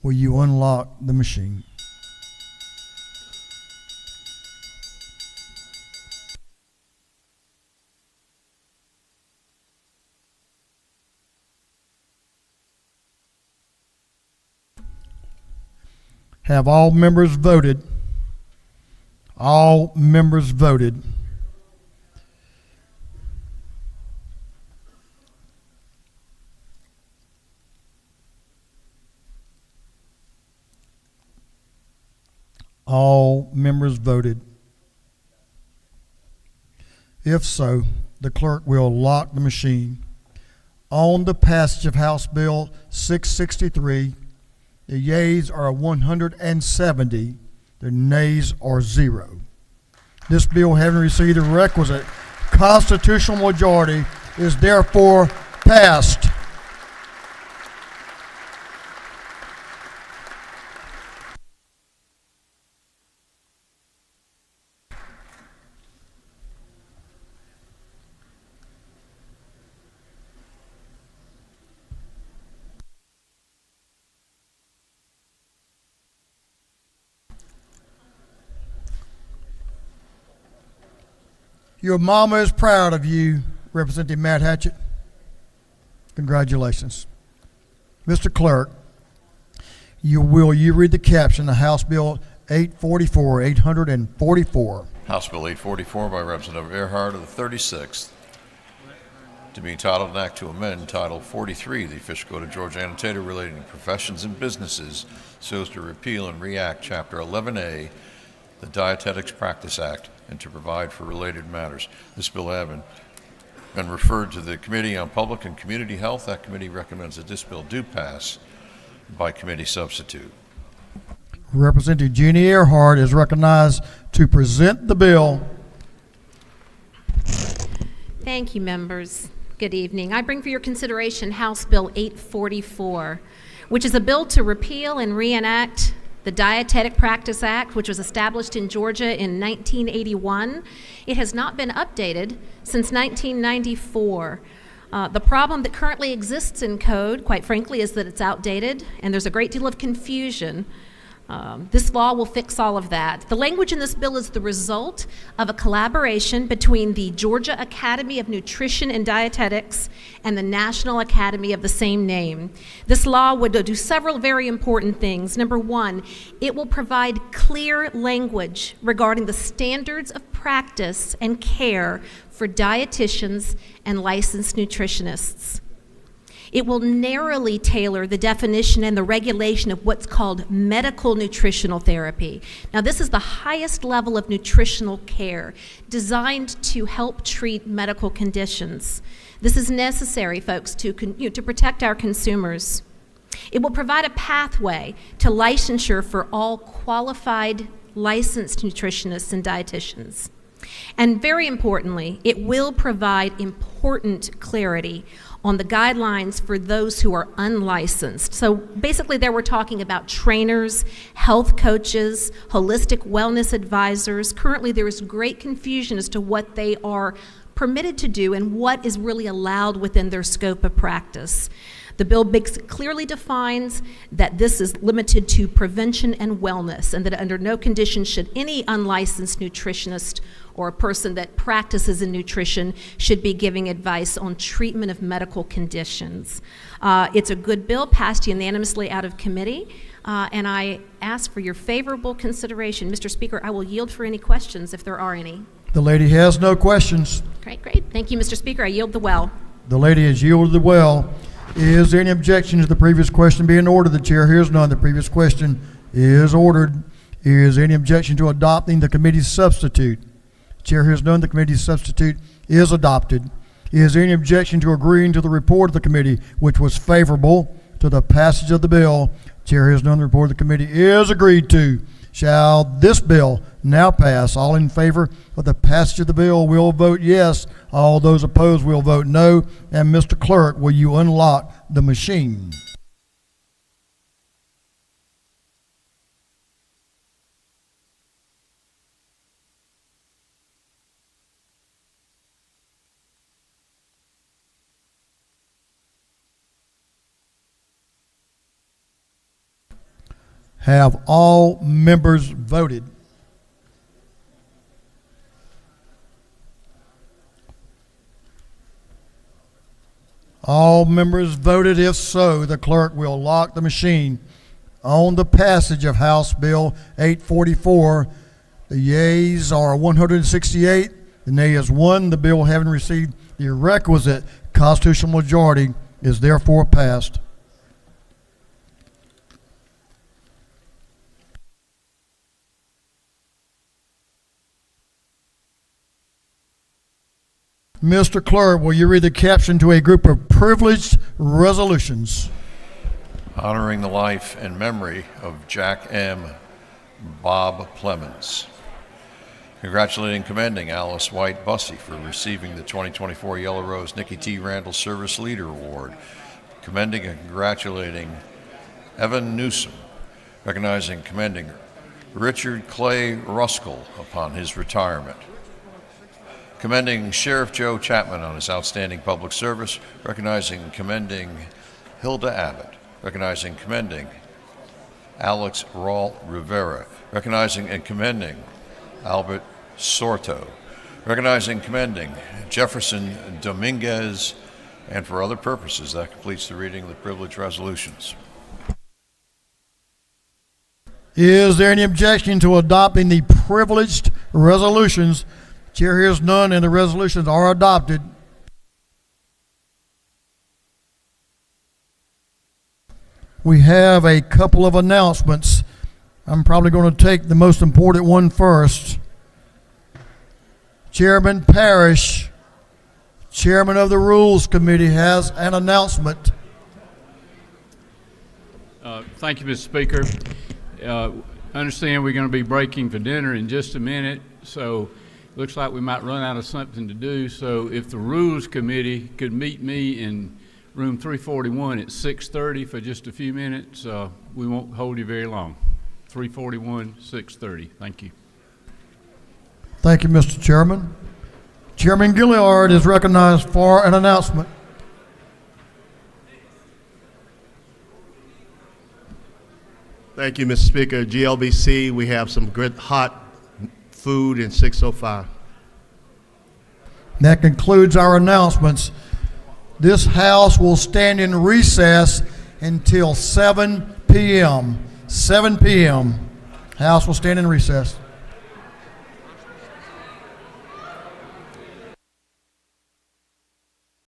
S1: will you unlock the machine? Have all members voted? All members voted. All members voted. If so, the clerk will lock the machine. On the passage of House Bill 663, the yeas are 170, the nays are 0. This bill, having received the requisite constitutional majority, is therefore passed. Your mama is proud of you, Representative Matt Hatchett. Congratulations. Mr. Clerk, you read the caption of House Bill 844.
S2: House Bill 844 by Representative Earhart of the 36th. To be entitled an act to amend Title 43 of the Official Code of Georgia Annotated relating to professions and businesses so as to repeal and re-act Chapter 11A, the Dietetics Practice Act, and to provide for related matters. This bill having been referred to the Committee on Public and Community Health, that committee recommends that this bill do pass by committee substitute.
S1: Representative Jeannie Earhart is recognized to present the bill.
S9: Thank you, members. Good evening. I bring for your consideration House Bill 844, which is a bill to repeal and reenact the Dietetic Practice Act, which was established in Georgia in 1981. It has not been updated since 1994. The problem that currently exists in code, quite frankly, is that it's outdated and there's a great deal of confusion. This law will fix all of that. The language in this bill is the result of a collaboration between the Georgia Academy of Nutrition and Dietetics and the National Academy of the same name. This law would do several very important things. Number one, it will provide clear language regarding the standards of practice and care for dietitians and licensed nutritionists. It will narrowly tailor the definition and the regulation of what's called medical nutritional therapy. Now, this is the highest level of nutritional care designed to help treat medical conditions. This is necessary, folks, to protect our consumers. It will provide a pathway to licensure for all qualified licensed nutritionists and dietitians. And very importantly, it will provide important clarity on the guidelines for those who are unlicensed. So basically, there we're talking about trainers, health coaches, holistic wellness advisors. Currently, there is great confusion as to what they are permitted to do and what is really allowed within their scope of practice. The bill clearly defines that this is limited to prevention and wellness, and that under no condition should any unlicensed nutritionist or a person that practices in nutrition should be giving advice on treatment of medical conditions. It's a good bill, passed unanimously out of committee, and I ask for your favorable consideration. Mr. Speaker, I will yield for any questions if there are any.
S1: The lady has no questions.
S9: Great. Thank you, Mr. Speaker. I yield the well.
S1: The lady has yielded the well. Is there any objection to the previous question being ordered? The chair hears none. The previous question is ordered. Is there any objection to adopting the committee's substitute? Chair hears none. The committee's substitute is adopted. Is there any objection to agreeing to the report of the committee, which was favorable to the passage of the bill? Chair hears none. The report of the committee is agreed to. Shall this bill now pass? All in favor of the passage of the bill will vote yes. All those opposed will vote no. And Mr. Clerk, will you unlock the machine? Have all members voted? All members voted. If so, the clerk will lock the machine on the passage of House Bill 844. The yeas are 168. The nay is 1. The bill, having received the requisite constitutional majority, is therefore passed. Mr. Clerk, will you read the caption to a group of privileged resolutions?
S2: Honoring the life and memory of Jack M. Bob Clemens. Congratulating and commending Alice White Bussey for receiving the 2024 Yellow Rose Nikki T. Randall Service Leader Award. Commending and congratulating Evan Newsom. Recognizing and commending Richard Clay Ruskell upon his retirement. Commending Sheriff Joe Chapman on his outstanding public service. Recognizing and commending Hilda Abbott. Recognizing and commending Alex Raul Rivera. Recognizing and commending Albert Sorto. Recognizing and commending Jefferson Dominguez. And for other purposes, that completes the reading of the privilege resolutions.
S1: Is there any objection to adopting the privileged resolutions? Chair hears none, and the resolutions are adopted. We have a couple of announcements. I'm probably going to take the most important one first. Chairman Parrish, Chairman of the Rules Committee, has an announcement.
S15: Thank you, Mr. Speaker. I understand we're going to be breaking for dinner in just a minute, so looks like we might run out of something to do. So if the Rules Committee could meet me in room 341 at 6:30 for just a few minutes, we won't hold you very long. 341, 6:30. Thank you.
S1: Thank you, Mr. Chairman. Chairman Gilliard is recognized for an announcement.
S18: Thank you, Mr. Speaker. GLBC, we have some good hot food in 605.
S1: That concludes our announcements. This House will stand in recess until 7 p.m. 7 p.m. House will stand in recess.